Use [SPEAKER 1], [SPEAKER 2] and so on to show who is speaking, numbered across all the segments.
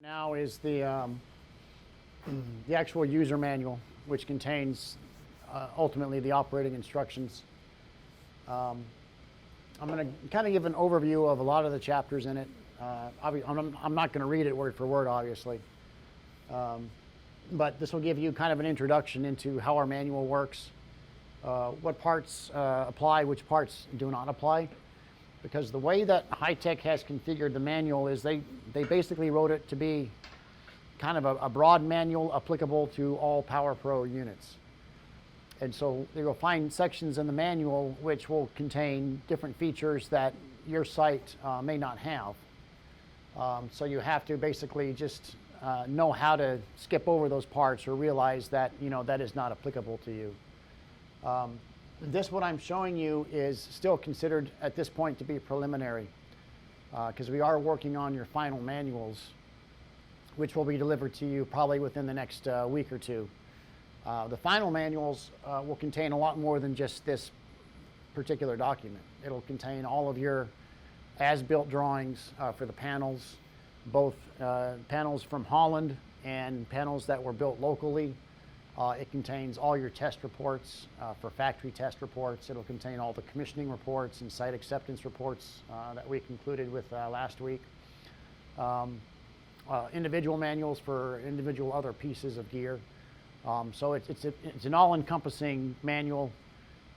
[SPEAKER 1] Now is the actual user manual, which contains ultimately the operating instructions. I'm going to kind of give an overview of a lot of the chapters in it. I'm not going to read it word for word, obviously, but this will give you kind of an introduction into how our manual works, what parts apply, which parts do not apply. Because the way that Hitec has configured the manual is they basically wrote it to be kind of a broad manual applicable to all PowerPro units. And so you'll find sections in the manual which will contain different features that your site may not have. So you have to basically just know how to skip over those parts or realize that that is not applicable to you. This, what I'm showing you, is still considered at this point to be preliminary because we are working on your final manuals, which will be delivered to you probably within the next week or two. The final manuals will contain a lot more than just this particular document. It'll contain all of your as-built drawings for the panels, both panels from Holland and panels that were built locally. It contains all your test reports for factory test reports. It'll contain all the commissioning reports and site acceptance reports that we concluded with last week. Individual manuals for individual other pieces of gear. So it's an all-encompassing manual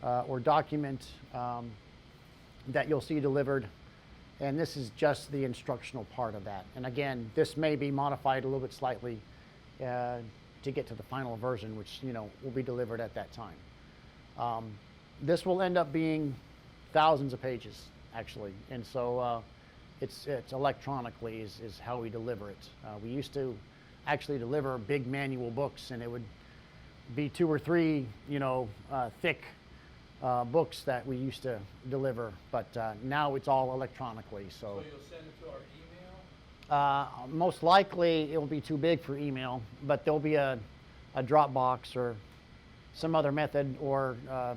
[SPEAKER 1] or document that you'll see delivered. And this is just the instructional part of that. And again, this may be modified a little bit slightly to get to the final version, which will be delivered at that time. This will end up being thousands of pages, actually, and so it's electronically is how we deliver it. We used to actually deliver big manual books, and it would be 2 or 3 thick books that we used to deliver, but now it's all electronically.
[SPEAKER 2] So you'll send it to our email?
[SPEAKER 1] Most likely it will be too big for email, but there'll be a Dropbox or some other method or a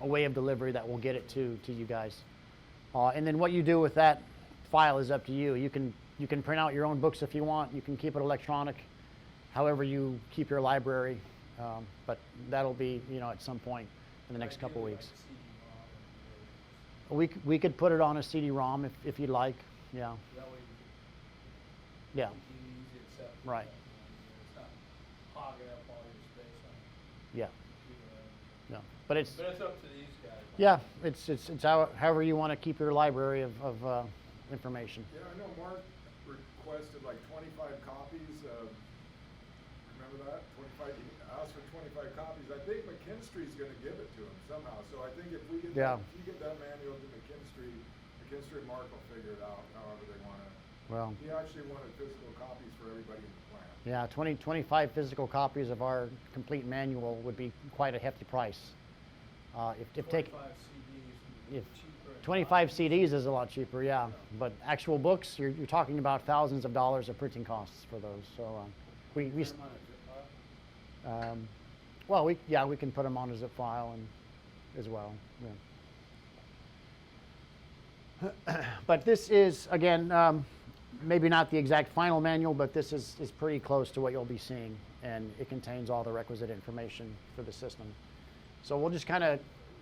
[SPEAKER 1] way of delivery that will get it to you guys. And then what you do with that file is up to you. You can print out your own books if you want. You can keep it electronic, however you keep your library. But that'll be at some point in the next couple of weeks. We could put it on a CD-ROM if you'd like. Yeah. Yeah. Right.
[SPEAKER 2] It's not hogging up all your space on
[SPEAKER 1] Yeah.
[SPEAKER 2] the
[SPEAKER 1] No. But it's
[SPEAKER 2] up to these guys.
[SPEAKER 1] yeah. It's however you want to keep your library of information.
[SPEAKER 3] Yeah, I know Mark requested like 25 copies of. Remember that? 25. He asked for 25 copies. I think McKinstry's going to give it to him somehow. So I think if we get if you get that manual to McKinstry and Mark will figure it out however they want to.
[SPEAKER 1] Well,
[SPEAKER 3] he actually wanted physical copies for everybody in the plant.
[SPEAKER 1] Yeah, 25 physical copies of our complete manual would be quite a hefty price. If 25 CDs is a lot cheaper, yeah. But actual books, you're talking about thousands of dollars of printing costs for those. So we can put them on a zip file and as well. Yeah. But this is again. Maybe not the exact final manual, but this is pretty close to what you'll be seeing, and it contains all the requisite information for the system. So we'll just kind of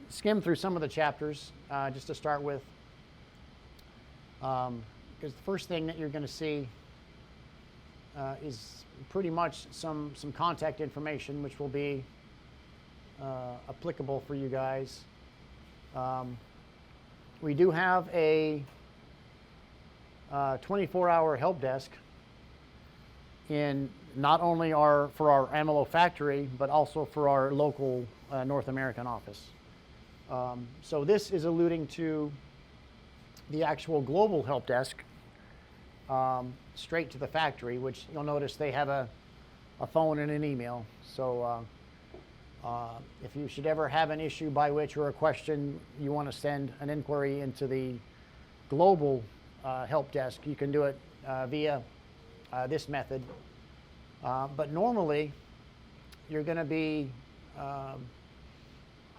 [SPEAKER 1] skim through some of the chapters just to start with, because the first thing that you're going to see is pretty much some contact information, which will be applicable for you guys. We do have a 24-hour help desk in not only for our Amarillo factory, but also for our local North American office. So this is alluding to the actual global help desk straight to the factory, which you'll notice they have a phone and an email. So if you should ever have an issue by which or a question you want to send an inquiry into the global help desk, you can do it via this method. But normally, you're going to be,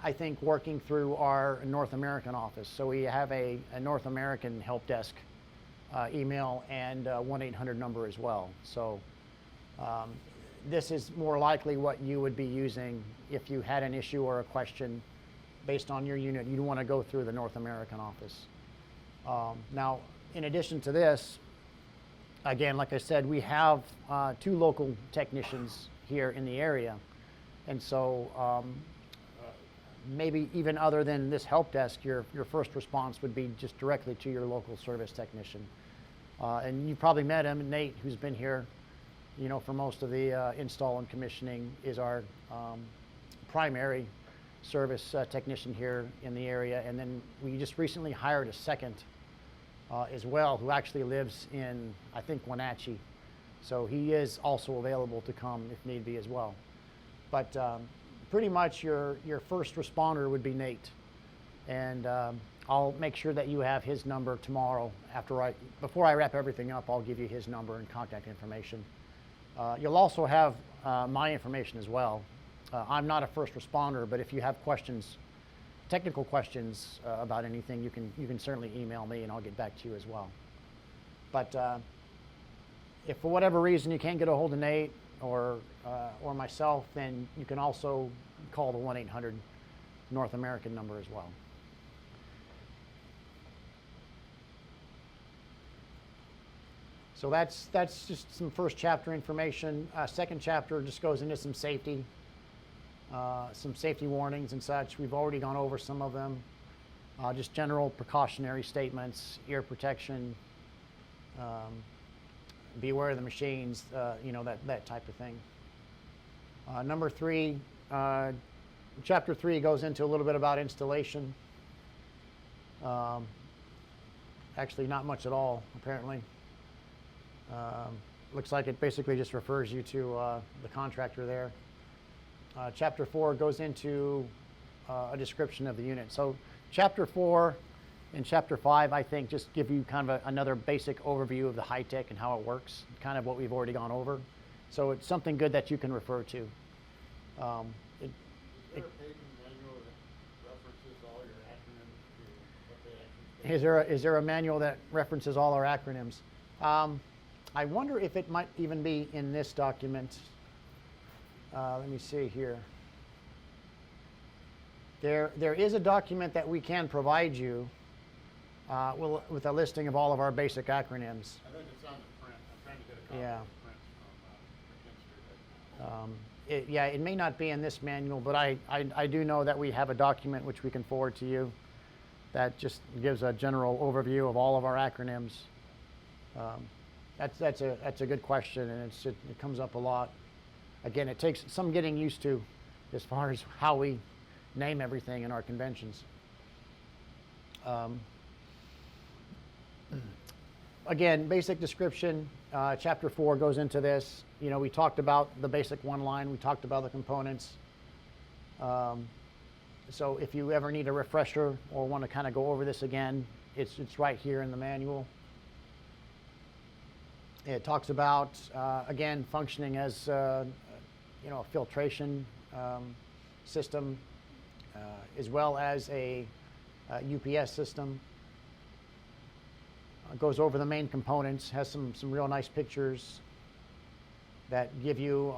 [SPEAKER 1] I think, working through our North American office. So we have a North American help desk email and 1-800 number as well. So this is more likely what you would be using if you had an issue or a question based on your unit. You'd want to go through the North American office. Now, in addition to this, again, like I said, we have 2 local technicians here in the area. And so maybe even other than this help desk, your first response would be just directly to your local service technician. And you probably met him, Nate, who's been here, you know, for most of the install and commissioning, is our primary service technician here in the area. And then we just recently hired a second as well, who actually lives in, I think, Wenatchee. So he is also available to come if need be as well. But pretty much your first responder would be Nate. And I'll make sure that you have his number tomorrow. Before I wrap everything up, I'll give you his number and contact information. You'll also have my information as well. I'm not a first responder, but if you have questions, technical questions about anything, you can certainly email me and I'll get back to you as well. But if for whatever reason you can't get a hold of Nate or myself, then you can also call the 1-800 North American number as well. So that's just some first chapter information. Second chapter just goes into some safety warnings and such. We've already gone over some of them. Just general precautionary statements, ear protection, beware of the machines, you know, that type of thing. Number 3, chapter 3 goes into a little bit about installation. Actually, not much at all, apparently. Looks like it basically just refers you to the contractor there. Chapter 4 goes into a description of the unit. So chapter 4 and chapter 5, I think, just give you kind of another basic overview of the Hitec and how it works, kind of what we've already gone over. So it's something good that you can refer to.
[SPEAKER 2] Is there a page in the manual that references all your acronyms to what they actually stand
[SPEAKER 1] Is there a manual that references all our acronyms? I wonder if it might even be in this document. Let me see here. There is a document that we can provide you with a listing of all of our basic acronyms.
[SPEAKER 2] I think it's on the print. I'm trying to get a copy
[SPEAKER 1] Yeah.
[SPEAKER 2] of the print from McKinstry right now.
[SPEAKER 1] Yeah, it may not be in this manual, but I do know that we have a document which we can forward to you that just gives a general overview of all of our acronyms. That's a good question, and it comes up a lot. Again, it takes some getting used to as far as how we name everything in our conventions. Again, basic description, chapter 4 goes into this. You know, we talked about the basic one line, we talked about the components. So if you ever need a refresher or want to kind of go over this again, it's right here in the manual. It talks about, again, functioning as you know, a filtration system, as well as a UPS system. Goes over the main components, has some real nice pictures that give you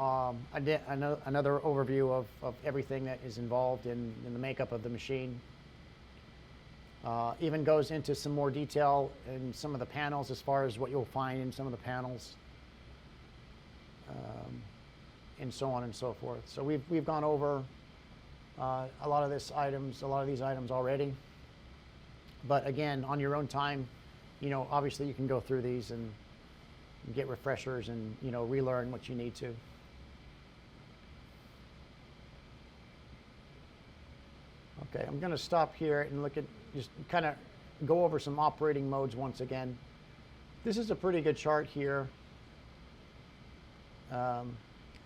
[SPEAKER 1] another overview of everything that is involved in the makeup of the machine. Even goes into some more detail in some of the panels as far as what you'll find in some of the panels, and so on and so forth. So we've gone over a lot of these items already. But again, on your own time, you know, obviously you can go through these and get refreshers and, you know, relearn what you need to. Okay, I'm going to stop here and look at, just kind of go over some operating modes once again. This is a pretty good chart here.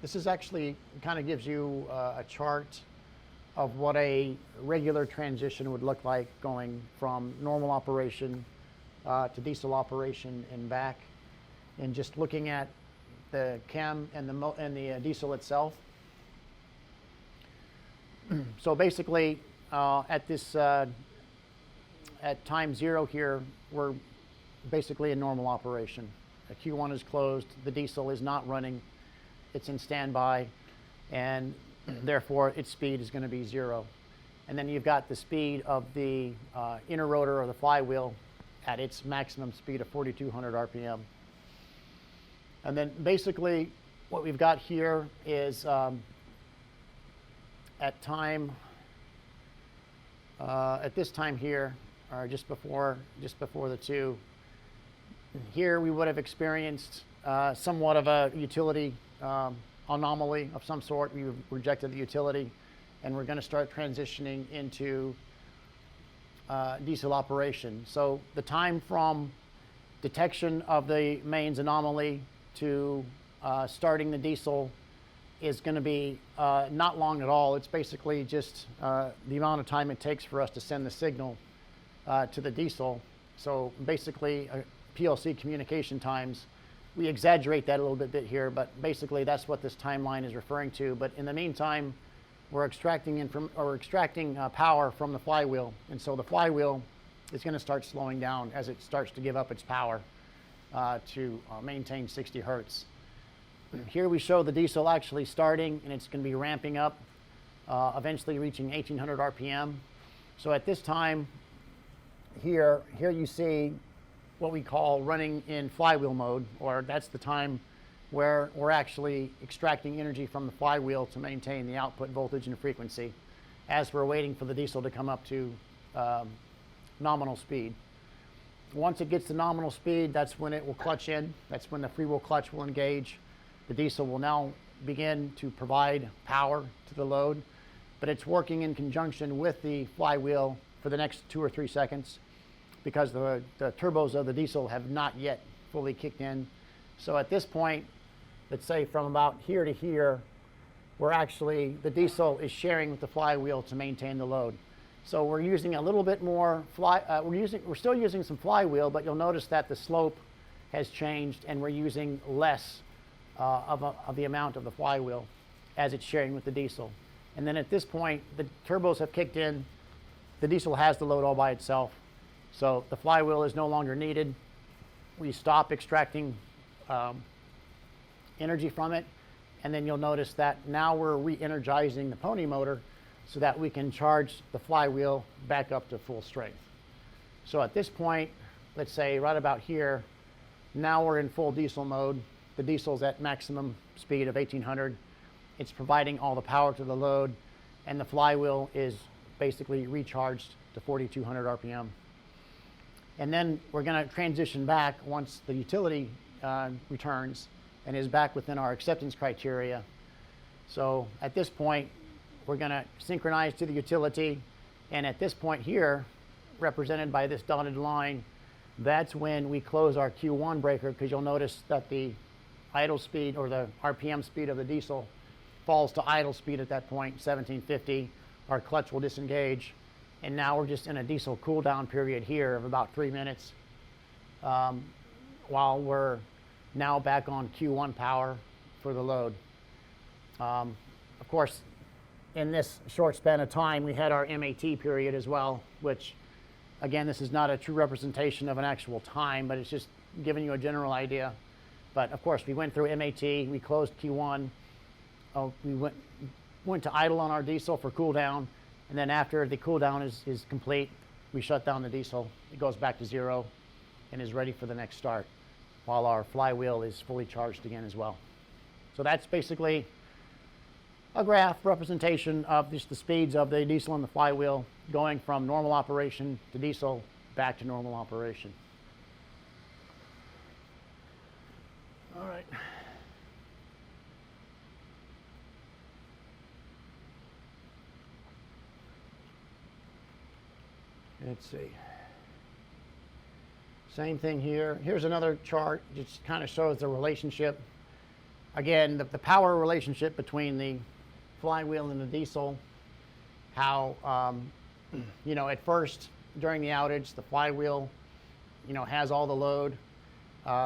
[SPEAKER 1] This is actually kind of gives you a chart of what a regular transition would look like going from normal operation to diesel operation and back, and just looking at the cam and the diesel itself. So basically, at time 0 here, we're basically in normal operation. The Q1 is closed, the diesel is not running, it's in standby, and therefore its speed is going to be 0. And then you've got the speed of the inner rotor or the flywheel at its maximum speed of 4,200 RPM. And then basically what we've got here is at this time here, or just before the 2, here we would have experienced somewhat of a utility anomaly of some sort. We rejected the utility, and we're going to start transitioning into diesel operation. So the time from detection of the mains anomaly to starting the diesel is going to be not long at all. It's basically just the amount of time it takes for us to send the signal to the diesel. So basically, PLC communication times, we exaggerate that a little bit here, but basically that's what this timeline is referring to. But in the meantime, we're extracting power from the flywheel, and so the flywheel is going to start slowing down as it starts to give up its power to maintain 60 hertz. Here we show the diesel actually starting, and it's going to be ramping up, eventually reaching 1800 RPM. So at this time, here you see what we call running in flywheel mode, or that's the time where we're actually extracting energy from the flywheel to maintain the output voltage and frequency as we're waiting for the diesel to come up to nominal speed. Once it gets to nominal speed, that's when it will clutch in. That's when the freewheel clutch will engage. The diesel will now begin to provide power to the load, but it's working in conjunction with the flywheel for the next 2 or 3 seconds because the turbos of the diesel have not yet fully kicked in. So at this point, let's say from about here to here, the diesel is sharing with the flywheel to maintain the load. So we're using a little bit more we're still using some flywheel, but you'll notice that the slope has changed and we're using less of the amount of the flywheel as it's sharing with the diesel. And then at this point, the turbos have kicked in, the diesel has the load all by itself, so the flywheel is no longer needed. We stop extracting energy from it, and then you'll notice that now we're re-energizing the pony motor so that we can charge the flywheel back up to full strength. So at this point, let's say right about here, now we're in full diesel mode. The diesel's at maximum speed of 1800. It's providing all the power to the load, and the flywheel is basically recharged to 4200 RPM. And then we're going to transition back once the utility returns and is back within our acceptance criteria. So at this point, we're going to synchronize to the utility, and at this point here, represented by this dotted line, that's when we close our Q1 breaker, because you'll notice that the idle speed or the RPM speed of the diesel falls to idle speed at that point, 1750. Our clutch will disengage, and now we're just in a diesel cool down period here of about 3 minutes while we're now back on Q1 power for the load. Of course, in this short span of time, we had our MAT period as well, which, again, this is not a true representation of an actual time, but it's just giving you a general idea. But of course, we went through MAT, we closed Q1, we went to idle on our diesel for cool down, and then after the cool down is complete, we shut down the diesel. It goes back to 0 and is ready for the next start, while our flywheel is fully charged again as well. So that's basically a graph representation of just the speeds of the diesel and the flywheel going from normal operation to diesel back to normal operation. All right. Let's see. Same thing here. Here's another chart. It just kind of shows the relationship. Again, the power relationship between the flywheel and the diesel. How, at first during the outage, the flywheel, has all the load.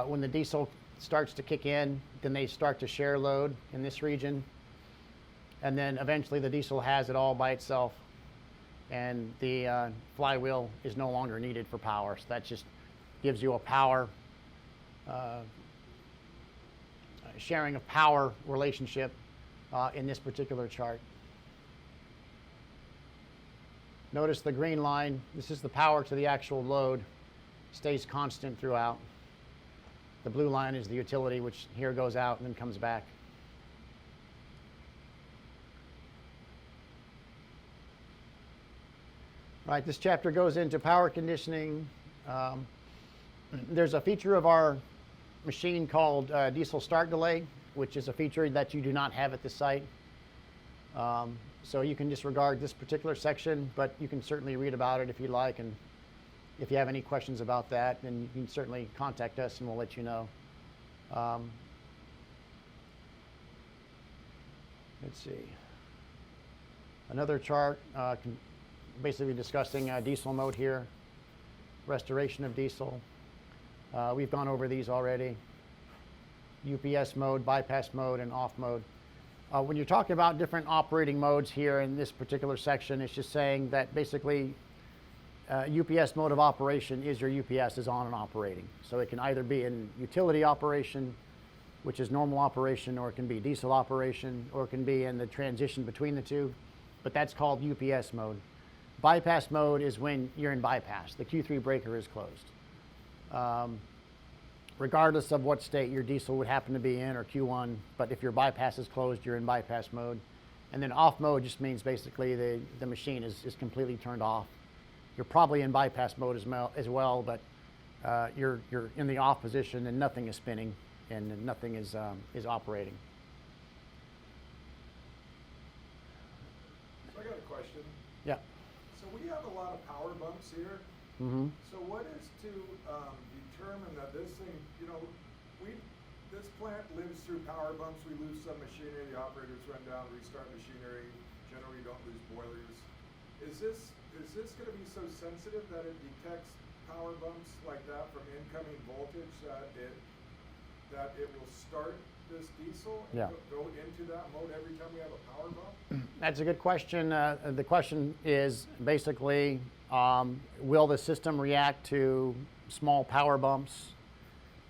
[SPEAKER 1] When the diesel starts to kick in, then they start to share load in this region. And then eventually the diesel has it all by itself, and the flywheel is no longer needed for power. So that's just gives you a power, sharing of power relationship in this particular chart. Notice the green line, this is the power to the actual load, stays constant throughout. The blue line is the utility, which here goes out and then comes back. Right, this chapter goes into power conditioning. There's a feature of our machine called diesel start delay, which is a feature that you do not have at this site. So you can disregard this particular section, but you can certainly read about it if you like, and if you have any questions about that, then you can certainly contact us and we'll let you know. Let's see. Another chart basically discussing diesel mode here, restoration of diesel. We've gone over these already. UPS mode, bypass mode, and off mode. When you're talking about different operating modes here in this particular section, it's just saying that basically UPS mode of operation is your UPS is on and operating. So it can either be in utility operation, which is normal operation, or it can be diesel operation, or it can be in the transition between the two, but that's called UPS mode. Bypass mode is when you're in bypass. The Q3 breaker is closed. Regardless of what state your diesel would happen to be in, or Q1, but if your bypass is closed, you're in bypass mode. And then off mode just means basically the machine is completely turned off. You're probably in bypass mode as well, but you're in the off position and nothing is spinning and nothing is operating.
[SPEAKER 3] So I got a question.
[SPEAKER 1] Yeah.
[SPEAKER 3] So we have a lot of power bumps here.
[SPEAKER 1] Mm-hmm.
[SPEAKER 3] So what is to determine that this thing, this plant lives through power bumps, we lose some machinery, the operators run down, restart machinery, generally you don't lose boilers. Is this gonna be so sensitive that it detects power bumps like that from incoming voltage that it will start this diesel and go into that mode every time we have a power bump?
[SPEAKER 1] That's a good question. The question is basically, will the system react to small power bumps,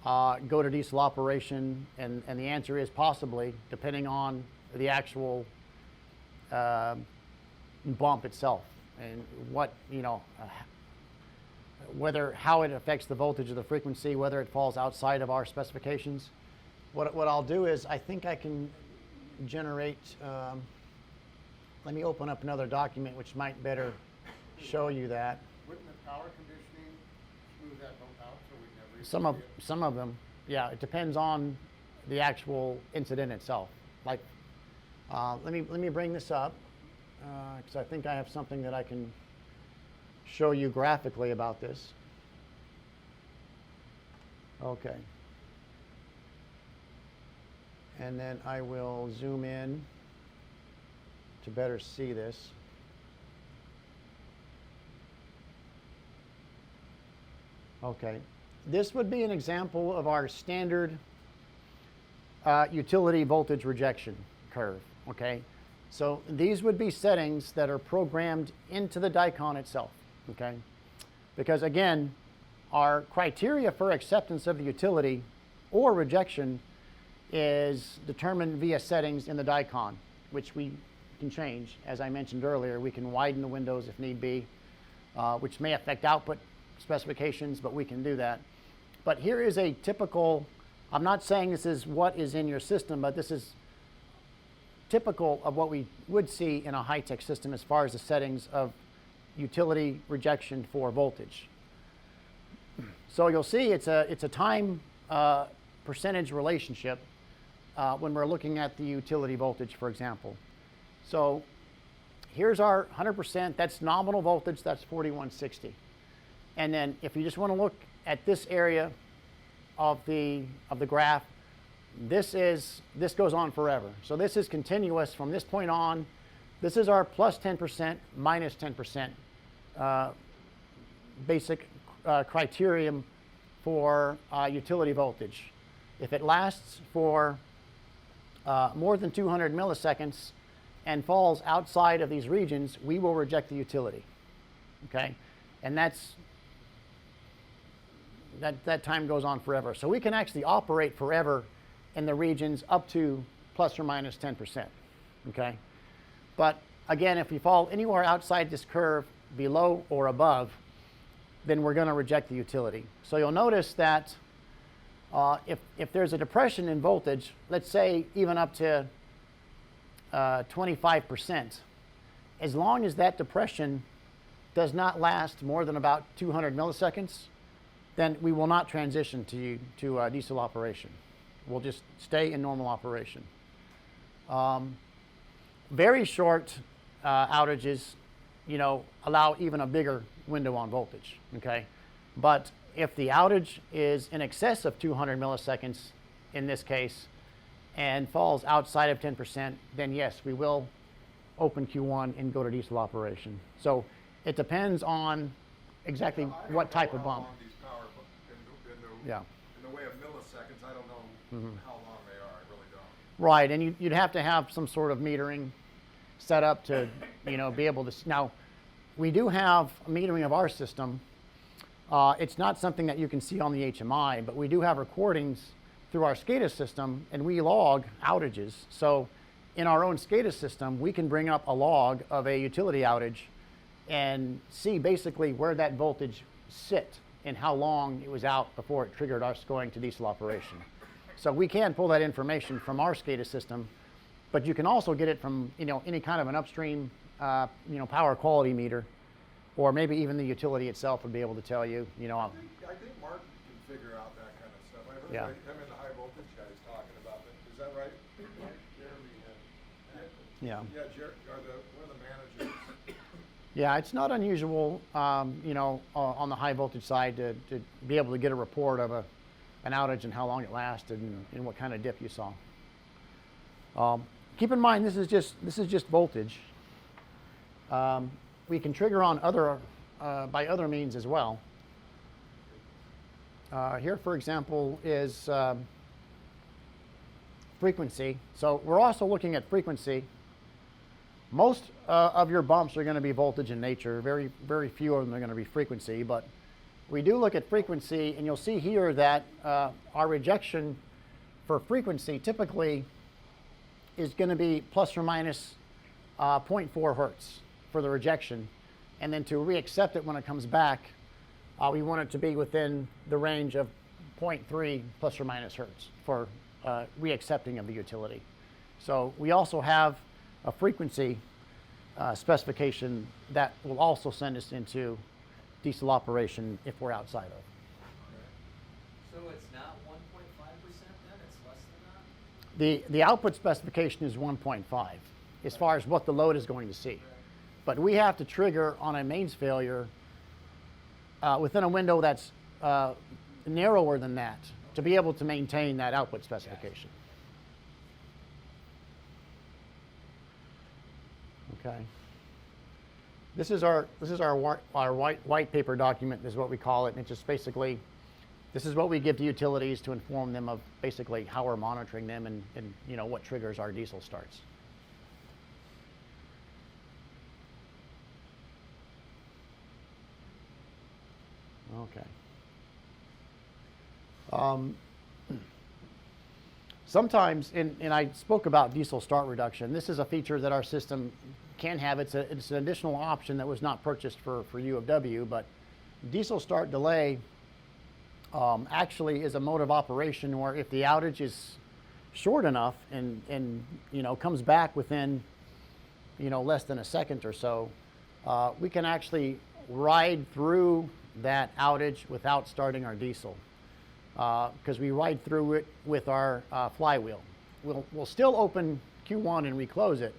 [SPEAKER 1] go to diesel operation? And the answer is possibly, depending on the actual bump itself and what, how it affects the voltage of the frequency, whether it falls outside of our specifications. What I'll do is, I think I can generate, let me open up another document which might better show you that.
[SPEAKER 2] Wouldn't the power conditioning smooth that bump out so we never even see it?
[SPEAKER 1] Some of them, yeah. It depends on the actual incident itself. Like, let me bring this up because I think I have something that I can show you graphically about this. Okay. And then I will zoom in to better see this. Okay, this would be an example of our standard utility voltage rejection curve, okay? So these would be settings that are programmed into the DICON itself, okay? Because again, our criteria for acceptance of the utility or rejection is determined via settings in the DICON, which we can change. As I mentioned earlier, we can widen the windows if need be, which may affect output specifications, but we can do that. But here is a typical, I'm not saying this is what is in your system, but this is typical of what we would see in a Hitec system as far as the settings of utility rejection for voltage. So you'll see it's a time percentage relationship when we're looking at the utility voltage, for example. So here's our 100%, that's nominal voltage, that's 4160. And then if you just want to look at this area of the graph, this goes on forever. So this is continuous from this point on. This is our plus 10%, minus 10% basic criterion for utility voltage. If it lasts for more than 200 milliseconds and falls outside of these regions, we will reject the utility. Okay, and that's that time goes on forever. So we can actually operate forever in the regions up to plus or minus 10%, okay? But again, if we fall anywhere outside this curve, below or above, then we're going to reject the utility. So you'll notice that if there's a depression in voltage, let's say even up to 25%, as long as that depression does not last more than about 200 milliseconds, then we will not transition to diesel operation. We'll just stay in normal operation. Very short outages, allow even a bigger window on voltage, okay? But if the outage is in excess of 200 milliseconds, in this case, and falls outside of 10%, then yes, we will open Q1 and go to diesel operation. So it depends on exactly what type of bump. Yeah.
[SPEAKER 3] In the way of milliseconds, I don't know how long they are. I really don't.
[SPEAKER 1] Right, and you'd have to have some sort of metering set up to, be able to. Now, we do have metering of our system. It's not something that you can see on the HMI, but we do have recordings through our SCADA system, and we log outages. So in our own SCADA system, we can bring up a log of a utility outage and see basically where that voltage sit and how long it was out before it triggered us going to diesel operation. So we can pull that information from our SCADA system, but you can also get it from any kind of an upstream power quality meter, or maybe even the utility itself would be able to tell you.
[SPEAKER 3] I think Mark can figure out that kind of stuff. I heard
[SPEAKER 1] Yeah.
[SPEAKER 3] him and the high voltage guys talking about it. Is that right?
[SPEAKER 2] Jeremy had.
[SPEAKER 1] Yeah.
[SPEAKER 3] Yeah, one of the managers.
[SPEAKER 1] Yeah, it's not unusual, on the high voltage side to be able to get a report of an outage and how long it lasted and what kind of dip you saw. Keep in mind, this is just voltage. We can trigger on by other means as well. Here, for example, is frequency. So we're also looking at frequency. Most of your bumps are going to be voltage in nature. Very, very few of them are going to be frequency. But we do look at frequency, and you'll see here that our rejection for frequency typically is going to be plus or minus 0.4 hertz for the rejection. And then to reaccept it when it comes back, we want it to be within the range of 0.3 plus or minus hertz for reaccepting of the utility. So we also have a frequency specification that will also send us into diesel operation if we're outside of.
[SPEAKER 4] So it's not 1.5% then? It's less than that?
[SPEAKER 1] The output specification is 1.5 as far as what the load is going to see. But we have to trigger on a mains failure within a window that's narrower than that to be able to maintain that output specification. Okay. This is our white paper document is what we call it, and it's just basically this is what we give to utilities to inform them of basically how we're monitoring them and what triggers our diesel starts. Okay. Sometimes, and I spoke about diesel start reduction. This is a feature that our system can have. It's an additional option that was not purchased for U of W, but diesel start delay actually is a mode of operation where if the outage is short enough and comes back within less than a second or so, we can actually ride through that outage without starting our diesel. Because we ride through it with our flywheel. We'll still open Q1 and reclose it,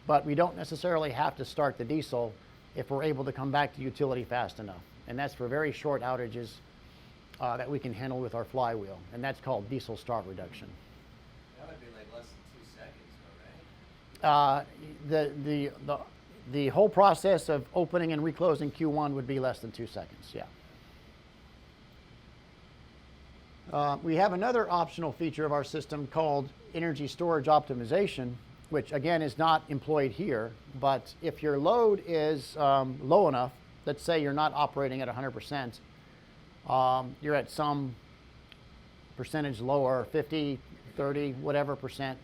[SPEAKER 1] but we don't necessarily have to start the diesel if we're able to come back to utility fast enough. And that's for very short outages that we can handle with our flywheel, and that's called diesel start reduction.
[SPEAKER 4] That would be like less than 2 seconds, though, right?
[SPEAKER 1] The whole process of opening and reclosing Q1 would be less than 2 seconds, yeah. We have another optional feature of our system called energy storage optimization, which again is not employed here, but if your load is low enough, let's say you're not operating at 100%, you're at some percentage lower, 50, 30, whatever percent.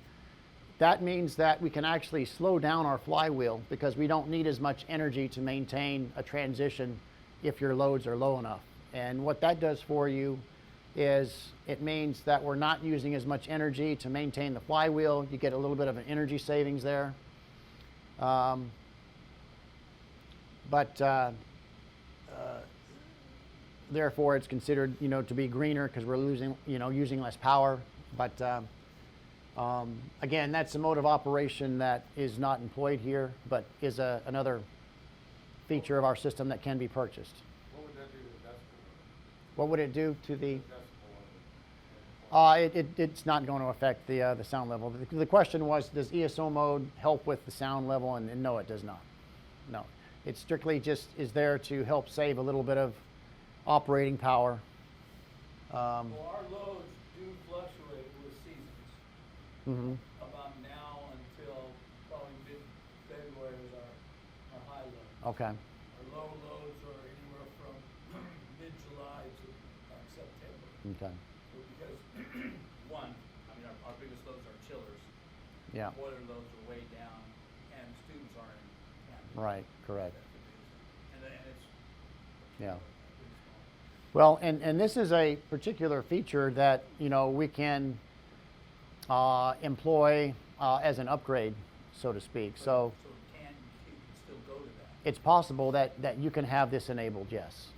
[SPEAKER 1] That means that we can actually slow down our flywheel because we don't need as much energy to maintain a transition if your loads are low enough. And what that does for you is it means that we're not using as much energy to maintain the flywheel. You get a little bit of an energy savings there. Therefore, it's considered, to be greener because we're losing, using less power. But again, that's a mode of operation that is not employed here, but is another feature of our system that can be purchased.
[SPEAKER 2] What would that do to the decibel?
[SPEAKER 1] What would it do to the?
[SPEAKER 2] Decibel of it?
[SPEAKER 1] It's not going to affect the sound level. The question was, does ESO mode help with the sound level? And no, it does not. No, it strictly just is there to help save a little bit of operating power.
[SPEAKER 5] Well, our loads do fluctuate with seasons.
[SPEAKER 1] Mm-hmm.
[SPEAKER 5] About now until probably mid-February is our high load.
[SPEAKER 1] Okay.
[SPEAKER 5] Our low loads are anywhere from mid-July to September.
[SPEAKER 1] Okay.
[SPEAKER 5] Because, one, I mean, our biggest loads are chillers.
[SPEAKER 1] Yeah.
[SPEAKER 5] Boiler loads are way down, and students are in camp.
[SPEAKER 1] Right. Correct.
[SPEAKER 5] And it's
[SPEAKER 1] Yeah.
[SPEAKER 5] pretty small.
[SPEAKER 1] Well, and this is a particular feature that we can employ as an upgrade, so to speak. So
[SPEAKER 5] So you can still go to that.
[SPEAKER 1] it's possible that you can have this enabled. Yes.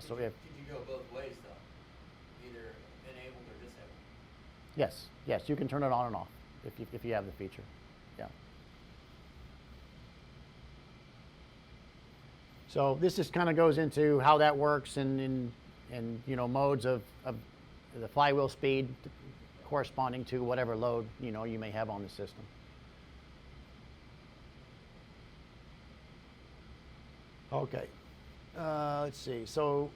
[SPEAKER 1] So if
[SPEAKER 4] Could you go both ways though? Either enabled or disabled?
[SPEAKER 1] yes, you can turn it on and off if you have the feature. Yeah. So this just kind of goes into how that works and modes of the flywheel speed corresponding to whatever load you may have on the system. Okay, let's see. So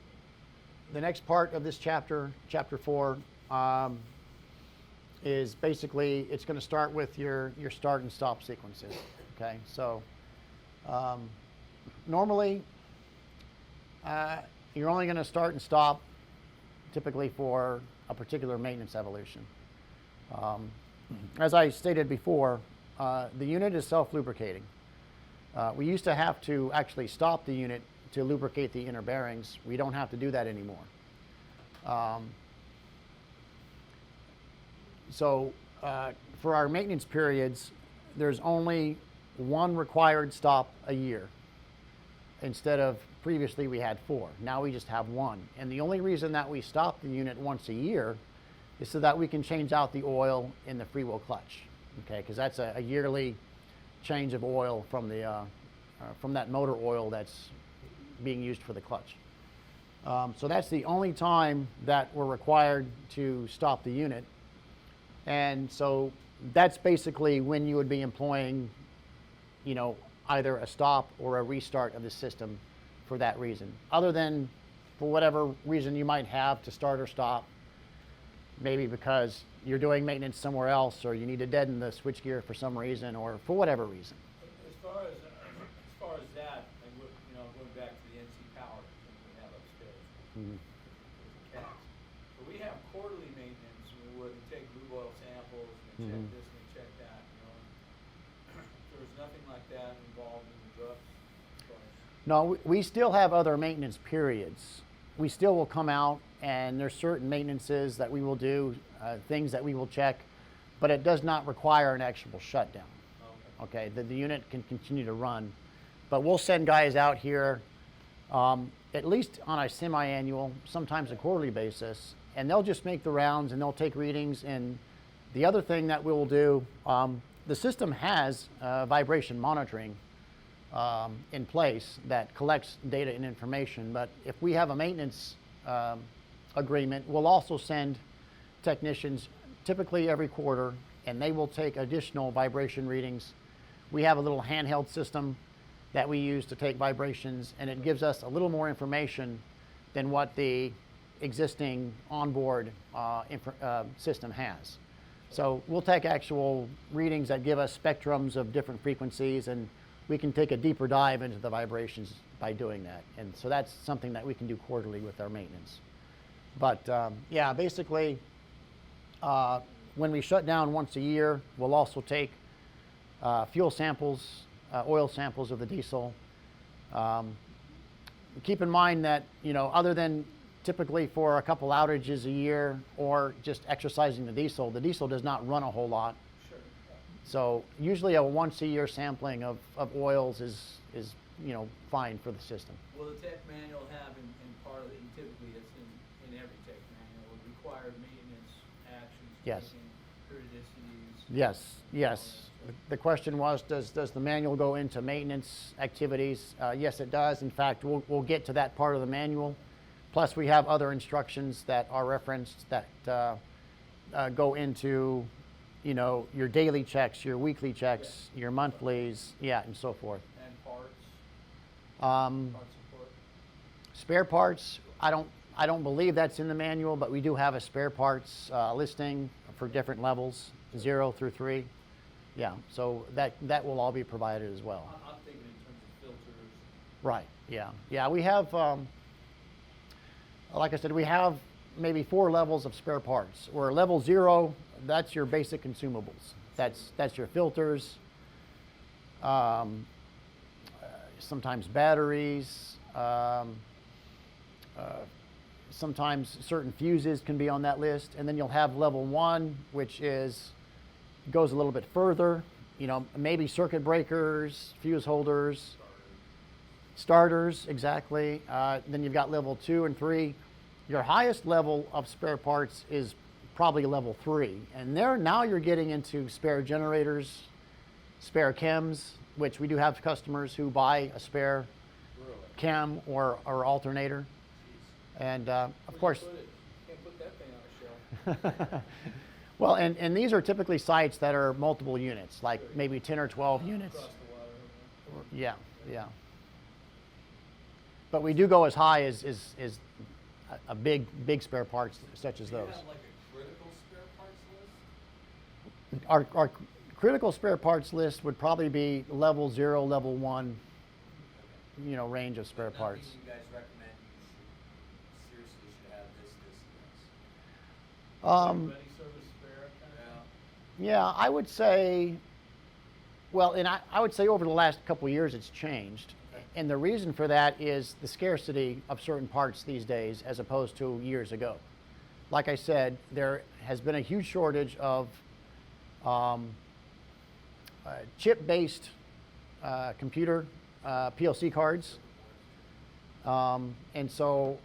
[SPEAKER 1] the next part of this chapter 4, is basically it's going to start with your start and stop sequences. Okay, so normally you're only going to start and stop typically for a particular maintenance evolution. As I stated before, the unit is self-lubricating. We used to have to actually stop the unit to lubricate the inner bearings. We don't have to do that anymore. So for our maintenance periods, there's only one required stop a year. Instead of previously we had 4. Now we just have 1. And the only reason that we stop the unit once a year is so that we can change out the oil in the freewheel clutch. Okay, because that's a yearly change of oil from the from that motor oil that's being used for the clutch. So that's the only time that we're required to stop the unit. And so that's basically when you would be employing, either a stop or a restart of the system for that reason. Other than for whatever reason you might have to start or stop, maybe because you're doing maintenance somewhere else or you need to deaden the switchgear for some reason or for whatever reason.
[SPEAKER 5] As far as that, and going back to the NC power that we have upstairs,
[SPEAKER 1] Mhm.
[SPEAKER 5] with the cats. So we have quarterly maintenance where we take lube oil samples, and
[SPEAKER 1] Mhm.
[SPEAKER 5] check this and check that. There's nothing like that involved in the drugs.
[SPEAKER 1] No, we still have other maintenance periods. We still will come out and there's certain maintenances that we will do, things that we will check, but it does not require an actual shutdown. Okay, the unit can continue to run, but we'll send guys out here at least on a semi-annual, sometimes a quarterly basis, and they'll just make the rounds and they'll take readings. And the other thing that we will do, the system has vibration monitoring in place that collects data and information, but if we have a maintenance agreement, we'll also send technicians typically every quarter, and they will take additional vibration readings. We have a little handheld system that we use to take vibrations, and it gives us a little more information than what the existing onboard system has. So we'll take actual readings that give us spectrums of different frequencies, and we can take a deeper dive into the vibrations by doing that. And so that's something that we can do quarterly with our maintenance. But yeah, basically, when we shut down once a year, we'll also take fuel samples, oil samples of the diesel. Keep in mind that, you know, other than typically for a couple outages a year or just exercising the diesel does not run a whole lot.
[SPEAKER 5] Sure.
[SPEAKER 1] So usually a once a year sampling of oils is you know, fine for the system.
[SPEAKER 5] Will the tech manual have in part of it, and typically it's in every tech manual, required maintenance actions,
[SPEAKER 1] Yes.
[SPEAKER 5] taking periodicities?
[SPEAKER 1] Yes, yes. The question was, does the manual go into maintenance activities? Yes, it does. In fact, we'll get to that part of the manual. Plus, we have other instructions that are referenced that go into, you know, your daily checks, your weekly checks, your monthlies, yeah, and so forth.
[SPEAKER 5] And parts,
[SPEAKER 1] Um,
[SPEAKER 5] part support?
[SPEAKER 1] Spare parts, I don't believe that's in the manual, but we do have a spare parts listing for different levels, 0 through 3. Yeah, so that will all be provided as well.
[SPEAKER 5] I'm thinking in terms of filters.
[SPEAKER 1] Right, yeah. Yeah, we have, like I said, we have maybe 4 levels of spare parts. Where level 0, that's your basic consumables. That's your filters, sometimes batteries, sometimes certain fuses can be on that list. And then you'll have level 1, which goes a little bit further, you know, maybe circuit breakers, fuse holders, starters, exactly. Then you've got level 2 and 3. Your highest level of spare parts is probably level 3. And now you're getting into spare generators, spare chems, which we do have customers who buy a spare chem or alternator. And of course,
[SPEAKER 5] Can't put that thing on a shelf.
[SPEAKER 1] well, and these are typically sites that are multiple units, like maybe 10 or 12 units.
[SPEAKER 5] Across the water.
[SPEAKER 1] Yeah, yeah. But we do go as high as a big spare parts such as
[SPEAKER 4] Do you
[SPEAKER 1] those.
[SPEAKER 4] have like a critical spare parts list?
[SPEAKER 1] Our critical spare parts list would probably be level 0, level 1, you know, range of spare
[SPEAKER 4] But
[SPEAKER 1] parts.
[SPEAKER 4] nothing you guys recommend you seriously should have this, and this.
[SPEAKER 5] Ready service spare kind of thing?
[SPEAKER 1] Yeah, I would say, well, and I would say over the last couple of years it's changed. And the reason for that is the scarcity of certain parts these days as opposed to years ago. Like I said, there has been a huge shortage of chip-based computer PLC cards. And so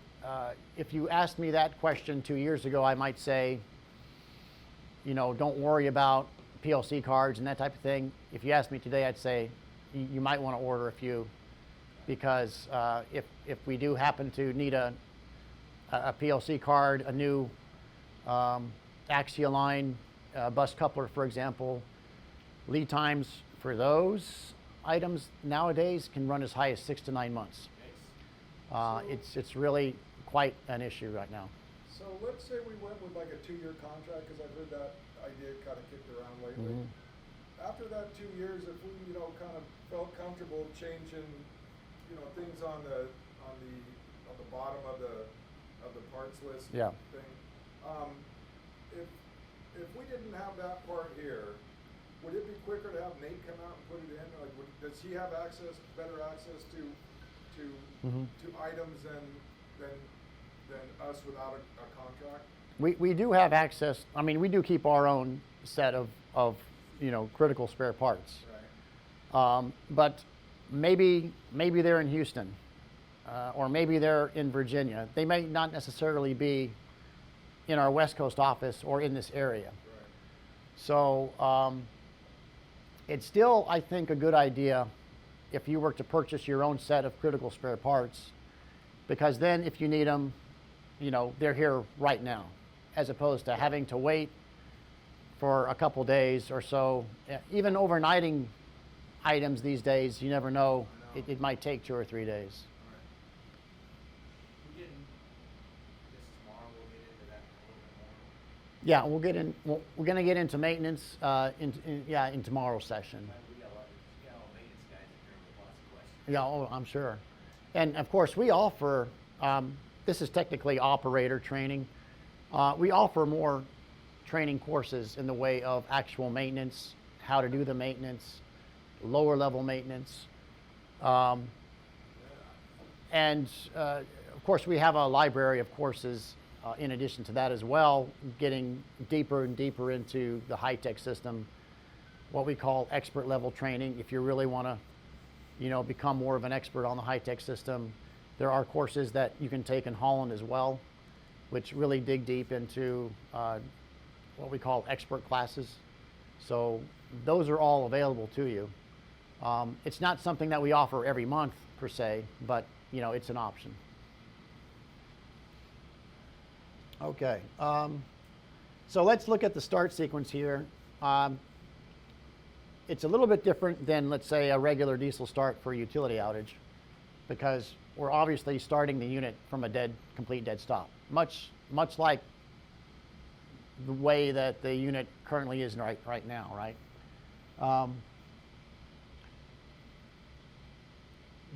[SPEAKER 1] if you asked me that question 2 years ago, I might say, you know, don't worry about PLC cards and that type of thing. If you asked me today, I'd say you might want to order a few, because if we do happen to need a PLC card, a new axial line bus coupler, for example, lead times for those items nowadays can run as high as 6 to 9 months. It's really quite an issue right now.
[SPEAKER 3] So let's say we went with like a 2-year contract, because I've heard that idea kind of kicked around lately.
[SPEAKER 1] Mhm.
[SPEAKER 3] After that 2 years, if we, you know, kind of felt comfortable changing, you know, things on the bottom of the parts list
[SPEAKER 1] Yeah.
[SPEAKER 3] thing, if we didn't have that part here, would it be quicker to have Nate come out and put it in? Like, does he have better access to
[SPEAKER 1] Mhm.
[SPEAKER 3] items than us without a contract?
[SPEAKER 1] We do have access. I mean, we do keep our own set of you know, critical spare parts.
[SPEAKER 3] Right.
[SPEAKER 1] But maybe they're in Houston, or maybe they're in Virginia. They may not necessarily be in our West Coast office or in this area.
[SPEAKER 3] Right.
[SPEAKER 1] So it's still, I think, a good idea if you were to purchase your own set of critical spare parts, because then if you need them, you know, they're here right now, as opposed to having to wait for a couple days or so. Even overnighting items these days, you never know, it might take 2 or 3 days.
[SPEAKER 4] We didn't, this tomorrow, we'll get into that a little bit more.
[SPEAKER 1] Yeah, we're going to get into maintenance in tomorrow's session.
[SPEAKER 4] We got a lot of maintenance guys in here,
[SPEAKER 1] Yeah, oh, I'm sure. And of course, we offer, this is technically operator training. We offer more training courses in the way of actual maintenance, how to do the maintenance, lower level maintenance. And of course, we have a library of courses in addition to that as well, getting deeper and deeper into the Hitec system, what we call expert level training. If you really want to, you know, become more of an expert on the Hitec system, there are courses that you can take in Holland as well, which really dig deep into what we call expert classes. So those are all available to you. It's not something that we offer every month per se, but you know, it's an option. Okay, so let's look at the start sequence here. It's a little bit different than, let's say, a regular diesel start for a utility outage, because we're obviously starting the unit from a complete dead stop, much like the way that the unit currently is right now, right?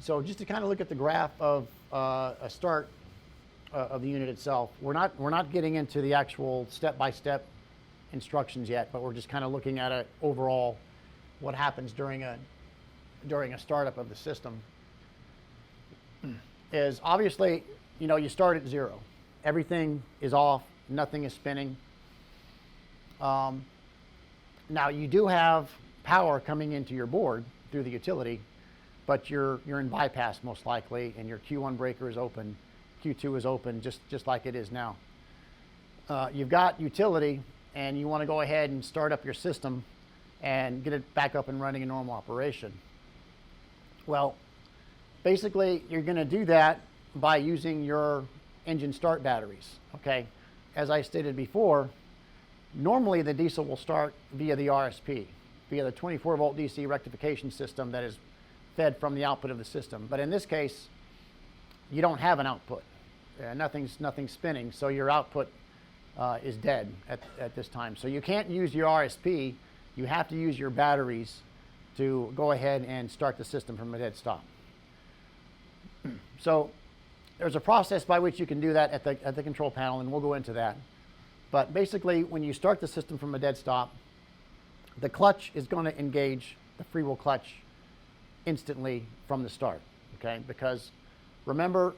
[SPEAKER 1] So just to kind of look at the graph of a start of the unit itself, we're not getting into the actual step-by-step instructions yet, but we're just kind of looking at it overall, what happens during a startup of the system. Is obviously, you know, you start at 0. Everything is off, nothing is spinning. Now you do have power coming into your board through the utility, but you're in bypass most likely, and your Q1 breaker is open, Q2 is open, just like it is now. You've got utility, and you want to go ahead and start up your system and get it back up and running in normal operation. Well, basically, you're going to do that by using your engine start batteries, okay? As I stated before, normally the diesel will start via the RSP, via the 24-volt DC rectification system that is fed from the output of the system. But in this case, you don't have an output. Nothing's spinning, so your output is dead at this time. So you can't use your RSP. You have to use your batteries to go ahead and start the system from a dead stop. So there's a process by which you can do that at the control panel, and we'll go into that. But basically, when you start the system from a dead stop, the clutch is going to engage the freewheel clutch instantly from the start, okay? Because remember,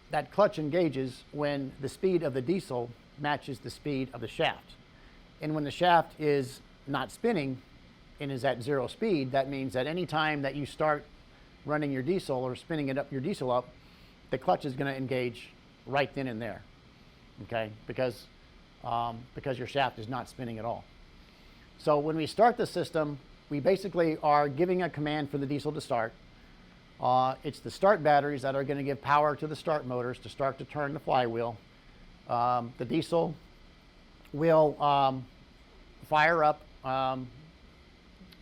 [SPEAKER 1] that clutch engages when the speed of the diesel matches the speed of the shaft. And when the shaft is not spinning and is at 0 speed, that means that any time that you start running your diesel or spinning your diesel up, the clutch is going to engage right then and there, okay? Because your shaft is not spinning at all. So when we start the system, we basically are giving a command for the diesel to start. It's the start batteries that are going to give power to the start motors to start to turn the flywheel. The diesel will fire up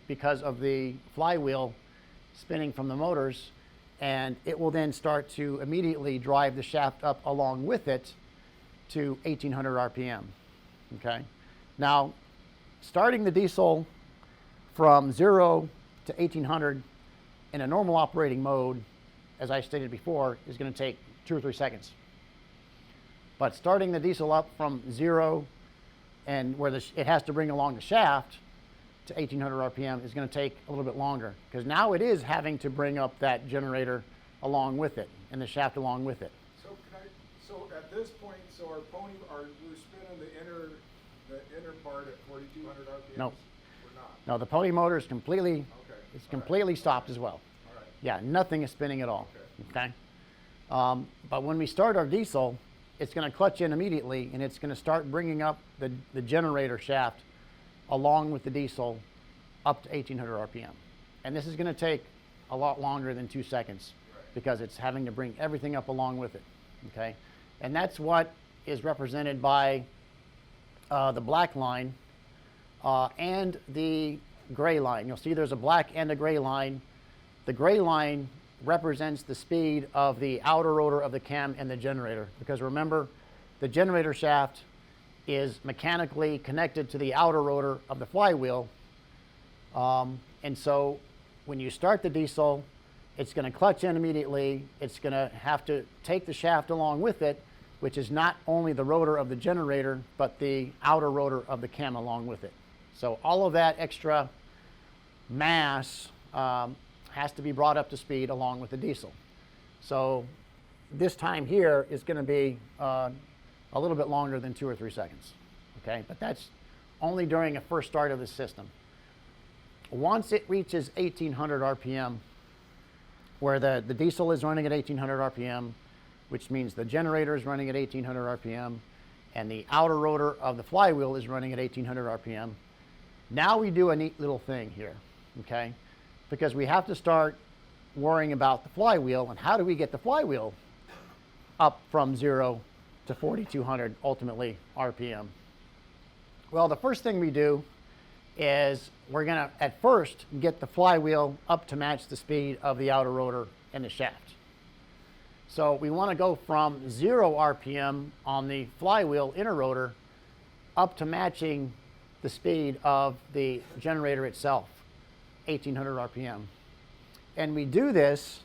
[SPEAKER 1] because of the flywheel spinning from the motors, and it will then start to immediately drive the shaft up along with it to 1800 RPM. Okay? Now, starting the diesel from 0 to 1800 in a normal operating mode, as I stated before, is going to take 2 or 3 seconds. But starting the diesel up from 0 and where it has to bring along the shaft to 1800 RPM is going to take a little bit longer, because now it is having to bring up that generator along with it and the shaft along with it.
[SPEAKER 3] So at this point, we're spinning the inner part at 4200 RPM?
[SPEAKER 1] No.
[SPEAKER 3] We're not?
[SPEAKER 1] No, the pony motor is completely,
[SPEAKER 3] Okay.
[SPEAKER 1] it's completely stopped as well.
[SPEAKER 3] All right.
[SPEAKER 1] Yeah, nothing is spinning at all.
[SPEAKER 3] Okay.
[SPEAKER 1] Okay? But when we start our diesel, it's going to clutch in immediately, and it's going to start bringing up the generator shaft along with the diesel up to 1800 RPM. And this is going to take a lot longer than 2 seconds, because it's having to bring everything up along with it. Okay? And that's what is represented by the black line and the gray line. You'll see there's a black and a gray line. The gray line represents the speed of the outer rotor of the cam and the generator, because remember, the generator shaft is mechanically connected to the outer rotor of the flywheel. And so when you start the diesel, It's going to clutch in immediately. It's going to have to take the shaft along with it, which is not only the rotor of the generator, but the outer rotor of the chem along with it. So all of that extra mass has to be brought up to speed along with the diesel. So this time here is going to be a little bit longer than 2 or 3 seconds. Okay, but that's only during a first start of the system. Once it reaches 1800 RPM, where the diesel is running at 1800 RPM, which means the generator is running at 1800 RPM, and the outer rotor of the flywheel is running at 1800 RPM. Now we do a neat little thing here, okay? Because we have to start worrying about the flywheel, and how do we get the flywheel up from 0 to 4200 ultimately RPM? Well, the first thing we do is we're going to at first get the flywheel up to match the speed of the outer rotor and the shaft. So we want to go from 0 RPM on the flywheel inner rotor up to matching the speed of the generator itself, 1800 RPM. And we do this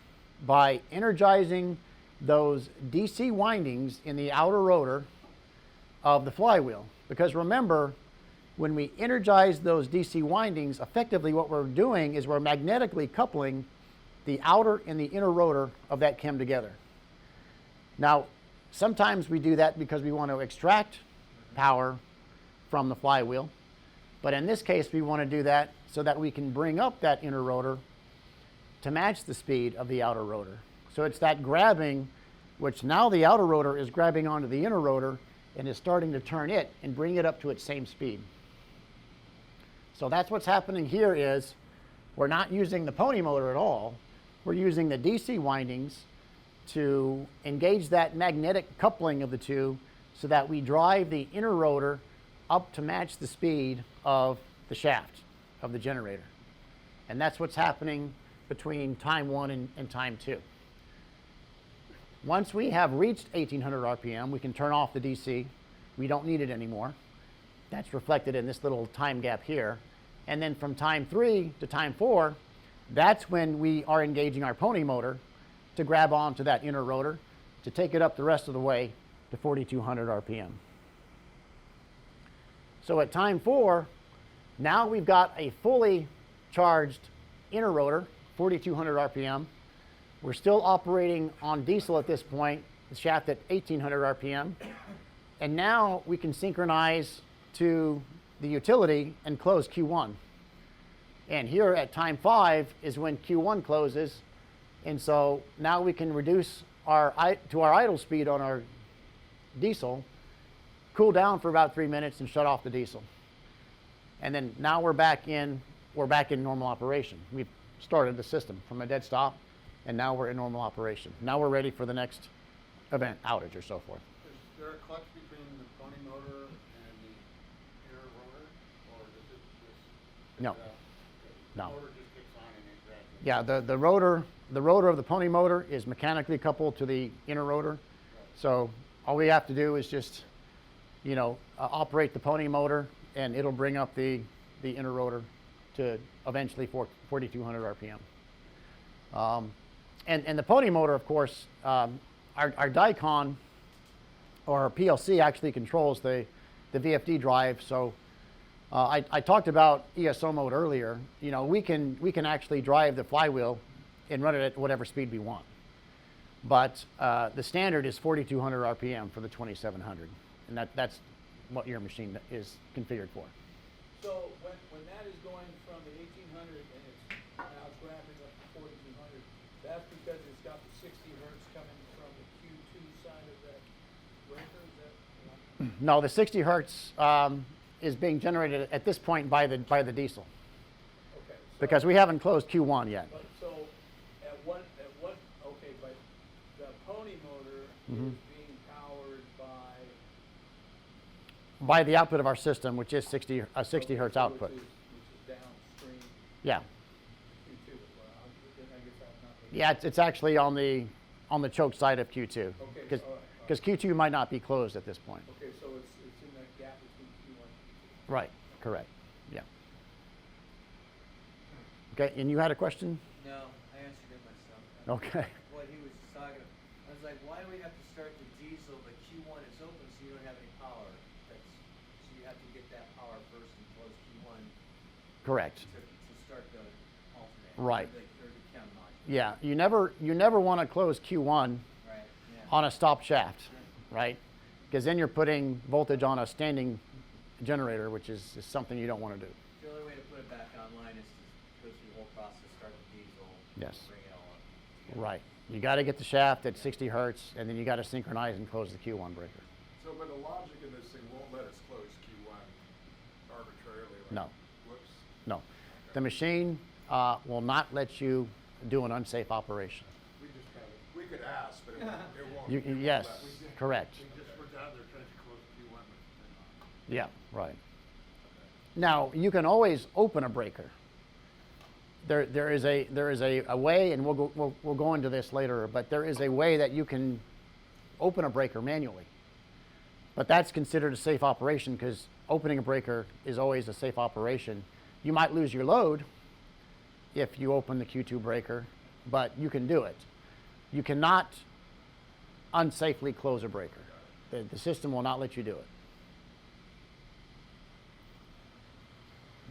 [SPEAKER 1] by energizing those DC windings in the outer rotor of the flywheel. Because remember, when we energize those DC windings, effectively what we're doing is we're magnetically coupling the outer and the inner rotor of that chem together. Now, sometimes we do that because we want to extract power from the flywheel. But in this case, we want to do that so that we can bring up that inner rotor to match the speed of the outer rotor. So it's that grabbing, which now the outer rotor is grabbing onto the inner rotor and is starting to turn it and bring it up to its same speed. So that's what's happening here is we're not using the pony motor at all. We're using the DC windings to engage that magnetic coupling of the two so that we drive the inner rotor up to match the speed of the shaft of the generator. And that's what's happening between time 1 and time 2. Once we have reached 1800 RPM, we can turn off the DC. We don't need it anymore. That's reflected in this little time gap here. And then from time 3 to time 4, that's when we are engaging our pony motor to grab onto that inner rotor to take it up the rest of the way to 4200 RPM. So at time 4, now we've got a fully charged inner rotor, 4200 RPM. We're still operating on diesel at this point, the shaft at 1800 RPM. And now we can synchronize to the utility and close Q1. And here at time 5 is when Q1 closes. And so now we can reduce our idle speed on our diesel, cool down for about 3 minutes and shut off the diesel. And then now we're back in normal operation. We've started the system from a dead stop, and now we're in normal operation. Now we're ready for the next event, outage or so forth.
[SPEAKER 2] Is there a clutch between the pony motor and the inner rotor, or does it just?
[SPEAKER 1] No.
[SPEAKER 2] The
[SPEAKER 1] No.
[SPEAKER 2] motor just kicks on and it grabs it?
[SPEAKER 1] Yeah, the rotor of the pony motor is mechanically coupled to the inner rotor. So all we have to do is just, operate the pony motor, and it'll bring up the inner rotor to eventually 4200 RPM. And the pony motor, of course, our Dicon or our PLC actually controls the VFD drive. So I talked about ESO mode earlier. We can actually drive the flywheel and run it at whatever speed we want. But the standard is 4200 RPM for the 2700, and that's what your machine is configured for.
[SPEAKER 5] So when that is going from the 1800 and it's now it's ramping up to 4200, that's because it's got the 60 hertz coming from the Q2 side of that breaker. Is that?
[SPEAKER 1] No, the 60 hertz is being generated at this point by the diesel,
[SPEAKER 5] Okay. So,
[SPEAKER 1] because we haven't closed Q1 yet.
[SPEAKER 5] But so at what okay, but the pony motor
[SPEAKER 1] Mhm.
[SPEAKER 5] is being powered
[SPEAKER 1] By the output of our system, which is 60 hertz
[SPEAKER 5] so
[SPEAKER 1] output.
[SPEAKER 5] which is downstream
[SPEAKER 1] Yeah,
[SPEAKER 5] Q2 as well. I guess that's not the
[SPEAKER 1] yeah, it's actually on the choke side of Q2,
[SPEAKER 5] Okay,
[SPEAKER 1] because
[SPEAKER 5] all right.
[SPEAKER 1] Q2 might not be closed at this point.
[SPEAKER 5] Okay, so it's in that gap between Q1 and Q2.
[SPEAKER 1] Right, correct, yeah. Okay, and you had a question?
[SPEAKER 4] No, I answered it myself.
[SPEAKER 1] Okay.
[SPEAKER 4] what he was talking. I was like, why do we have to start the diesel? The Q1 is open, so you don't have any power. So you have to get that power first and close Q1
[SPEAKER 1] Correct.
[SPEAKER 4] to start the alternator.
[SPEAKER 1] Right.
[SPEAKER 4] Or the chem module.
[SPEAKER 1] Yeah, you never want to close Q1
[SPEAKER 4] Right. Yeah.
[SPEAKER 1] on a stop shaft, right? Because then you're putting voltage on a standing generator, which is something you don't want to do.
[SPEAKER 4] The only way to put it back online is to go through the whole process, start the diesel,
[SPEAKER 1] Yes.
[SPEAKER 4] bring it all up. together.
[SPEAKER 1] Right. You got to get the shaft at 60 hertz, and then you got to synchronize and close the Q1 breaker.
[SPEAKER 3] So, but the logic in this thing won't let us close Q1 arbitrarily. Like,
[SPEAKER 1] No.
[SPEAKER 3] Whoops.
[SPEAKER 1] No. The machine will not let you do an unsafe operation.
[SPEAKER 2] We just have it.
[SPEAKER 3] We could ask, but it won't.
[SPEAKER 1] You,
[SPEAKER 3] it won't
[SPEAKER 1] yes,
[SPEAKER 3] let us.
[SPEAKER 1] correct.
[SPEAKER 2] We just, we're down there trying to close Q1, but
[SPEAKER 1] Yeah, right. Now, you can always open a breaker. There is a way, and we'll go into this later, but there is a way that you can open a breaker manually. But that's considered a safe operation because opening a breaker is always a safe operation. You might lose your load if you open the Q2 breaker, but you can do it. You cannot unsafely close a breaker. The system will not let you do it.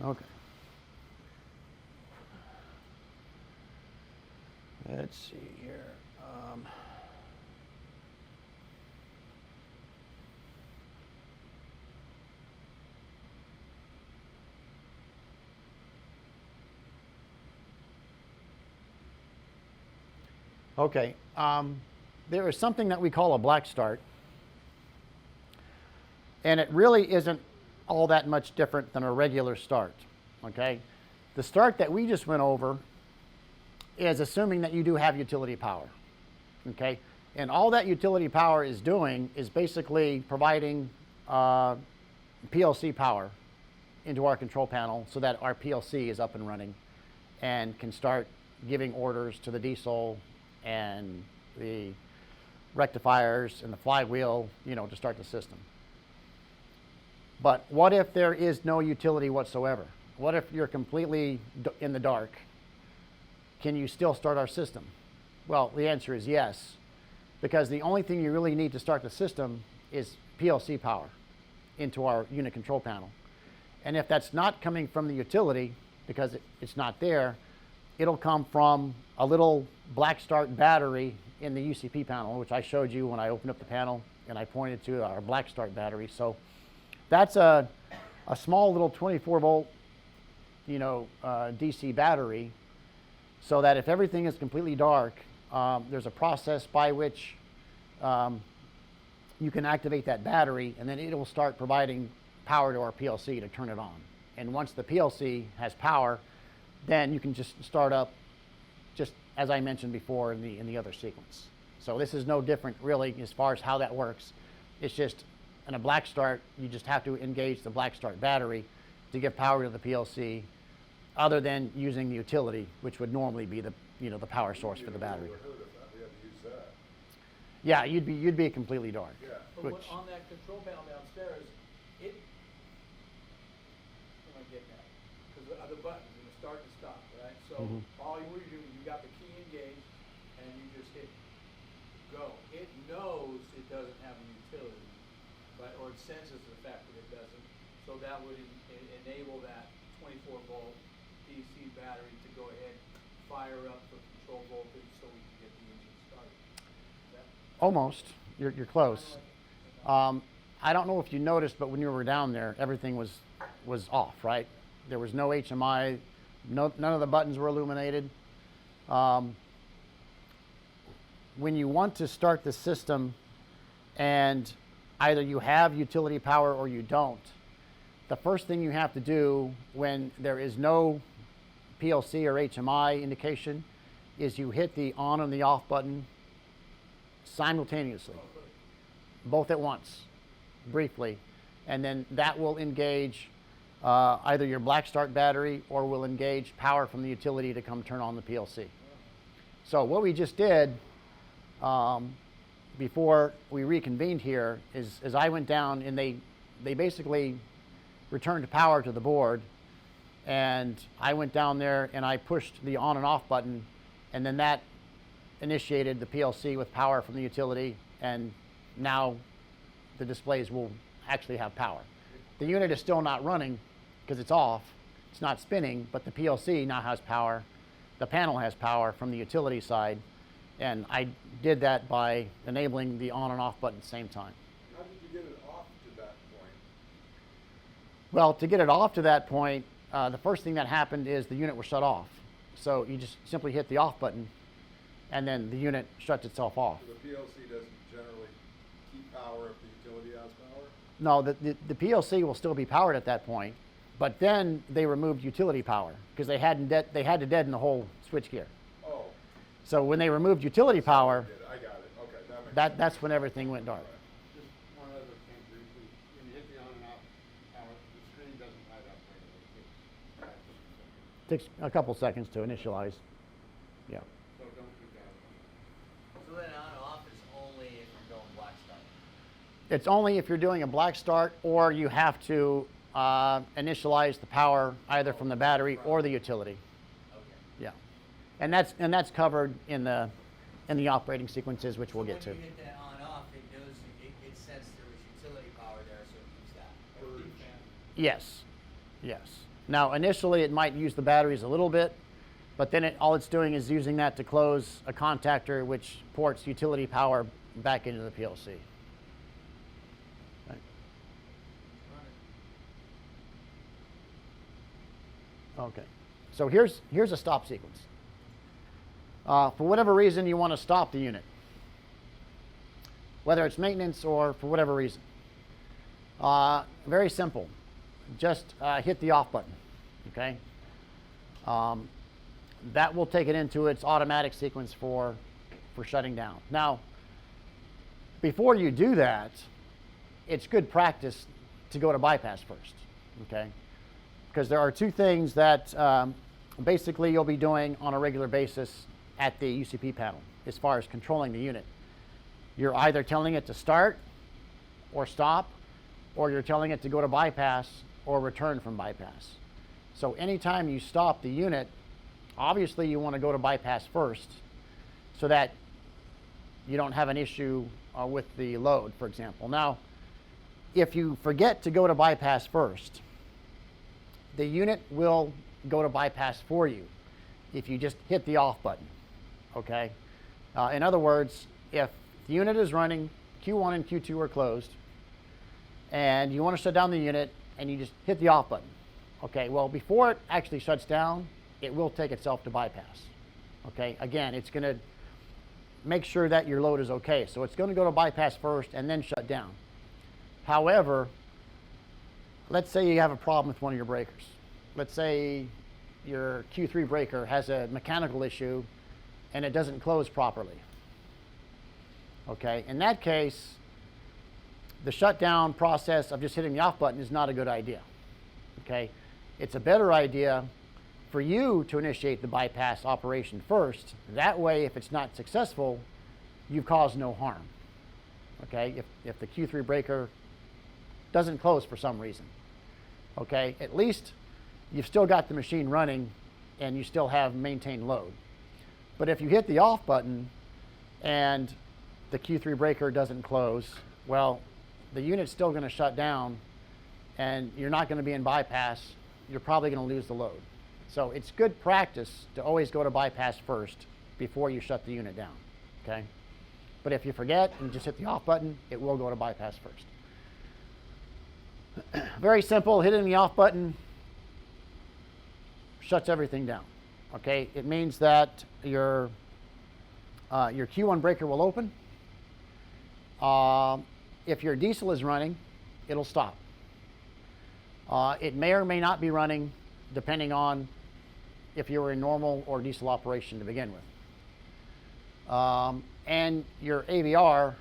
[SPEAKER 1] Okay. Let's see here. Okay. There is something that we call a black start. And it really isn't all that much different than a regular start. Okay? The start that we just went over is assuming that you do have utility power. Okay? And all that utility power is doing is basically providing PLC power into our control panel so that our PLC is up and running and can start giving orders to the diesel and the rectifiers and the flywheel, to start the system. But what if there is no utility whatsoever? What if you're completely in the dark? Can you still start our system? Well, the answer is yes, because the only thing you really need to start the system is PLC power into our unit control panel. And if that's not coming from the utility, because it's not there, it'll come from a little black start battery in the UCP panel, which I showed you when I opened up the panel and I pointed to our black start battery. So that's a small little 24 volt, DC battery, so that if everything is completely dark, there's a process by which you can activate that battery, and then it will start providing power to our PLC to turn it on. And once the PLC has power, then you can just start up, just as I mentioned before in the other sequence. So this is no different really as far as how that works. It's just in a black start, you just have to engage the black start battery to give power to the PLC, other than using the utility, which would normally be the the power source for the battery.
[SPEAKER 3] We heard of that. We had to use that.
[SPEAKER 1] Yeah, you'd be completely dark.
[SPEAKER 3] Yeah.
[SPEAKER 5] But on that control panel downstairs, what am I getting at? Because the buttons and the start and stop, right? So all you do, you got the key engaged, and you just hit go. It knows it doesn't have a utility, right? Or it senses the fact that it doesn't. So that would enable that 24 volt DC battery to go ahead, fire up the control voltage, so we can get the engine started. Is that
[SPEAKER 1] Almost. You're close. I don't know if you noticed, but when you were down there, everything was off, right? There was no HMI. None of the buttons were illuminated. When you want to start the system, and either you have utility power or you don't, the first thing you have to do when there is no PLC or HMI indication is you hit the on and the off button simultaneously, both at once, briefly, and then that will engage either your black start battery or will engage power from the utility to come turn on the PLC. So what we just did before we reconvened here is I went down and they basically returned power to the board, and I went down there and I pushed the on and off button, and then that initiated the PLC with power from the utility, and now the displays will actually have power. The unit is still not running because it's off, it's not spinning, but the PLC now has power, the panel has power from the utility side, and I did that by enabling the on and off button at the same time.
[SPEAKER 3] How did you get it off to that point?
[SPEAKER 1] Well, to get it off to that point, the first thing that happened is the unit was shut off. So you just simply hit the off button, and then the unit shuts itself off.
[SPEAKER 3] So the PLC doesn't generally keep power if the utility has power?
[SPEAKER 1] No, the PLC will still be powered at that point, but then they removed utility power because they had to deaden the whole switchgear.
[SPEAKER 3] Oh.
[SPEAKER 1] So when they removed utility power,
[SPEAKER 3] I got it. Okay, that makes sense.
[SPEAKER 1] that's when everything went dark.
[SPEAKER 2] Just one other thing briefly, when you hit the on and off power, the screen doesn't light up right away. It takes 5 seconds.
[SPEAKER 1] Takes a couple seconds to initialize. Yeah.
[SPEAKER 2] So don't do that.
[SPEAKER 4] So then on and off is only if you're going black start.
[SPEAKER 1] It's only if you're doing a black start or you have to initialize the power either from the battery or the utility.
[SPEAKER 4] Okay.
[SPEAKER 1] Yeah, and that's covered in the operating sequences, which we'll get to.
[SPEAKER 4] When you hit that on off, it knows, it sensed there was utility power there, so it keeps that.
[SPEAKER 1] Yes, yes. Now initially it might use the batteries a little bit, but then all it's doing is using that to close a contactor which ports utility power back into the PLC. Right. Okay, so here's a stop sequence. For whatever reason you want to stop the unit, whether it's maintenance or for whatever reason. Very simple. Just hit the off button, okay? That will take it into its automatic sequence for shutting down. Now, before you do that, it's good practice to go to bypass first, okay? Because there are two things that basically you'll be doing on a regular basis at the UCP panel as far as controlling the unit. You're either telling it to start or stop, or you're telling it to go to bypass or return from bypass. So anytime you stop the unit, obviously you want to go to bypass first so that you don't have an issue with the load, for example. Now, if you forget to go to bypass first, the unit will go to bypass for you if you just hit the off button, okay? In other words, if the unit is running, Q1 and Q2 are closed, and you want to shut down the unit, and you just hit the off button. Okay, well, before it actually shuts down, it will take itself to bypass. Okay, again, it's going to make sure that your load is okay. So it's going to go to bypass first and then shut down. However, let's say you have a problem with one of your breakers. Let's say your Q3 breaker has a mechanical issue and it doesn't close properly. Okay, in that case, the shutdown process of just hitting the off button is not a good idea. Okay, it's a better idea for you to initiate the bypass operation first. That way, if it's not successful, you've caused no harm. Okay, if the Q3 breaker doesn't close for some reason, okay, at least you've still got the machine running and you still have maintained load. But if you hit the off button and the Q3 breaker doesn't close, well, the unit's still going to shut down and you're not going to be in bypass. You're probably going to lose the load. So it's good practice to always go to bypass first before you shut the unit down, okay? But if you forget and just hit the off button, it will go to bypass first. Very simple, hitting the off button shuts everything down, okay? It means that your Q1 breaker will open. If your diesel is running, it'll stop. It may or may not be running depending on if you were in normal or diesel operation to begin with. And your AVR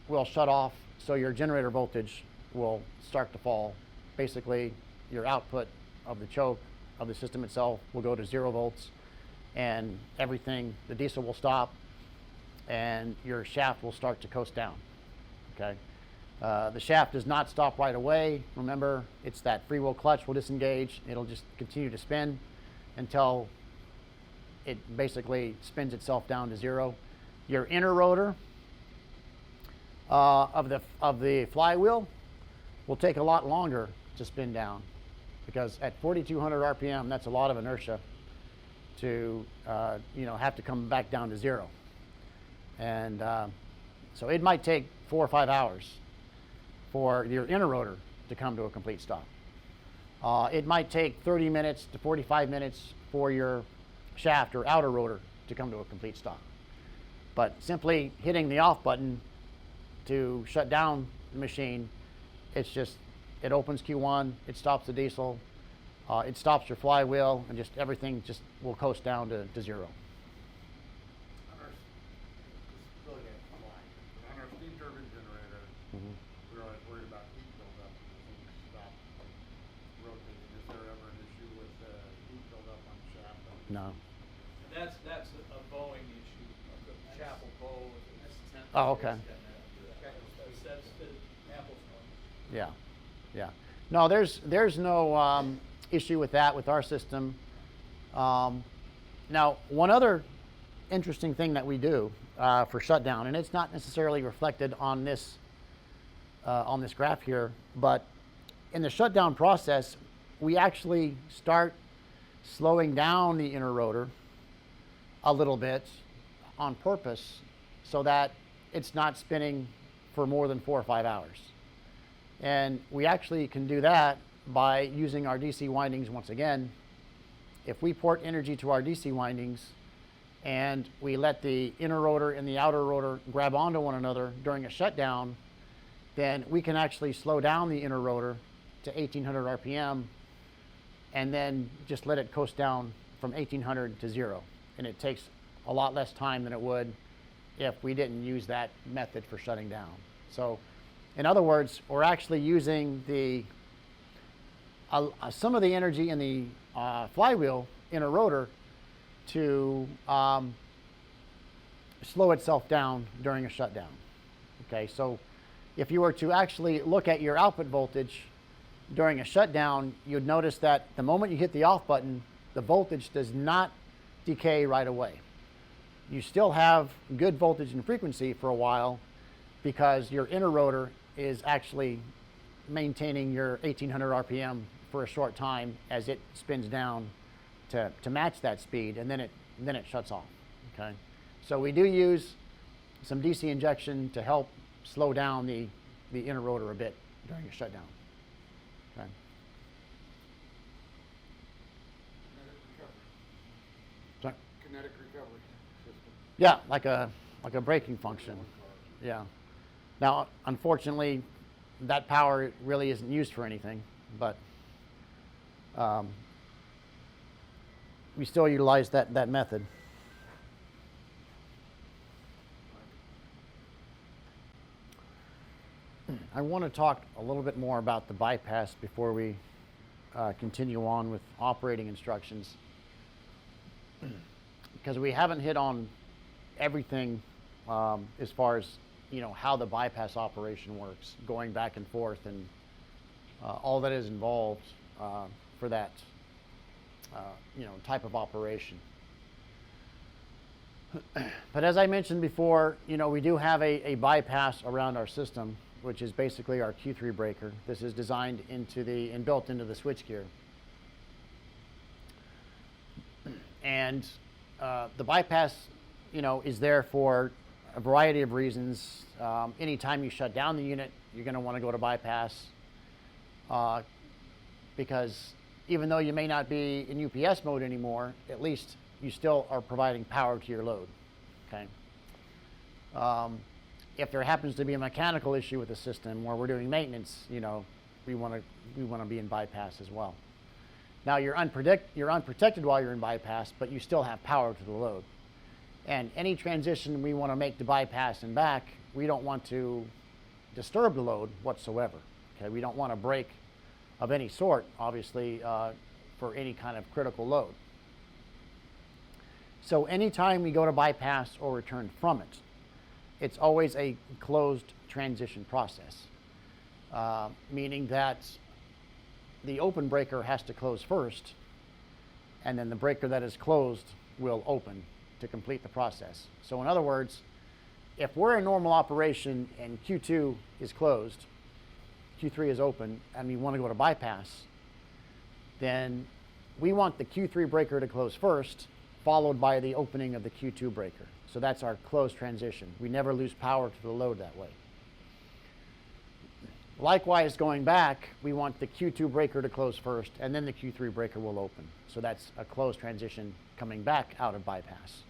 [SPEAKER 1] will shut off, so your generator voltage will start to fall. Basically, your output of the choke of the system itself will go to 0 volts, and everything, the diesel will stop, and your shaft will start to coast down, okay? The shaft does not stop right away. Remember, it's that free wheel clutch will disengage. It'll just continue to spin until it basically spins itself down to 0. your inner rotor of the flywheel will take a lot longer to spin down, because at 4,200 RPM, that's a lot of inertia to have to come back down to zero. And so it might take 4 or 5 hours for your inner rotor to come to a complete stop. It might take 30 minutes to 45 minutes for your shaft or outer rotor to come to a complete stop. But simply hitting the off button to shut down the machine, it opens Q1, it stops the diesel, it stops your flywheel, and just everything just will coast down to zero.
[SPEAKER 2] On our, just really get flying. On our steam turbine generator, we're always worried about heat buildup when things stop rotating. Is there ever an issue with heat buildup on the shaft?
[SPEAKER 1] No.
[SPEAKER 5] And that's a Boeing issue, the Chapel Bow.
[SPEAKER 1] Oh, okay.
[SPEAKER 5] That's the Apple's one.
[SPEAKER 1] Yeah, yeah. No, there's no issue with that with our system. Now, one other interesting thing that we do for shutdown, and it's not necessarily reflected on this graph here, but in the shutdown process, we actually start slowing down the inner rotor a little bit on purpose so that it's not spinning for more than 4 or 5 hours. And we actually can do that by using our DC windings once again. If we port energy to our DC windings and we let the inner rotor and the outer rotor grab onto one another during a shutdown, then we can actually slow down the inner rotor to 1,800 RPM and then just let it coast down from 1,800 to zero. And it takes a lot less time than it would if we didn't use that method for shutting down. So, in other words, we're actually using some of the energy in the flywheel inner rotor to slow itself down during a shutdown. Okay, so if you were to actually look at your output voltage during a shutdown, you'd notice that the moment you hit the off button, the voltage does not decay right away. You still have good voltage and frequency for a while because your inner rotor is actually maintaining your 1,800 RPM for a short time as it spins down to match that speed, and then it shuts off. Okay, so we do use some DC injection to help slow down the inner rotor a bit during a shutdown. Okay. Sorry?
[SPEAKER 2] Kinetic recovery system.
[SPEAKER 1] Yeah, like a braking function. Yeah. Now, unfortunately, that power really isn't used for anything, but we still utilize that method. I want to talk a little bit more about the bypass before we continue on with operating instructions, because we haven't hit on everything as far as how the bypass operation works, going back and forth, and all that is involved for that type of operation. But as I mentioned before, we do have a bypass around our system, which is basically our Q3 breaker. This is designed and built into the switchgear. And the bypass, is there for a variety of reasons. Anytime you shut down the unit, you're going to want to go to bypass because even though you may not be in UPS mode anymore, at least you still are providing power to your load. Okay. If there happens to be a mechanical issue with the system where we're doing maintenance, we want to be in bypass as well. Now you're unprotected while you're in bypass, but you still have power to the load. And any transition we want to make to bypass and back, we don't want to disturb the load whatsoever. Okay, we don't want a break of any sort, obviously, for any kind of critical load. So anytime we go to bypass or return from it, it's always a closed transition process, meaning that the open breaker has to close first, and then the breaker that is closed will open to complete the process. So in other words, if we're in normal operation and Q2 is closed, Q3 is open, and we want to go to bypass, then we want the Q3 breaker to close first, followed by the opening of the Q2 breaker. So that's our close transition. We never lose power to the load that way. Likewise, going back, we want the Q2 breaker to close first, and then the Q3 breaker will open. So that's a closed transition coming back out of bypass.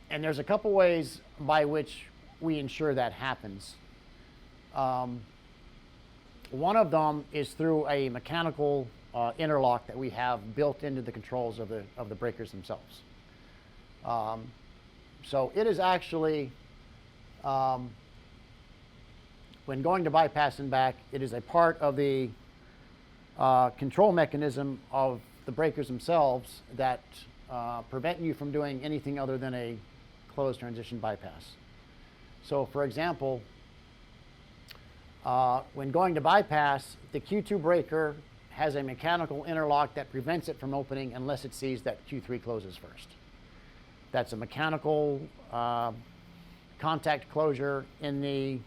[SPEAKER 1] And there's a couple ways by which we ensure that happens. One of them is through a mechanical interlock that we have built into the controls of the breakers themselves. So it is actually, when going to bypass and back, it is a part of the control mechanism of the breakers themselves that prevent you from doing anything other than a closed transition bypass. So for example, when going to bypass, the Q2 breaker has a mechanical interlock that prevents it from opening unless it sees that Q3 closes first. That's a mechanical contact closure in the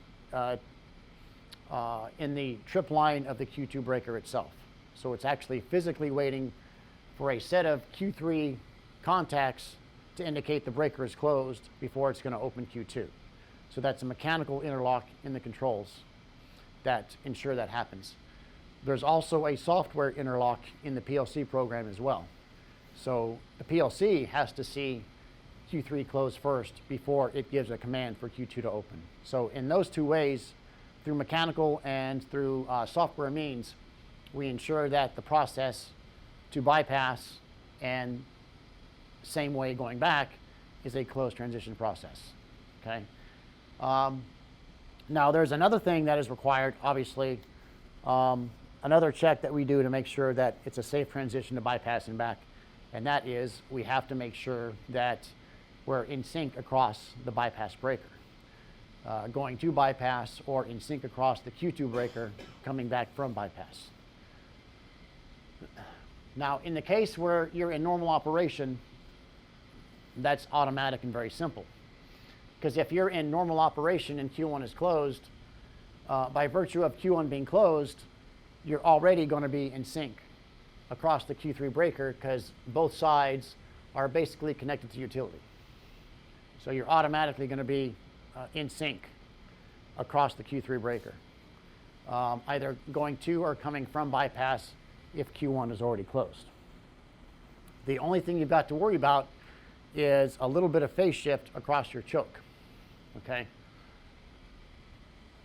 [SPEAKER 1] trip line of the Q2 breaker itself. So it's actually physically waiting for a set of Q3 contacts to indicate the breaker is closed before it's going to open Q2. So that's a mechanical interlock in the controls that ensure that happens. There's also a software interlock in the PLC program as well. So the PLC has to see Q3 close first before it gives a command for Q2 to open. So in those two ways, through mechanical and through software means, we ensure that the process to bypass and same way going back is a closed transition process. Okay. Now there's another thing that is required, obviously, another check that we do to make sure that it's a safe transition to bypass and back, and that is we have to make sure that we're in sync across the bypass breaker. Going to bypass or in sync across the Q2 breaker coming back from bypass. Now in the case where you're in normal operation, that's automatic and very simple. Because if you're in normal operation and Q1 is closed, by virtue of Q1 being closed, you're already going to be in sync across the Q3 breaker because both sides are basically connected to utility. So you're automatically going to be in sync across the Q3 breaker, either going to or coming from bypass if Q1 is already closed. The only thing you've got to worry about is a little bit of phase shift across your choke. Okay.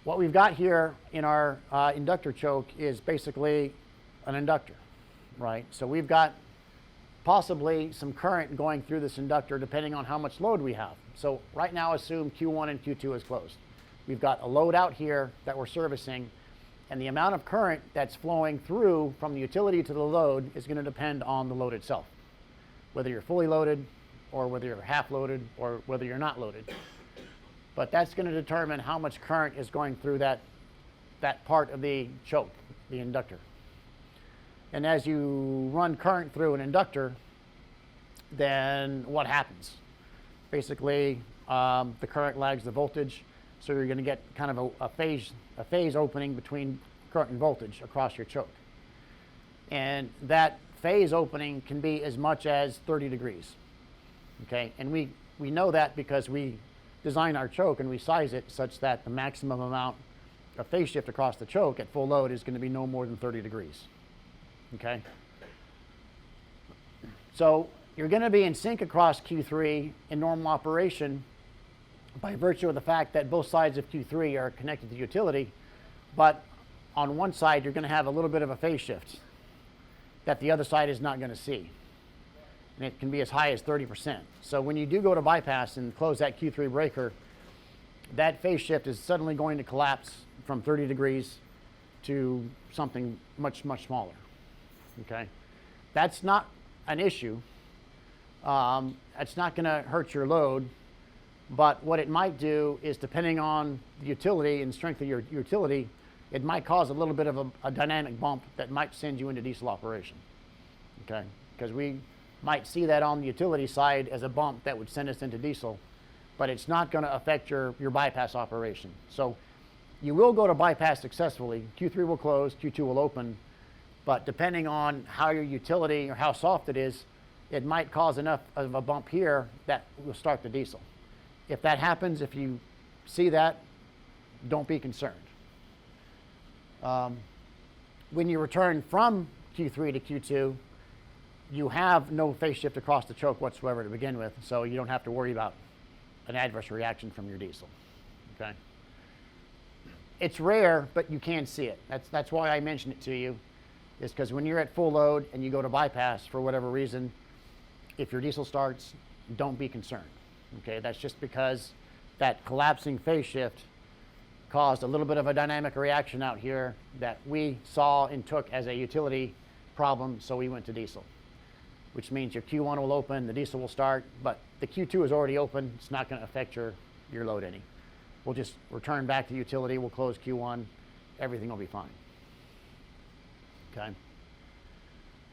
[SPEAKER 1] What we've got here in our inductor choke is basically an inductor, right? So we've got possibly some current going through this inductor depending on how much load we have. So right now assume Q1 and Q2 is closed. We've got a load out here that we're servicing, and the amount of current that's flowing through from the utility to the load is going to depend on the load itself, whether you're fully loaded or whether you're half loaded or whether you're not loaded. But that's going to determine how much current is going through that part of the choke, the inductor. And as you run current through an inductor, then what happens? Basically, the current lags the voltage, so you're going to get kind of a phase opening between current and voltage across your choke. And that phase opening can be as much as 30 degrees. Okay, and we know that because we design our choke and we size it such that the maximum amount of phase shift across the choke at full load is going to be no more than 30 degrees. Okay, so you're going to be in sync across Q3 in normal operation by virtue of the fact that both sides of Q3 are connected to utility, but on one side you're going to have a little bit of a phase shift that the other side is not going to see. And it can be as high as 30%. So when you do go to bypass and close that Q3 breaker, that phase shift is suddenly going to collapse from 30 degrees to something much, much smaller. Okay, that's not an issue. It's not going to hurt your load, but what it might do is, depending on the utility and strength of your utility, it might cause a little bit of a dynamic bump that might send you into diesel operation. Okay, because we might see that on the utility side as a bump that would send us into diesel, but it's not going to affect your bypass operation. So you will go to bypass successfully. Q3 will close, Q2 will open, but depending on how your utility or how soft it is, it might cause enough of a bump here that will start the diesel. If that happens, if you see that, don't be concerned. When you return from Q3 to Q2, you have no phase shift across the choke whatsoever to begin with, so you don't have to worry about an adverse reaction from your diesel. Okay? It's rare, but you can see it. That's why I mentioned it to you, is because when you're at full load and you go to bypass for whatever reason, if your diesel starts, don't be concerned. Okay? That's just because that collapsing phase shift caused a little bit of a dynamic reaction out here that we saw and took as a utility problem, so we went to diesel, which means your Q1 will open, the diesel will start, but the Q2 is already open. It's not going to affect your load any. We'll just return back to utility. We'll close Q1. Everything will be fine. Okay?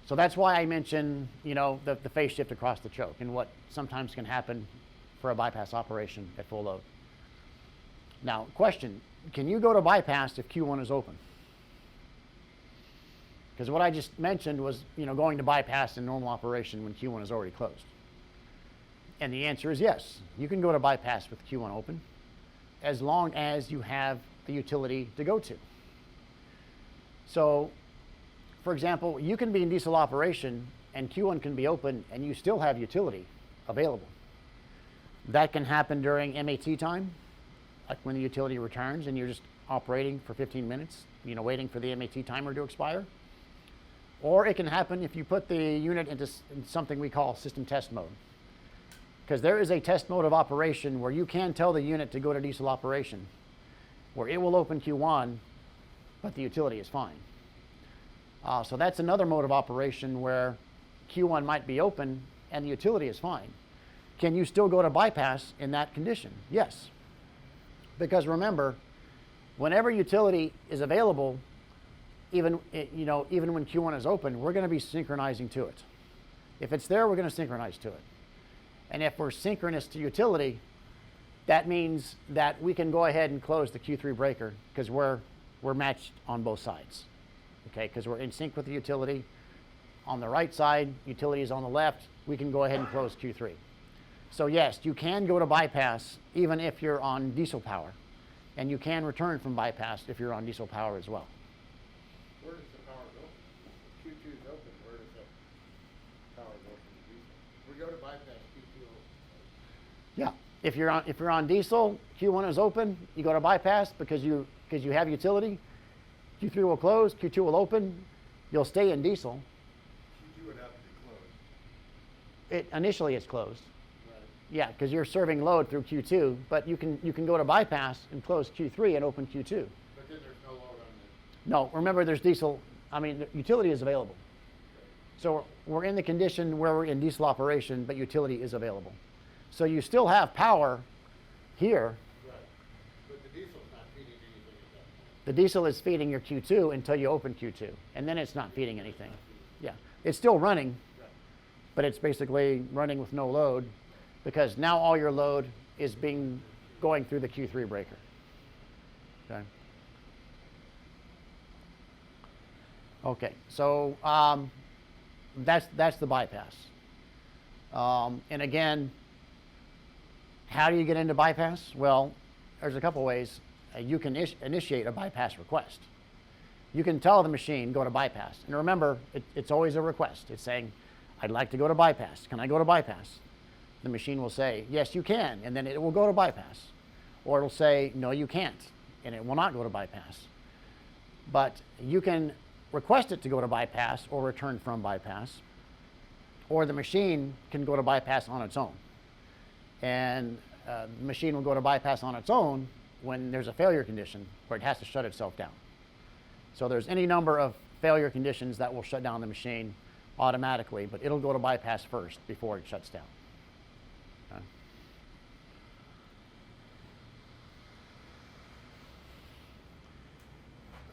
[SPEAKER 1] So that's why I mentioned, the phase shift across the choke and what sometimes can happen for a bypass operation at full load. Now, question, can you go to bypass if Q1 is open? Because what I just mentioned was, going to bypass in normal operation when Q1 is already closed. And the answer is yes. You can go to bypass with Q1 open as long as you have the utility to go to. So, for example, you can be in diesel operation and Q1 can be open and you still have utility available. That can happen during MAT time, like when the utility returns and you're just operating for 15 minutes, waiting for the MAT timer to expire. Or it can happen if you put the unit into something we call system test mode. Because there is a test mode of operation where you can tell the unit to go to diesel operation, where it will open Q1, but the utility is fine. So that's another mode of operation where Q1 might be open and the utility is fine. Can you still go to bypass in that condition? Yes. Because remember, whenever utility is available, even when Q1 is open, we're going to be synchronizing to it. If it's there, we're going to synchronize to it. And if we're synchronous to utility, that means that we can go ahead and close the Q3 breaker because we're matched on both sides. Okay, because we're in sync with the utility. On the right side, utility is on the left. We can go ahead and close Q3. So yes, you can go to bypass even if you're on diesel power. And you can return from bypass if you're on diesel power as well.
[SPEAKER 2] Where does the power go? If Q2 is open, where does that power go from the diesel? We go to bypass, Q2 opens.
[SPEAKER 1] Yeah, if you're on diesel, Q1 is open, you go to bypass because you have utility. Q3 will close, Q2 will open. You'll stay in diesel.
[SPEAKER 3] Q2 would have to be closed.
[SPEAKER 1] Initially, it's closed.
[SPEAKER 2] Right.
[SPEAKER 1] Yeah, because you're serving load through Q2, but you can go to bypass and close Q3 and open Q2.
[SPEAKER 2] But then there's no load on the...
[SPEAKER 1] No, remember there's diesel. The utility is available. So we're in the condition where we're in diesel operation, but utility is available. So you still have power here.
[SPEAKER 2] Right. But the diesel's not feeding anything at that point.
[SPEAKER 1] The diesel is feeding your Q2 until you open Q2, and then it's not feeding anything. Yeah, it's still running,
[SPEAKER 2] Right.
[SPEAKER 1] but it's basically running with no load because now all your load is going through the Q3 breaker. Okay. Okay, so that's the bypass. And again, how do you get into bypass? Well, there's a couple ways. You can initiate a bypass request. You can tell the machine, go to bypass. And remember, it's always a request. It's saying, I'd like to go to bypass. Can I go to bypass? The machine will say, yes, you can, and then it will go to bypass. Or it'll say, no, you can't, and it will not go to bypass. But you can request it to go to bypass or return from bypass, or the machine can go to bypass on its own. And the machine will go to bypass on its own when there's a failure condition where it has to shut itself down. So there's any number of failure conditions that will shut down the machine automatically, but it'll go to bypass first before it shuts down.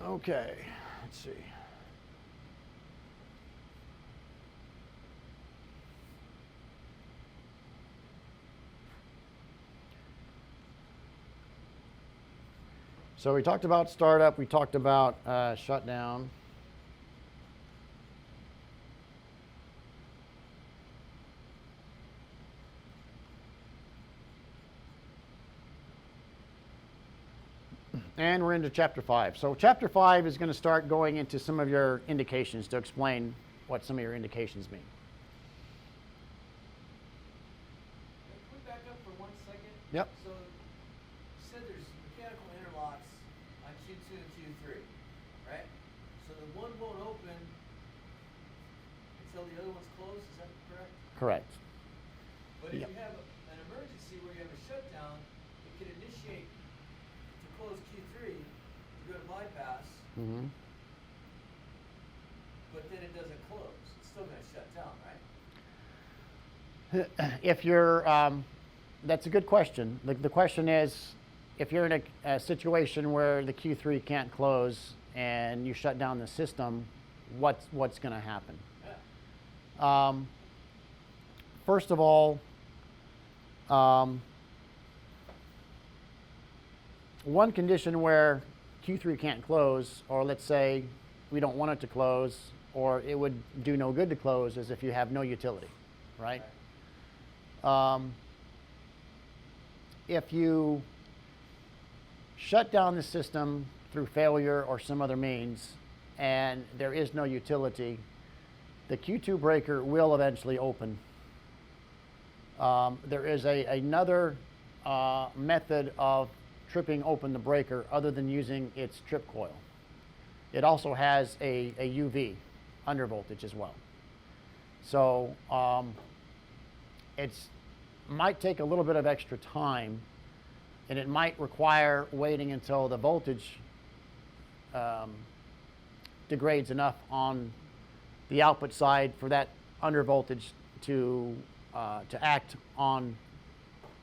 [SPEAKER 1] Okay, let's see. So we talked about startup, we talked about shutdown. And we're into chapter 5. So chapter 5 is going to start going into some of your indications to explain what some of your indications mean.
[SPEAKER 4] Can we back up for 1 second?
[SPEAKER 1] Yep.
[SPEAKER 4] So, you said there's mechanical interlocks on Q2 and Q3, right? So the one won't open until the other one's closed, is that correct?
[SPEAKER 1] Correct.
[SPEAKER 4] But if
[SPEAKER 1] Yep.
[SPEAKER 4] you have an emergency where you have a shutdown, it can initiate to close Q3 to go to bypass,
[SPEAKER 1] Mm-hmm.
[SPEAKER 4] but then it doesn't close. It's still going to shut down, right?
[SPEAKER 1] If you're, that's a good question. The question is, if you're in a situation where the Q3 can't close and you shut down the system, what's going to happen?
[SPEAKER 4] Yeah.
[SPEAKER 1] First of all, one condition where Q3 can't close, or let's say we don't want it to close, or it would do no good to close, is if you have no utility, right? If you shut down the system through failure or some other means, and there is no utility, the Q2 breaker will eventually open. There is another method of tripping open the breaker other than using its trip coil. It also has a UV under voltage as well. So it's might take a little bit of extra time, and it might require waiting until the voltage degrades enough on the output side for that under voltage to act on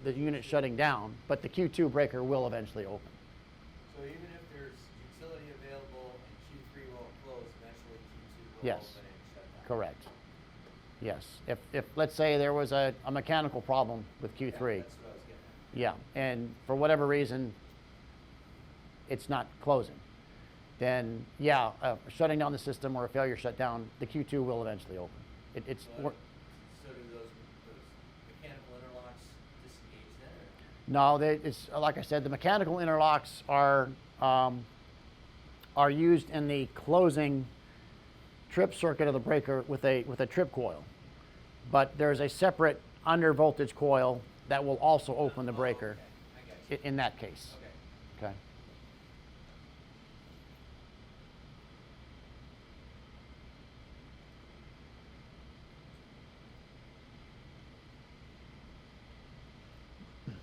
[SPEAKER 1] the unit shutting down, but the Q2 breaker will eventually open.
[SPEAKER 4] So even if there's utility available and Q3 won't close, eventually Q2 will
[SPEAKER 1] Yes.
[SPEAKER 4] open and shut down?
[SPEAKER 1] Correct. Yes. If let's say there was a mechanical problem with Q3,
[SPEAKER 4] Yeah, that's what I was getting at.
[SPEAKER 1] yeah, and for whatever reason it's not closing, then yeah, shutting down the system or a failure shutdown, the Q2 will eventually open. It's
[SPEAKER 4] So do those mechanical interlocks disengage then, or?
[SPEAKER 1] No, it's like I said, the mechanical interlocks are used in the closing trip circuit of the breaker with a trip coil, but there's a separate under voltage coil that will also open the breaker.
[SPEAKER 4] Okay. I got you.
[SPEAKER 1] In that case.
[SPEAKER 4] Okay.
[SPEAKER 1] Okay.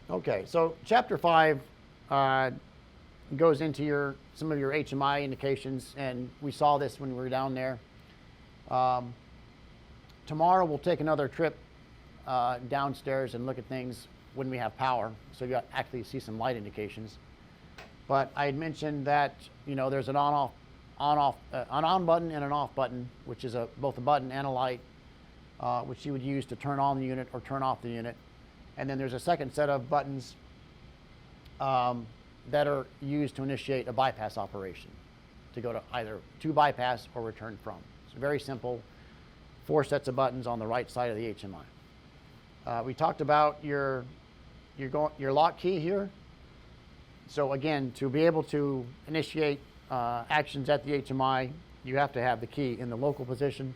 [SPEAKER 1] Okay, so chapter 5 goes into some of your HMI indications, and we saw this when we were down there. Tomorrow we'll take another trip downstairs and look at things when we have power, so you actually see some light indications. But I had mentioned that there's an on button and an off button, which is both a button and a light, which you would use to turn on the unit or turn off the unit. And then there's a second set of buttons that are used to initiate a bypass operation, to go to either to bypass or return from. It's very simple. 4 sets of buttons on the right side of the HMI. We talked about your lock key here. So again, to be able to initiate actions at the HMI, you have to have the key in the local position.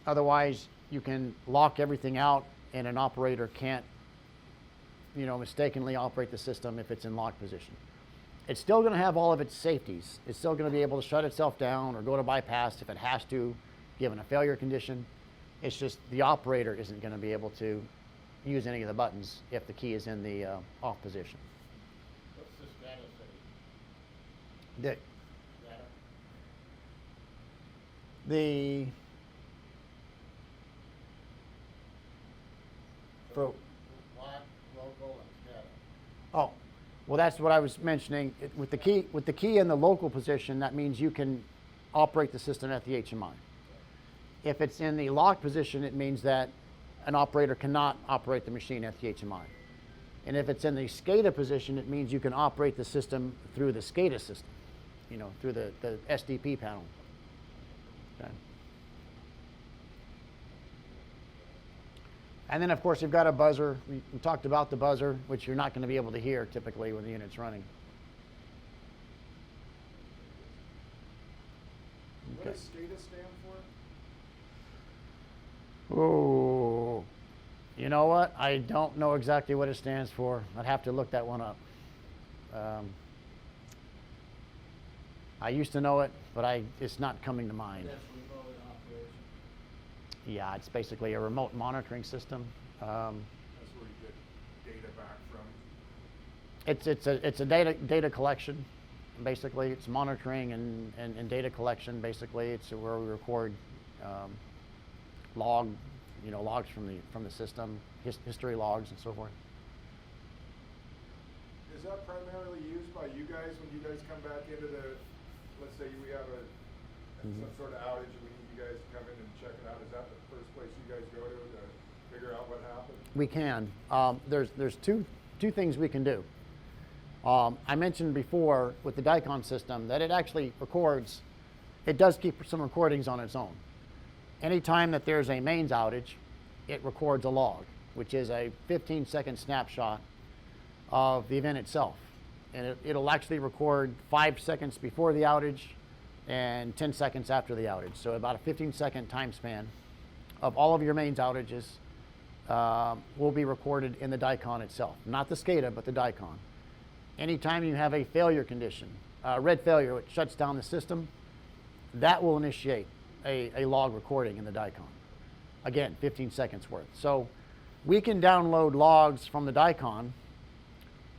[SPEAKER 1] Otherwise, you can lock everything out, and an operator can't, mistakenly operate the system if it's in lock position. It's still going to have all of its safeties. It's still going to be able to shut itself down or go to bypass if it has to, given a failure condition. It's just the operator isn't going to be able to use any of the buttons if the key is in the off position.
[SPEAKER 2] What's the status setting?
[SPEAKER 1] The,
[SPEAKER 2] Data?
[SPEAKER 1] the for,
[SPEAKER 2] Lock, local, and status.
[SPEAKER 1] oh, well, that's what I was mentioning. With the key in the local position, that means you can operate the system at the HMI. If it's in the locked position, it means that an operator cannot operate the machine at the HMI. And if it's in the SCADA position, it means you can operate the system through the SCADA system, through the SDP panel. Okay. And then, of course, you've got a buzzer. We talked about the buzzer, which you're not going to be able to hear typically when the unit's running.
[SPEAKER 3] What does SCADA stand for?
[SPEAKER 1] Oh, you know what? I don't know exactly what it stands for. I'd have to look that one up. I used to know it, but it's not coming to mind.
[SPEAKER 5] That's remote operation.
[SPEAKER 1] Yeah, it's basically a remote monitoring system.
[SPEAKER 3] That's where you get data back from.
[SPEAKER 1] It's a data collection. Basically, it's monitoring and data collection. Basically, it's where we record logs from the system, history logs and so forth.
[SPEAKER 3] Is that primarily used by you guys when you guys come back into let's say we have some sort of outage and we need you guys to come in and check it out? Is that the first place you guys go to figure out what happened?
[SPEAKER 1] We can. There's two things we can do. I mentioned before with the DICON system that it actually records. It does keep some recordings on its own. Anytime that there's a mains outage, it records a log, which is a 15-second snapshot of the event itself. And it'll actually record 5 seconds before the outage and 10 seconds after the outage. So about a 15-second time span of all of your mains outages will be recorded in the DICON itself. Not the SCADA, but the DICON. Anytime you have a failure condition, red failure, which shuts down the system, that will initiate a log recording in the DICON. Again, 15 seconds worth. So we can download logs from the DICON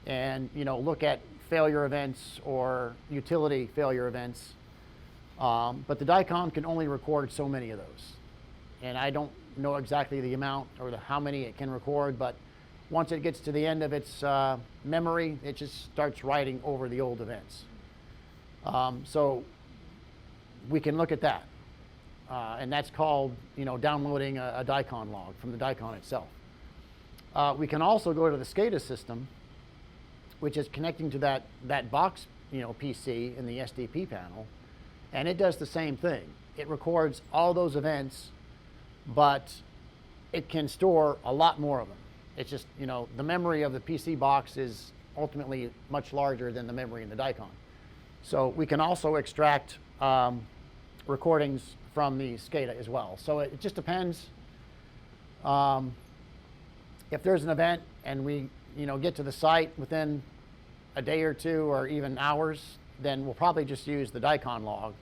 [SPEAKER 1] and look at failure events or utility failure events. But the DICON can only record so many of those. And I don't know exactly the amount or how many it can record, but once it gets to the end of its memory, it just starts writing over the old events. So we can look at that. And that's called downloading a DICON log from the DICON itself. We can also go to the SCADA system, which is connecting to that box PC in the SDP panel, and it does the same thing. It records all those events, but it can store a lot more of them. It's just, the memory of the PC box is ultimately much larger than the memory in the DICON. So we can also extract recordings from the SCADA as well. So it just depends. If there's an event and we get to the site within a day or two or even hours, then we'll probably just use the DICON log.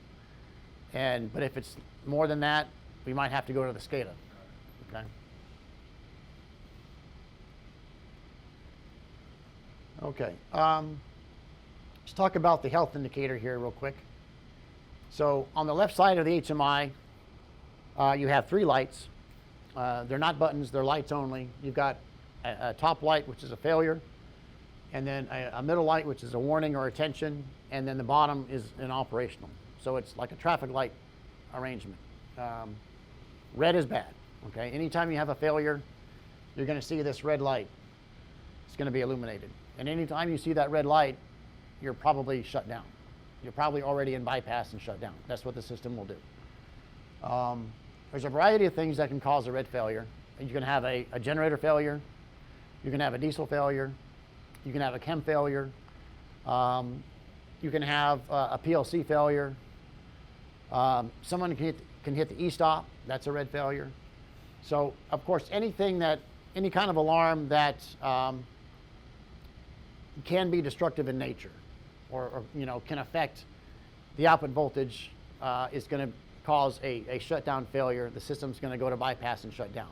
[SPEAKER 1] But if it's more than that, we might have to go to the SCADA. Okay. Okay. Let's talk about the health indicator here real quick. So on the left side of the HMI, you have 3 lights. They're not buttons, they're lights only. You've got a top light, which is a failure, and then a middle light, which is a warning or attention, and then the bottom is an operational. So it's like a traffic light arrangement. Red is bad. Okay. Anytime you have a failure, you're going to see this red light. It's going to be illuminated. And anytime you see that red light, you're probably shut down. You're probably already in bypass and shut down. That's what the system will do. There's a variety of things that can cause a red failure. You can have a generator failure. You can have a diesel failure. You can have a chem failure. You can have a PLC failure. Someone can hit the e-stop. That's a red failure. So, of course, any kind of alarm that can be destructive in nature or can affect the output voltage is going to cause a shutdown failure. The system's going to go to bypass and shut down,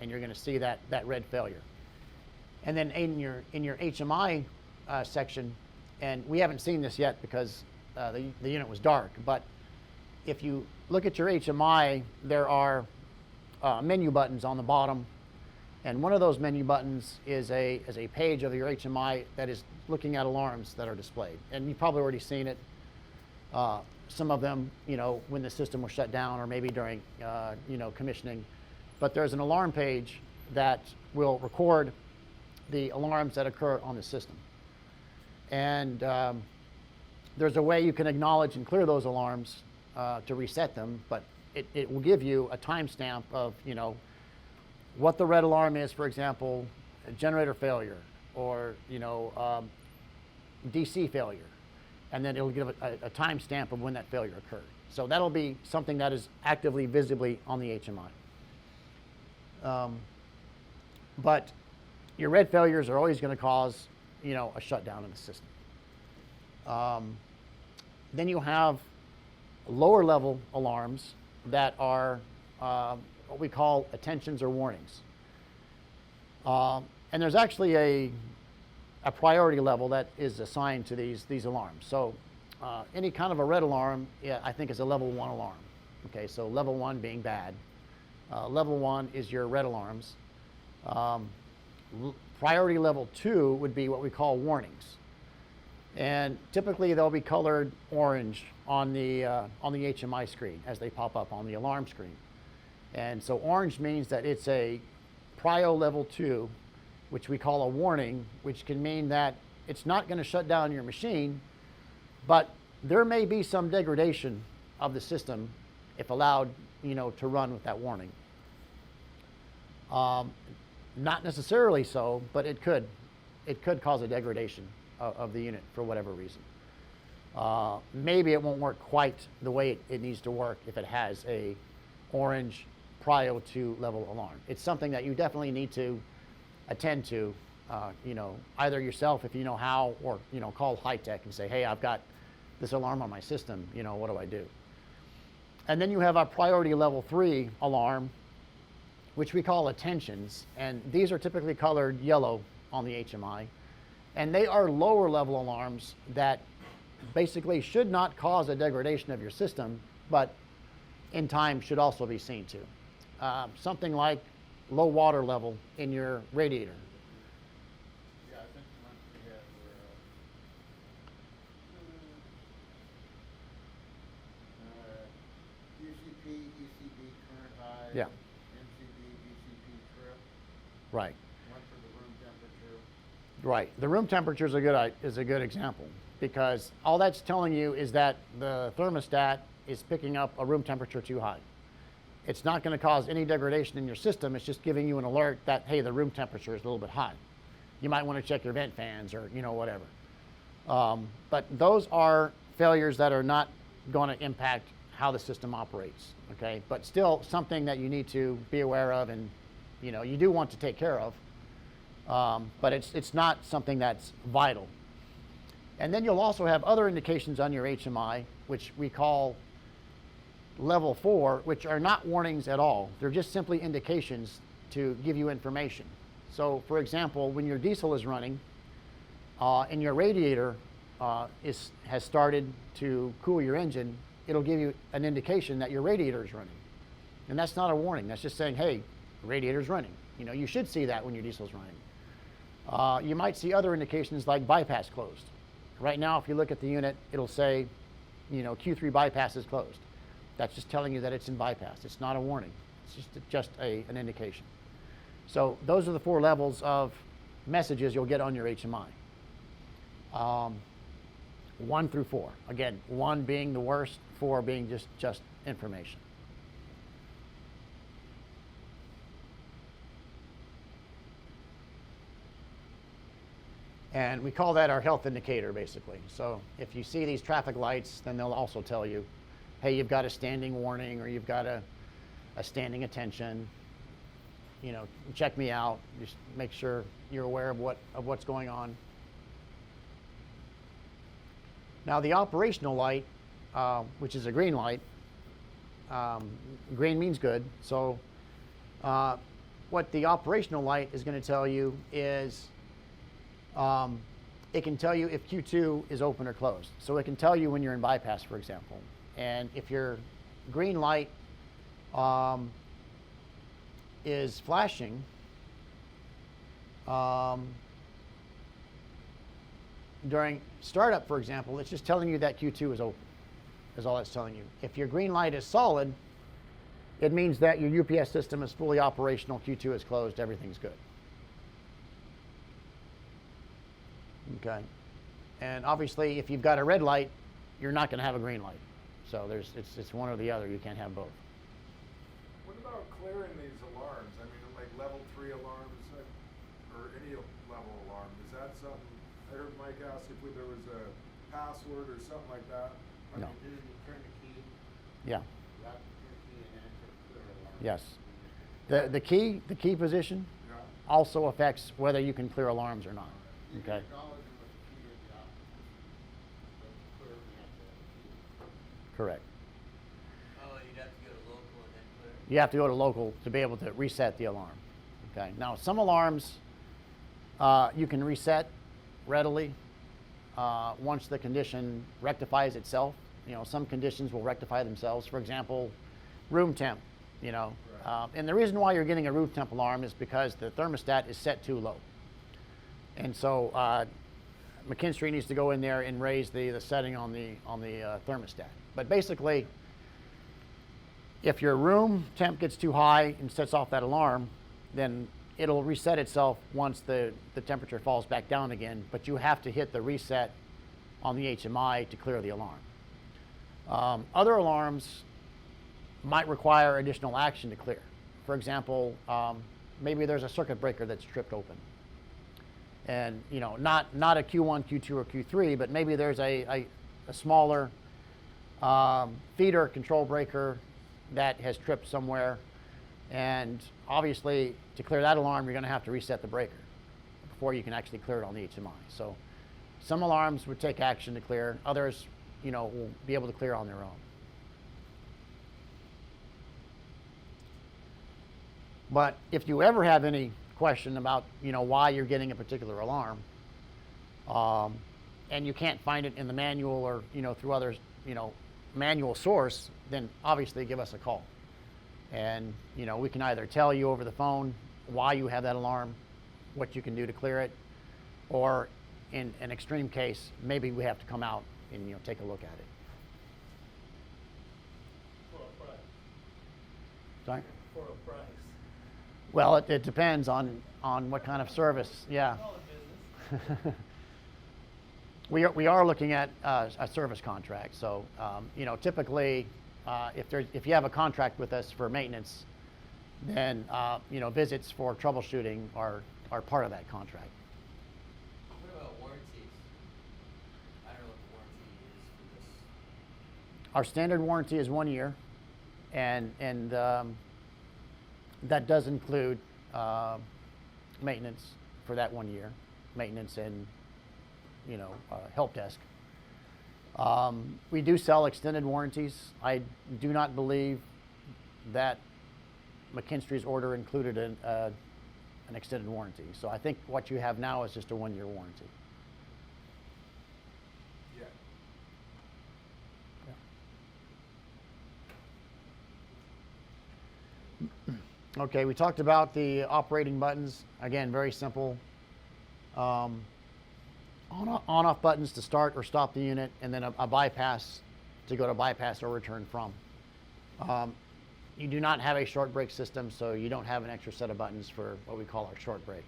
[SPEAKER 1] and you're going to see that red failure. And then in your HMI section, and we haven't seen this yet because the unit was dark, but if you look at your HMI, there are menu buttons on the bottom, and one of those menu buttons is a page of your HMI that is looking at alarms that are displayed. And you've probably already seen it. Some of them, when the system was shut down or maybe during, commissioning. But there's an alarm page that will record the alarms that occur on the system. And there's a way you can acknowledge and clear those alarms to reset them, but it will give you a timestamp of, you know, what the red alarm is, for example, a generator failure, or, you know, DC failure. And then it'll give a timestamp of when that failure occurred. So that'll be something that is actively, visibly on the HMI. But your red failures are always going to cause, you know, a shutdown in the system. Then you have lower level alarms that are what we call attentions or warnings. And there's actually a priority level that is assigned to these alarms. So any kind of a red alarm, yeah, I think is a level 1 alarm. Okay, so level 1 being bad. Level 1 is your red alarms. Priority level 2 would be what we call warnings. And typically they'll be colored orange on the HMI screen as they pop up on the alarm screen. And so orange means that it's a prio level 2, which we call a warning, which can mean that it's not going to shut down your machine, but there may be some degradation of the system if allowed, you know, to run with that warning. Not necessarily so, but it could cause a degradation of the unit for whatever reason. Maybe it won't work quite the way it needs to work if it has a orange prio 2 level alarm. It's something that you definitely need to attend to, you know, either yourself if you know how, or, you know, call Hitec and say, hey, I've got this alarm on my system, you know, what do I do? And then you have a priority level 3 alarm, which we call attentions, and these are typically colored yellow on the HMI, and they are lower level alarms that basically should not cause a degradation of your system, but in time should also be seen to. Something like low water level in your radiator.
[SPEAKER 2] Yeah, I think the ones we had were UCP, ECB, current high.
[SPEAKER 1] Yeah.
[SPEAKER 2] MCB, BCP, trip.
[SPEAKER 1] Right.
[SPEAKER 2] One for the room temperature.
[SPEAKER 1] Right. The room temperature is a good example, because all that's telling you is that the thermostat is picking up a room temperature too high. It's not going to cause any degradation in your system. It's just giving you an alert that, hey, the room temperature is a little bit high. You might want to check your vent fans, or, you know, whatever. But those are failures that are not going to impact how the system operates, okay? But still something that you need to be aware of, and, you know, you do want to take care of, but it's not something that's vital. And then you'll also have other indications on your HMI, which we call level 4, which are not warnings at all. They're just simply indications to give you information. So, for example, when your diesel is running and your radiator has started to cool your engine, it'll give you an indication that your radiator is running. And that's not a warning. That's just saying, hey, the radiator's running. You know, you should see that when your diesel's running. You might see other indications like bypass closed. Right now, if you look at the unit, it'll say, you know, Q3 bypass is closed. That's just telling you that it's in bypass. It's not a warning. It's just an indication. So those are the 4 levels of messages you'll get on your HMI. 1 through 4. Again, 1 being the worst, 4 being just information. And we call that our health indicator, basically. So if you see these traffic lights, then they'll also tell you, hey, you've got a standing warning, or you've got a standing attention. You know, check me out. Just make sure you're aware of what's going on. Now the operational light, which is a green light, green means good. So what the operational light is going to tell you is it can tell you if Q2 is open or closed. So it can tell you when you're in bypass, for example. And if your green light is flashing, during startup, for example, it's just telling you that Q2 is open, is all it's telling you. If your green light is solid, it means that your UPS system is fully operational, Q2 is closed, everything's good. Okay. And obviously, if you've got a red light, you're not going to have a green light. So it's one or the other. You can't have both.
[SPEAKER 3] What about clearing these alarms? I mean, like level 3 alarms, or any level alarm, is that something, I heard Mike ask if there was a password or something like that?
[SPEAKER 1] No.
[SPEAKER 2] You turn the key,
[SPEAKER 1] Yeah.
[SPEAKER 2] you have to turn the key and then enter a clear alarm.
[SPEAKER 1] Yes. The key position
[SPEAKER 3] Yeah.
[SPEAKER 1] also affects whether you can clear alarms or not.
[SPEAKER 2] You
[SPEAKER 1] Okay.
[SPEAKER 2] can acknowledge them with the key at the opposite. But clear, you have to have a key.
[SPEAKER 1] Correct.
[SPEAKER 4] Oh, you'd have to go to local and then clear?
[SPEAKER 1] You have to go to local to be able to reset the alarm. Okay. Now, some alarms you can reset readily once the condition rectifies itself. You know, some conditions will rectify themselves. For example, room temp. You know,
[SPEAKER 3] Right.
[SPEAKER 1] and the reason why you're getting a room temp alarm is because the thermostat is set too low. And so McKinstry needs to go in there and raise the setting on the thermostat. But basically, if your room temp gets too high and sets off that alarm, then it'll reset itself once the temperature falls back down again. But you have to hit the reset on the HMI to clear the alarm. Other alarms might require additional action to clear. For example, maybe there's a circuit breaker that's tripped open. And you know, not a Q1, Q2, or Q3, but maybe there's a smaller feeder control breaker that has tripped somewhere. And obviously, to clear that alarm, you're going to have to reset the breaker before you can actually clear it on the HMI. So some alarms would take action to clear. Others, you know, will be able to clear on their own. But if you ever have any question about, you know, why you're getting a particular alarm, and you can't find it in the manual or, you know, through others, you know, manual source, then obviously give us a call. And, you know, we can either tell you over the phone why you have that alarm, what you can do to clear it, or in an extreme case, maybe we have to come out and, you know, take a look at it.
[SPEAKER 5] For a price.
[SPEAKER 1] Sorry?
[SPEAKER 5] For a price.
[SPEAKER 1] Well, it depends on what kind of service. Yeah.
[SPEAKER 5] Small business.
[SPEAKER 1] We are looking at a service contract. So, you know, typically, if you have a contract with us for maintenance, then you know, visits for troubleshooting are part of that contract.
[SPEAKER 4] What about warranties? I don't know what the warranty is for this.
[SPEAKER 1] Our standard warranty is 1 year, and that does include maintenance for that 1 year, maintenance and, you know, help desk. We do sell extended warranties. I do not believe that McKinstry's order included an extended warranty. So I think what you have now is just a 1 year warranty.
[SPEAKER 3] Yeah.
[SPEAKER 1] Okay, we talked about the operating buttons. Again, very simple. On-off buttons to start or stop the unit, and then a bypass to go to bypass or return from. You do not have a short break system, so you don't have an extra set of buttons for what we call our short break.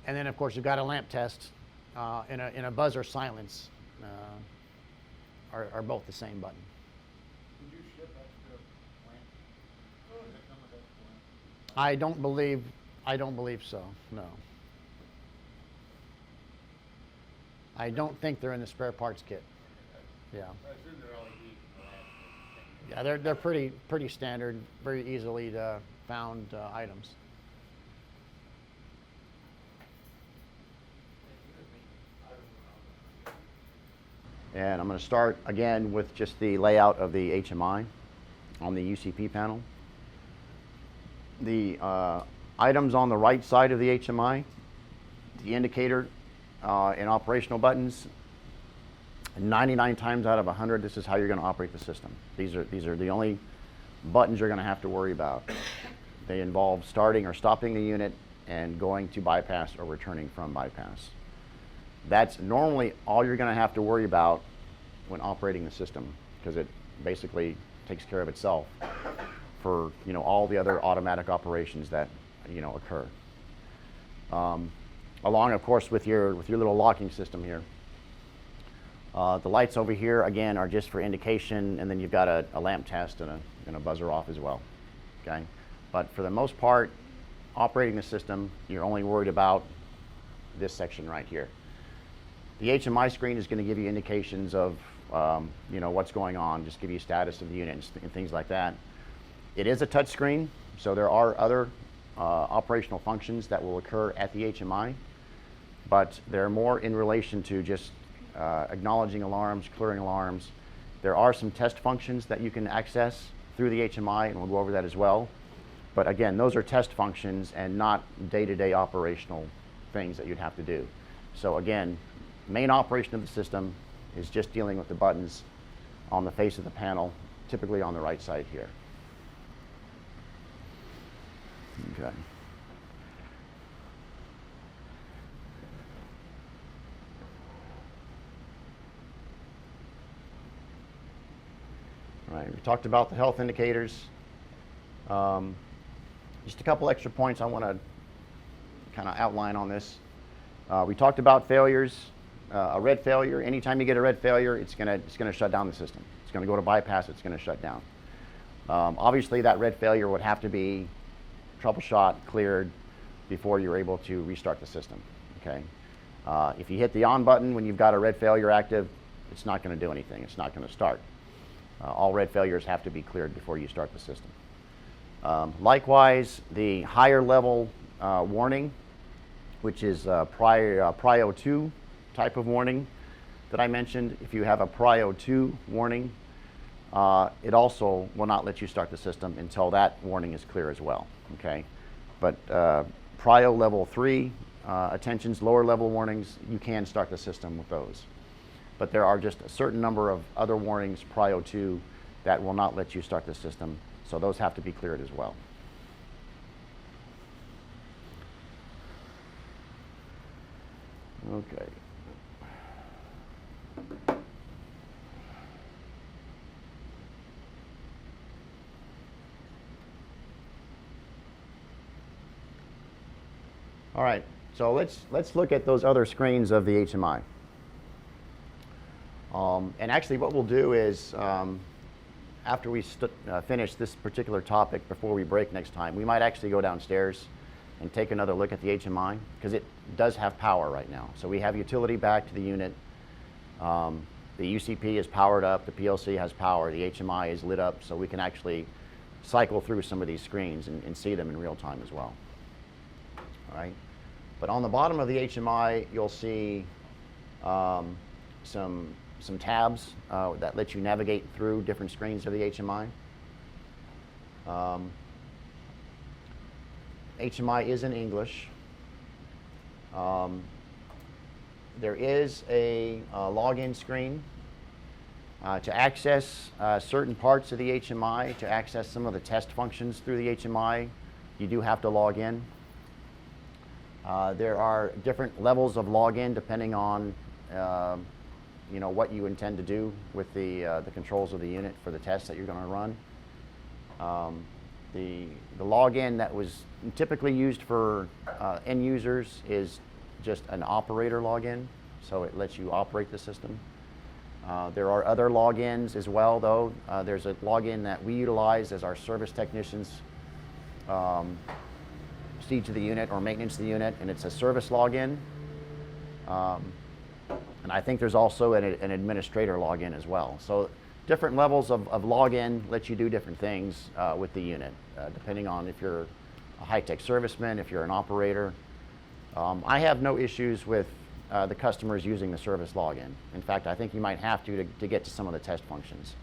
[SPEAKER 1] And then, of course, you've got a lamp test and a buzzer silence are both the same button.
[SPEAKER 2] Would you ship extra lamps? Or does it come with extra lamps?
[SPEAKER 1] I don't believe so, no. I don't think they're in the spare parts kit. Yeah.
[SPEAKER 2] I assume they're LEDs.
[SPEAKER 1] Yeah, they're pretty standard, very easily found items. And I'm going to start again with just the layout of the HMI on the UCP panel. The items on the right side of the HMI, the indicator and operational buttons, 99 times out of 100, this is how you're going to operate the system. These are the only buttons you're going to have to worry about. They involve starting or stopping the unit and going to bypass or returning from bypass. That's normally all you're going to have to worry about when operating the system, because it basically takes care of itself for, you know, all the other automatic operations that, you know, occur. along, of course, with your little locking system here. The lights over here, again, are just for indication, and then you've got a lamp test and a buzzer off as well. Okay, but for the most part, operating the system, you're only worried about this section right here. The HMI screen is going to give you indications of what's going on, just give you status of the unit and things like that. It is a touch screen, so there are other operational functions that will occur at the HMI, but they're more in relation to just acknowledging alarms, clearing alarms. There are some test functions that you can access through the HMI, and we'll go over that as well. But again, those are test functions and not day-to-day operational things that you'd have to do. So again, main operation of the system is just dealing with the buttons on the face of the panel, typically on the right side here. Okay. All right, we talked about the health indicators. Just a couple extra points I want to kind of outline on this. We talked about failures. A red failure, anytime you get a red failure, it's gonna shut down the system. It's gonna go to bypass, it's gonna shut down. Obviously, that red failure would have to be troubleshot, cleared, before you're able to restart the system, okay? If you hit the on button when you've got a red failure active, it's not gonna do anything, it's not gonna start. All red failures have to be cleared before you start the system. Likewise, the higher level warning, which is Prio 2 type of warning that I mentioned, if you have a Prio 2 warning, it also will not let you start the system until that warning is clear as well, okay? But Prio level 3 attentions, lower level warnings, you can start the system with those. But there are just a certain number of other warnings, Prio 2, that will not let you start the system, so those have to be cleared as well. Okay. All right, so let's look at those other screens of the HMI. And actually what we'll do is, after we finish this particular topic, before we break next time, we might actually go downstairs and take another look at the HMI, because it does have power right now. So we have utility back to the unit. The UCP is powered up, the PLC has power, the HMI is lit up, so we can actually cycle through some of these screens and see them in real time as well. All right. But on the bottom of the HMI, you'll see some tabs that let you navigate through different screens of the HMI. HMI is in English. There is a login screen. To access certain parts of the HMI, to access some of the test functions through the HMI, you do have to log in. There are different levels of login depending on what you intend to do with the controls of the unit for the tests that you're going to run. The login that was typically used for end users is just an operator login, so it lets you operate the system. There are other logins as well, though. There's a login that we utilize as our service technicians see to the unit or maintenance of the unit, and it's a service login. And I think there's also an administrator login as well. So different levels of login let you do different things with the unit, depending on if you're a Hitec serviceman, if you're an operator. I have no issues with the customers using the service login. In fact, I think you might have to get to some of the test functions.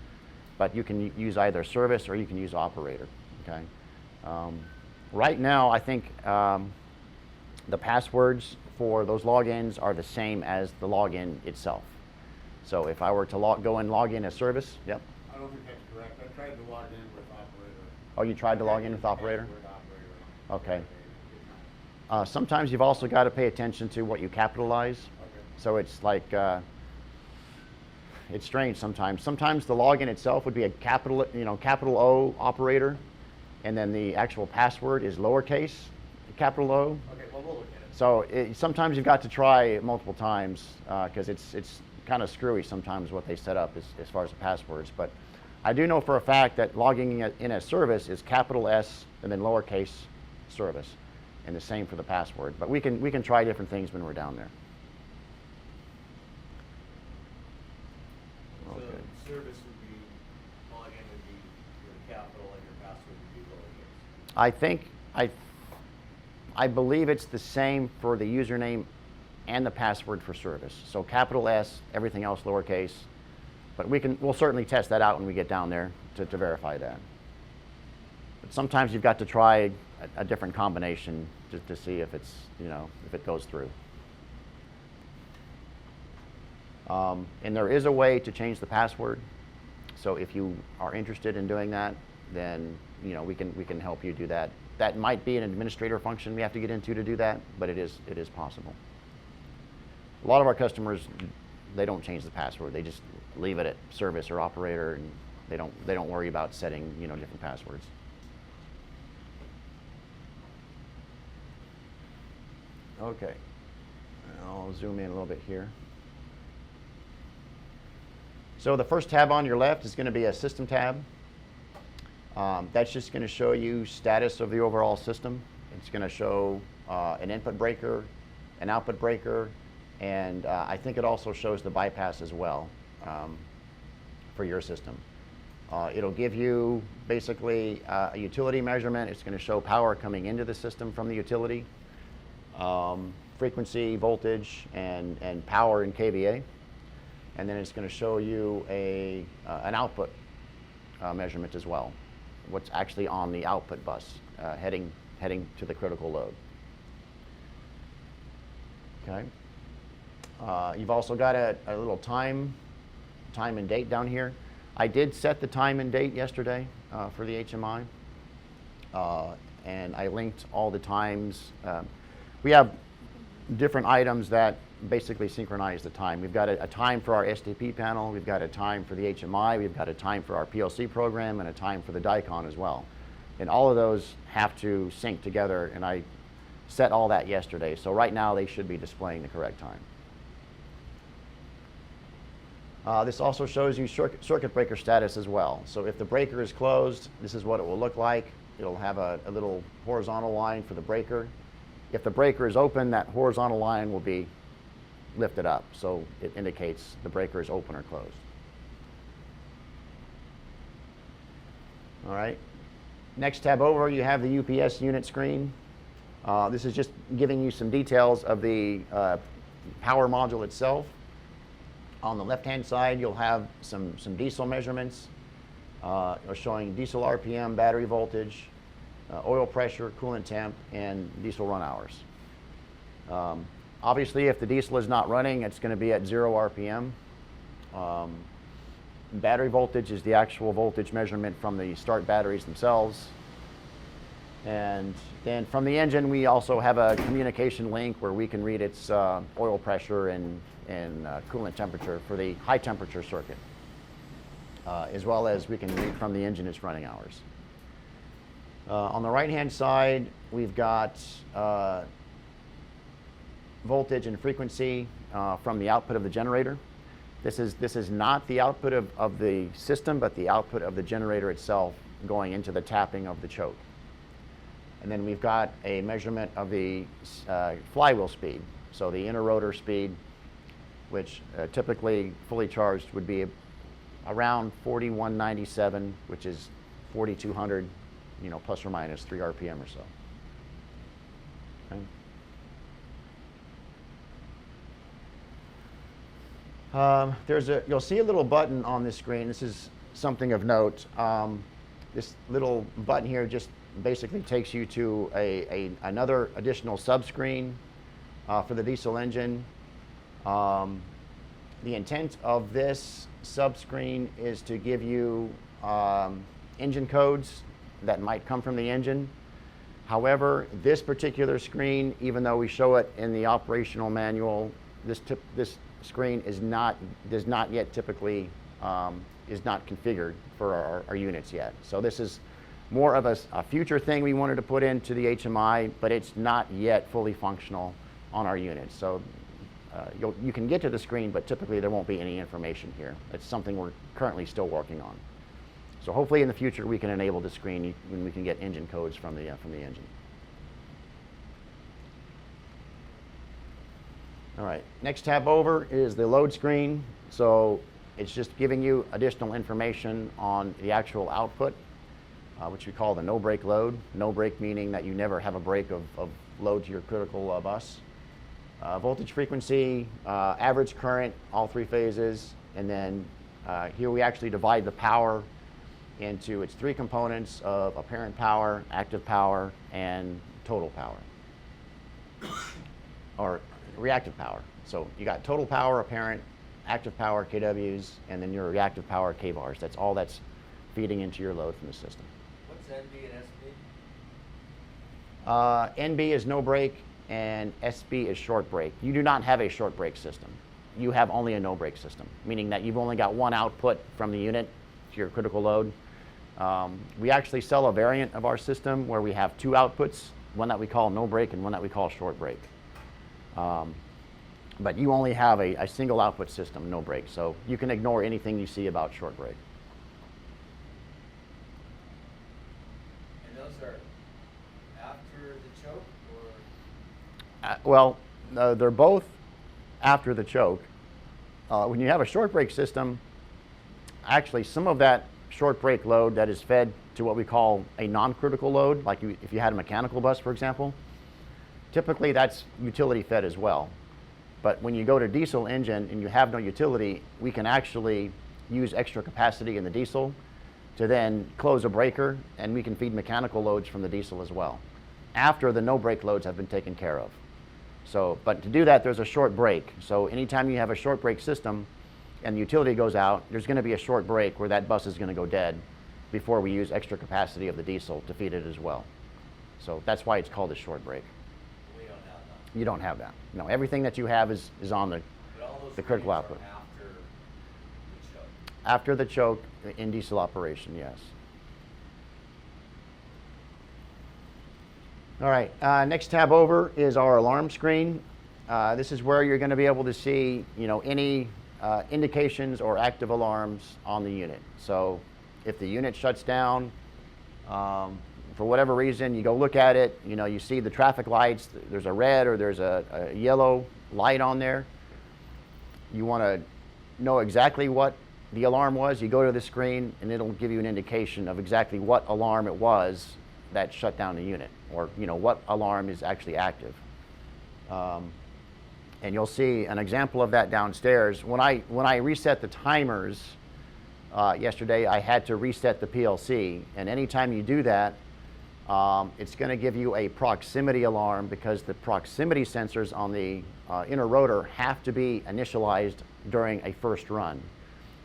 [SPEAKER 1] But you can use either service or you can use operator, okay? Right now, I think the passwords for those logins are the same as the login itself. So if I were to go and log in as service, yep.
[SPEAKER 2] I don't think that's correct. I tried to log in with operator.
[SPEAKER 1] Oh, you tried to log in with operator?
[SPEAKER 2] Operator.
[SPEAKER 1] Okay. Sometimes you've also got to pay attention to what you capitalize.
[SPEAKER 2] Okay.
[SPEAKER 1] So it's like, it's strange sometimes. Sometimes the login itself would be a capital O operator, and then the actual password is lowercase, capital O.
[SPEAKER 4] Okay, well, we'll look at it.
[SPEAKER 1] So sometimes you've got to try multiple times because it's kind of screwy sometimes what they set up as far as the passwords. But I do know for a fact that logging in a service is capital S and then lowercase service, and the same for the password. But we can try different things when we're down there.
[SPEAKER 4] So
[SPEAKER 1] Okay.
[SPEAKER 4] service would be, login would be your capital and your password would be lowercase.
[SPEAKER 1] I think I believe it's the same for the username and the password for service. So capital S, everything else lowercase. But we'll certainly test that out when we get down there to verify that. But sometimes you've got to try a different combination to see if it's, if it goes through. And there is a way to change the password. So if you are interested in doing that, then we can help you do that. That might be an administrator function we have to get into to do that, but it is possible. A lot of our customers, they don't change the password. They just leave it at service or operator, and they don't worry about setting different passwords. Okay, I'll zoom in a little bit here. So the first tab on your left is going to be a system tab. That's just going to show you status of the overall system. It's going to show an input breaker, an output breaker, and I think it also shows the bypass as well for your system. It'll give you basically a utility measurement. It's going to show power coming into the system from the utility, frequency, voltage, and power in kVA. And then it's going to show you an output measurement as well. What's actually on the output bus heading to the critical load. Okay. You've also got a little time and date down here. I did set the time and date yesterday for the HMI, and I linked all the times. We have different items that basically synchronize the time. We've got a time for our STP panel, we've got a time for the HMI, we've got a time for our PLC program, and a time for the DICON as well. And all of those have to sync together, and I set all that yesterday. So right now they should be displaying the correct time. This also shows you circuit breaker status as well. So if the breaker is closed, this is what it will look like. It'll have a little horizontal line for the breaker. If the breaker is open, that horizontal line will be lifted up, so it indicates the breaker is open or closed. All right. Next tab over, you have the UPS unit screen. This is just giving you some details of the power module itself. On the left-hand side, you'll have some diesel measurements showing diesel RPM, battery voltage, oil pressure, coolant temp, and diesel run hours. Obviously, if the diesel is not running, it's going to be at 0 RPM. Battery voltage is the actual voltage measurement from the start batteries themselves. And then from the engine, we also have a communication link where we can read its oil pressure and coolant temperature for the high temperature circuit, as well as we can read from the engine its running hours. On the right-hand side, we've got voltage and frequency from the output of the generator. This is not the output of the system, but the output of the generator itself going into the tapping of the choke. And then we've got a measurement of the flywheel speed, so the inner rotor speed, which typically fully charged would be around 4197, which is 4200, plus or minus 3 RPM or so. Okay. You'll see a little button on this screen. This is something of note. This little button here just basically takes you to another additional subscreen for the diesel engine. The intent of this subscreen is to give you engine codes that might come from the engine. However, this particular screen, even though we show it in the operational manual, this screen does not yet typically is not configured for our units yet. So this is more of a future thing we wanted to put into the HMI, but it's not yet fully functional on our unit. So you can get to the screen, but typically there won't be any information here. It's something we're currently still working on. So hopefully in the future we can enable the screen when we can get engine codes from the engine. All right, next tab over is the load screen. So it's just giving you additional information on the actual output, which we call the no break load. No break meaning that you never have a break of load to your critical bus. Voltage, frequency, average current, all three phases, and then here we actually divide the power into its three components of apparent power, active power, and total power, or reactive power. So you got total power, apparent, active power, kWs, and then your reactive power, kVARs. That's all that's feeding into your load from the system.
[SPEAKER 4] What's NB and SB?
[SPEAKER 1] NB is no break, and SB is short break. You do not have a short break system. You have only a no break system, meaning that you've only got one output from the unit to your critical load. We actually sell a variant of our system where we have two outputs, one that we call no break and one that we call short break. But you only have a single output system, no break. So you can ignore anything you see about short break.
[SPEAKER 4] And those are after the choke, or?
[SPEAKER 1] Well, they're both after the choke. When you have a short break system, actually some of that short break load that is fed to what we call a non-critical load, like if you had a mechanical bus, for example, typically that's utility fed as well. But when you go to diesel engine and you have no utility, we can actually use extra capacity in the diesel to then close a breaker, and we can feed mechanical loads from the diesel as well, after the no break loads have been taken care of. So, but to do that, there's a short break. So anytime you have a short break system and the utility goes out, there's going to be a short break where that bus is going to go dead before we use extra capacity of the diesel to feed it as well. So that's why it's called a short break.
[SPEAKER 4] We don't have that.
[SPEAKER 1] You don't have that. No, everything that you have is on
[SPEAKER 4] But all those
[SPEAKER 1] the critical
[SPEAKER 4] screens
[SPEAKER 1] output.
[SPEAKER 4] are after the choke.
[SPEAKER 1] After the choke in diesel operation, yes. All right, next tab over is our alarm screen. This is where you're going to be able to see, any indications or active alarms on the unit. So if the unit shuts down, for whatever reason, you go look at it, you see the traffic lights, there's a red or there's a yellow light on there. You want to know exactly what the alarm was, you go to the screen and it'll give you an indication of exactly what alarm it was that shut down the unit, or what alarm is actually active. And you'll see an example of that downstairs. When I reset the timers yesterday, I had to reset the PLC, and anytime you do that, it's going to give you a proximity alarm, because the proximity sensors on the inner rotor have to be initialized during a first run.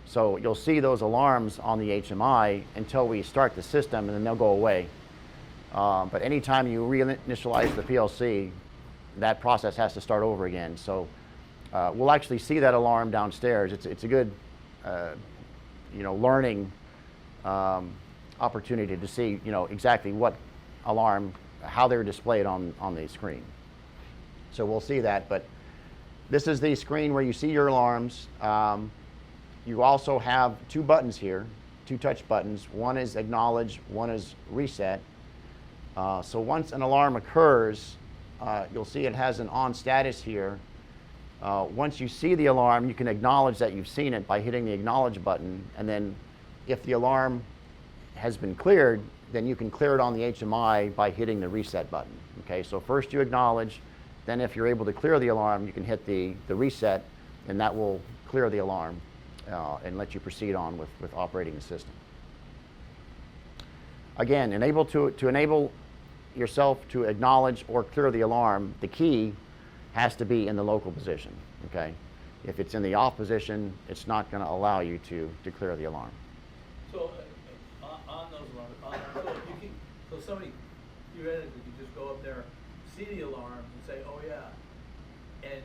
[SPEAKER 1] So you'll see those alarms on the HMI until we start the system, and then they'll go away. But anytime you reinitialize the PLC, that process has to start over again. So we'll actually see that alarm downstairs. It's a good, learning opportunity to see, exactly what alarm, how they're displayed on the screen. So we'll see that. But this is the screen where you see your alarms. You also have two buttons here, two touch buttons. One is acknowledge, one is reset. So once an alarm occurs, you'll see it has an on status here. Once you see the alarm, you can acknowledge that you've seen it by hitting the acknowledge button, and then if the alarm has been cleared, then you can clear it on the HMI by hitting the reset button. Okay, so first you acknowledge, then if you're able to clear the alarm, you can hit the reset, and that will clear the alarm and let you proceed on with operating the system. Again, to enable yourself to acknowledge or clear the alarm, the key has to be in the local position. Okay, if it's in the off position, it's not going to allow you to clear the alarm.
[SPEAKER 5] So on those alarms, so somebody theoretically could just go up there, see the alarm, and say, "Oh yeah," and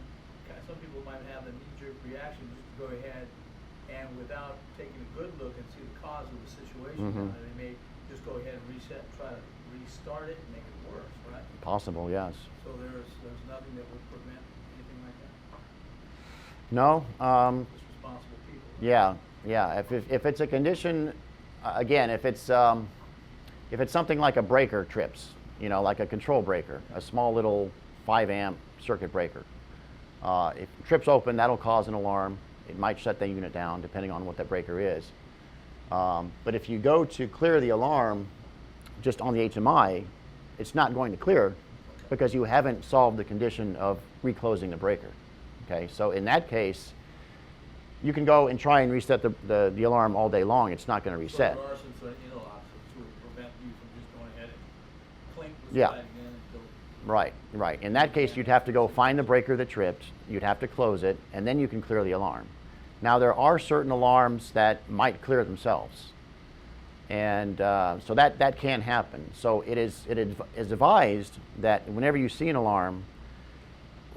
[SPEAKER 5] some people might have a knee-jerk reaction just to go ahead and, without taking a good look and see the cause of the situation,
[SPEAKER 1] Mm-hmm.
[SPEAKER 5] they may just go ahead and reset, try to restart it and make it worse, right?
[SPEAKER 1] Possible, yes.
[SPEAKER 5] So there's nothing that would prevent anything like that?
[SPEAKER 1] No,
[SPEAKER 5] Just responsible people?
[SPEAKER 1] yeah. If it's a condition, again, if it's something like a breaker trips, you know, like a control breaker, a small little 5 amp circuit breaker. If it trips open, that'll cause an alarm. It might shut the unit down depending on what that breaker is. But if you go to clear the alarm just on the HMI, it's not going to clear because you haven't solved the condition of reclosing the breaker. Okay, so in that case, you can go and try and reset the alarm all day long. It's not going to reset.
[SPEAKER 5] So there are some sort of interlocks that would prevent you from just going ahead and clink the
[SPEAKER 1] Yeah.
[SPEAKER 5] slide again until.
[SPEAKER 1] Right. In that case, you'd have to go find the breaker that tripped, you'd have to close it, and then you can clear the alarm. Now, there are certain alarms that might clear themselves. And so that can happen. So it is advised that whenever you see an alarm,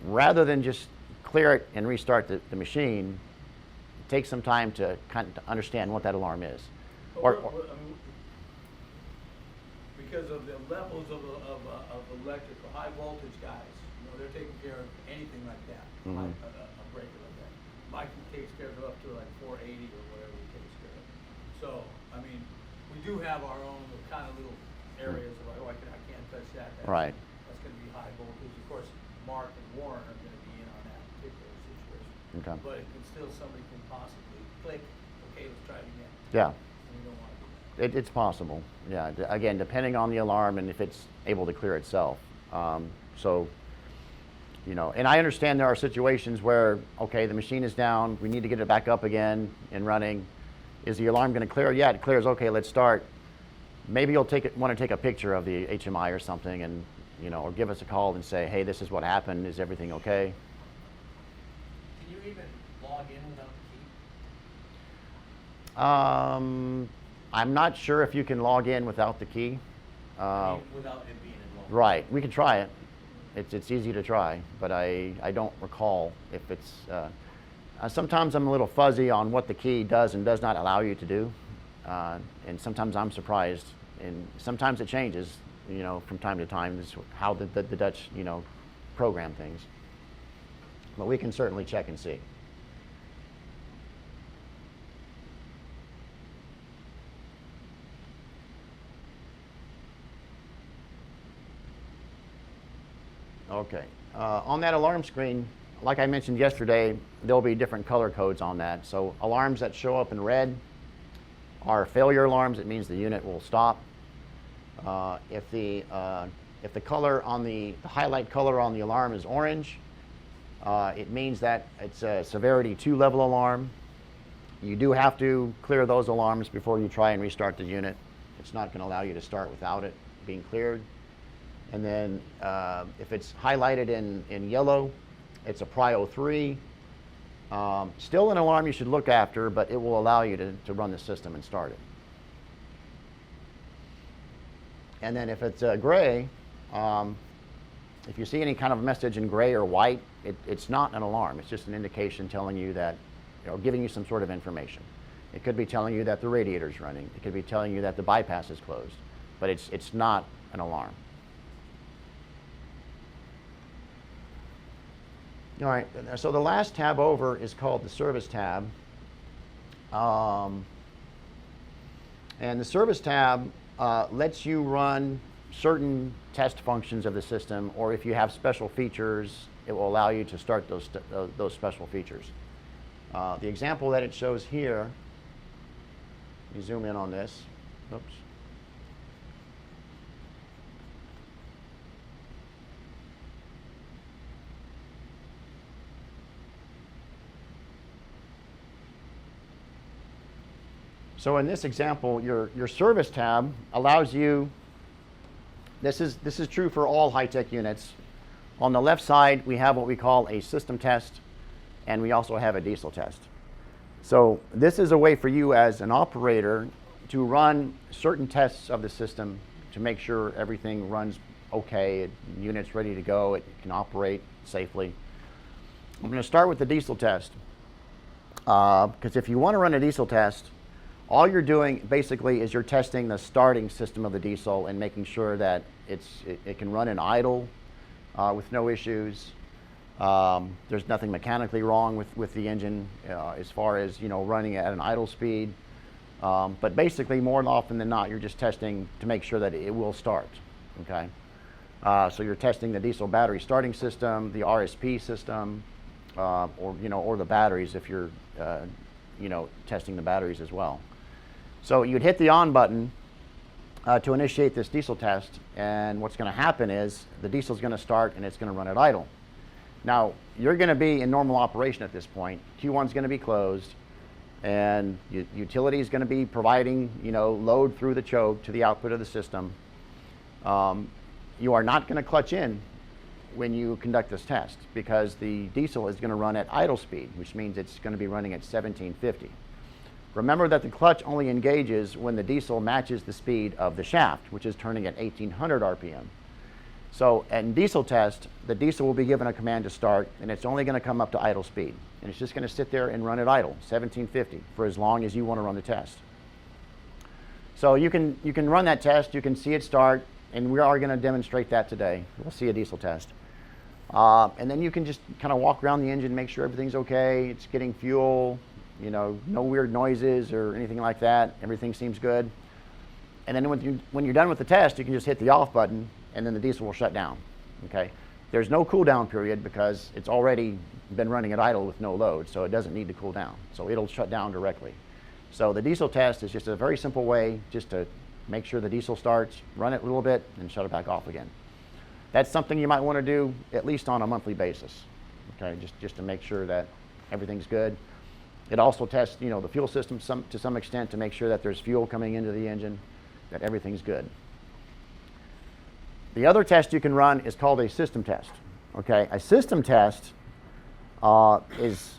[SPEAKER 1] rather than just clear it and restart the machine, take some time to kind of understand what that alarm is.
[SPEAKER 5] I mean, because of the levels of electrical, high voltage guys, you know, they're taking care of anything like that,
[SPEAKER 1] Mhm.
[SPEAKER 5] a breaker like that. Mike takes care of it up to like 480 or whatever he takes care of. So, I mean, we do have our own kind of little areas of like, oh, I can't touch that.
[SPEAKER 1] Right.
[SPEAKER 5] That's going to be high voltage. Of course, Mark and Warren are going to be in on that particular situation.
[SPEAKER 1] Okay.
[SPEAKER 5] But it can still, somebody can possibly click, okay, let's try it again.
[SPEAKER 1] Yeah.
[SPEAKER 5] And we don't want to do that.
[SPEAKER 1] It's possible. Yeah. Again, depending on the alarm and if it's able to clear itself. So, you know, and I understand there are situations where, okay, the machine is down, we need to get it back up again and running. Is the alarm going to clear? Yeah, it clears. Okay, let's start. Maybe you'll want to take a picture of the HMI or something, and you know, or give us a call and say, hey, this is what happened. Is everything okay?
[SPEAKER 4] Can you even log in without the key?
[SPEAKER 1] I'm not sure if you can log in without the key.
[SPEAKER 4] I mean, without it being involved?
[SPEAKER 1] Right, we can try it. It's easy to try, but I don't recall if it's. Sometimes I'm a little fuzzy on what the key does and does not allow you to do, and sometimes I'm surprised, and sometimes it changes, you know, from time to time. This is how the Dutch, you know, program things. But we can certainly check and see. Okay. On that alarm screen, like I mentioned yesterday, there'll be different color codes on that. So alarms that show up in red are failure alarms. It means the unit will stop. If the color on the highlight color on the alarm is orange, it means that it's a severity 2 level alarm. You do have to clear those alarms before you try and restart the unit. It's not going to allow you to start without it being cleared. And then if it's highlighted in yellow, it's a Prio 3. Still an alarm you should look after, but it will allow you to run the system and start it. And then if it's gray, if you see any kind of message in gray or white, it's not an alarm. It's just an indication telling you that, you know, giving you some sort of information. It could be telling you that the radiator is running. It could be telling you that the bypass is closed, but it's not an alarm. All right, so the last tab over is called the service tab. And the service tab lets you run certain test functions of the system, or if you have special features, it will allow you to start those special features. The example that it shows here, you zoom in on this. Oops. So in this example, your service tab allows you, this is true for all Hitec units. On the left side, we have what we call a system test, and we also have a diesel test. So this is a way for you as an operator to run certain tests of the system to make sure everything runs okay, the unit's ready to go, it can operate safely. I'm going to start with the diesel test, because if you want to run a diesel test, All you're doing basically is you're testing the starting system of the diesel and making sure that it can run in idle with no issues. There's nothing mechanically wrong with the engine as far as running at an idle speed. But basically, more often than not, you're just testing to make sure that it will start. Okay. So you're testing the diesel battery starting system, the RSP system, or the batteries if you're testing the batteries as well. So you'd hit the on button to initiate this diesel test, and what's going to happen is the diesel is going to start and it's going to run at idle. Now you're going to be in normal operation at this point. Q1 is going to be closed, and utility is going to be providing load through the choke to the output of the system. You are not going to clutch in when you conduct this test because the diesel is going to run at idle speed, which means it's going to be running at 1750. Remember that the clutch only engages when the diesel matches the speed of the shaft, which is turning at 1800 RPM. So in diesel test, the diesel will be given a command to start, and it's only going to come up to idle speed. And it's just going to sit there and run at idle, 1750, for as long as you want to run the test. So you can run that test, you can see it start, and we are going to demonstrate that today. We'll see a diesel test. And then you can just kind of walk around the engine, make sure everything's okay, it's getting fuel, no weird noises or anything like that. Everything seems good. And then when you're done with the test, you can just hit the off button, and then the diesel will shut down. Okay. There's no cool down period because it's already been running at idle with no load, so it doesn't need to cool down. So it'll shut down directly. So the diesel test is just a very simple way just to make sure the diesel starts, run it a little bit, and shut it back off again. That's something you might want to do at least on a monthly basis. Okay, just to make sure that everything's good. It also tests, the fuel system to some extent to make sure that there's fuel coming into the engine, that everything's good. The other test you can run is called a system test. Okay, a system test is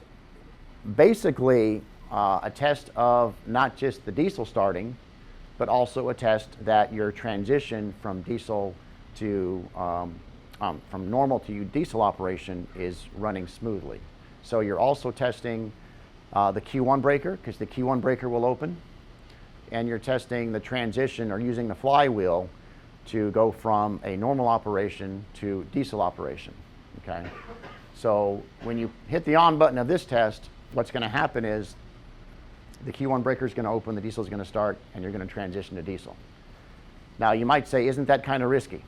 [SPEAKER 1] basically a test of not just the diesel starting, but also a test that your transition from diesel to from normal to diesel operation is running smoothly. So you're also testing the Q1 breaker, because the Q1 breaker will open, and you're testing the transition or using the flywheel to go from a normal operation to diesel operation. Okay, so when you hit the on button of this test, what's going to happen is the Q1 breaker is going to open, the diesel is going to start, and you're going to transition to diesel. Now you might say, isn't that kind of risky?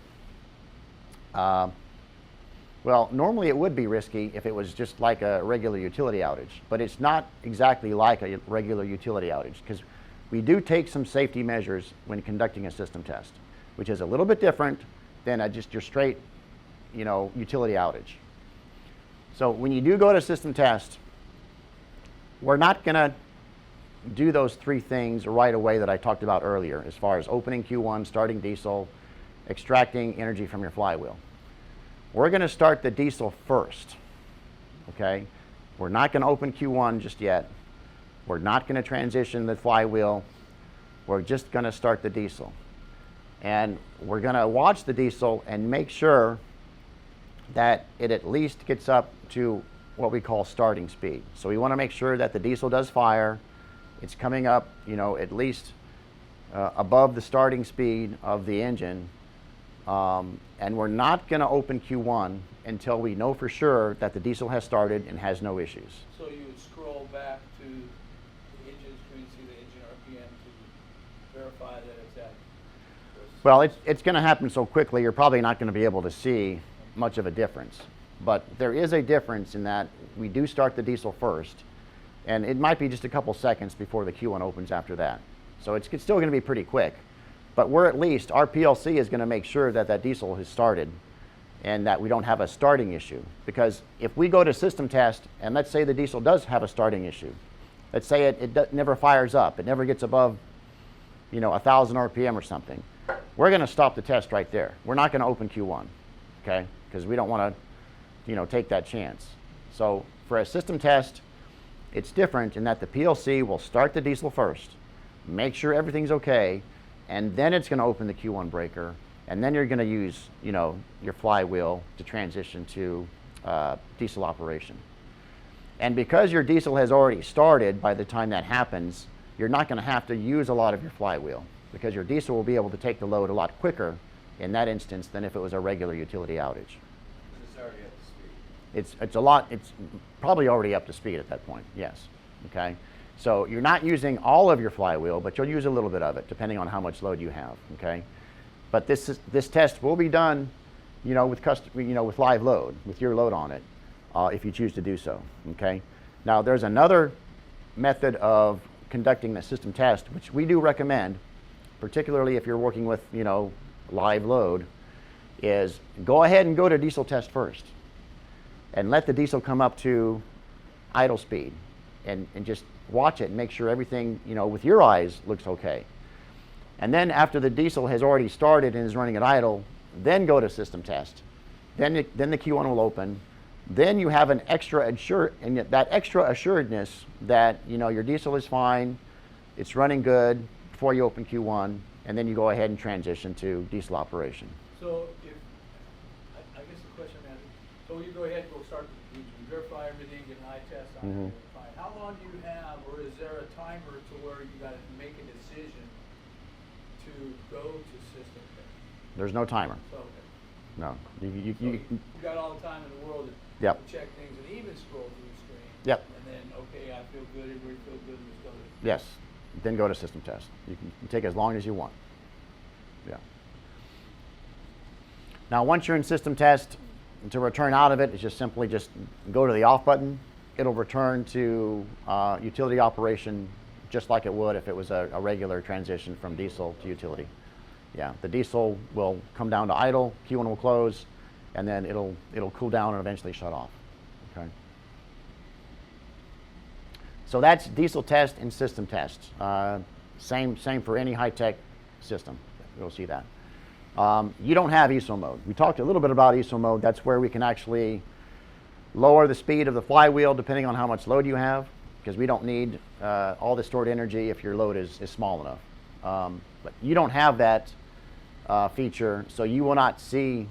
[SPEAKER 1] Well, normally it would be risky if it was just like a regular utility outage, but it's not exactly like a regular utility outage because we do take some safety measures when conducting a system test, which is a little bit different than just your straight, utility outage. So when you do go to system test, we're not going to do those three things right away that I talked about earlier, as far as opening Q1, starting diesel, extracting energy from your flywheel. We're going to start the diesel first. Okay, we're not going to open Q1 just yet. We're not going to transition the flywheel. We're just going to start the diesel. And we're going to watch the diesel and make sure that it at least gets up to what we call starting speed. So we want to make sure that the diesel does fire. It's coming up, at least above the starting speed of the engine. And we're not going to open Q1 until we know for sure that the diesel has started and has no issues.
[SPEAKER 5] So you would scroll back to the engine screen, see the engine RPM to verify that it's at.
[SPEAKER 1] Well, it's going to happen so quickly, you're probably not going to be able to see much of a difference. But there is a difference in that we do start the diesel first, and it might be just a couple seconds before the Q1 opens after that. So it's still going to be pretty quick. But our PLC is going to make sure that that diesel has started and that we don't have a starting issue. Because if we go to system test, and let's say the diesel does have a starting issue, let's say it never fires up, it never gets above 1,000 RPM or something, we're going to stop the test right there. We're not going to open Q1, okay? Because we don't want to take that chance. So for a system test, it's different in that the PLC will start the diesel first, make sure everything's okay, and then it's going to open the Q1 breaker, and then you're going to use, your flywheel to transition to diesel operation. And because your diesel has already started by the time that happens, you're not going to have to use a lot of your flywheel because your diesel will be able to take the load a lot quicker in that instance than if it was a regular utility outage.
[SPEAKER 4] It's already up to speed.
[SPEAKER 1] It's probably already up to speed at that point, yes. Okay? So you're not using all of your flywheel, but you'll use a little bit of it depending on how much load you have, okay? But this test will be done, with live load, with your load on it, if you choose to do so, okay? Now there's another method of conducting the system test, which we do recommend, particularly if you're working with, live load, is go ahead and go to diesel test first and let the diesel come up to idle speed and just watch it and make sure everything, with your eyes looks okay. And then after the diesel has already started and is running at idle, then go to system test. Then the Q1 will open. Then you have that extra assuredness that, your diesel is fine, it's running good before you open Q1, and then you go ahead and transition to diesel operation.
[SPEAKER 5] So if, I guess the question is, so you go ahead and go start, you verify everything, get an eye test on
[SPEAKER 1] Mhm.
[SPEAKER 5] it, fine. How long do you have, or is there a timer to where you gotta make a decision to go to system test?
[SPEAKER 1] There's no timer.
[SPEAKER 5] So, okay.
[SPEAKER 1] No.
[SPEAKER 5] So you got all the time in the world to
[SPEAKER 1] Yep.
[SPEAKER 5] check things and even scroll through the screen.
[SPEAKER 1] Yep.
[SPEAKER 5] And then, okay, I feel good, everybody feels good, let's go to.
[SPEAKER 1] Yes. Then go to system test. You can take as long as you want. Yeah. Now, once you're in system test, to return out of it, it's just simply go to the off button. It'll return to utility operation just like it would if it was a regular transition from diesel to utility. Yeah, the diesel will come down to idle, Q1 will close, and then it'll cool down and eventually shut off. Okay. So that's diesel test and system test. Same for any Hitec system. You'll see that. You don't have ESO mode. We talked a little bit about ESO mode. That's where we can actually lower the speed of the flywheel depending on how much load you have, because we don't need all the stored energy if your load is small enough. But you don't have that feature, so you will not see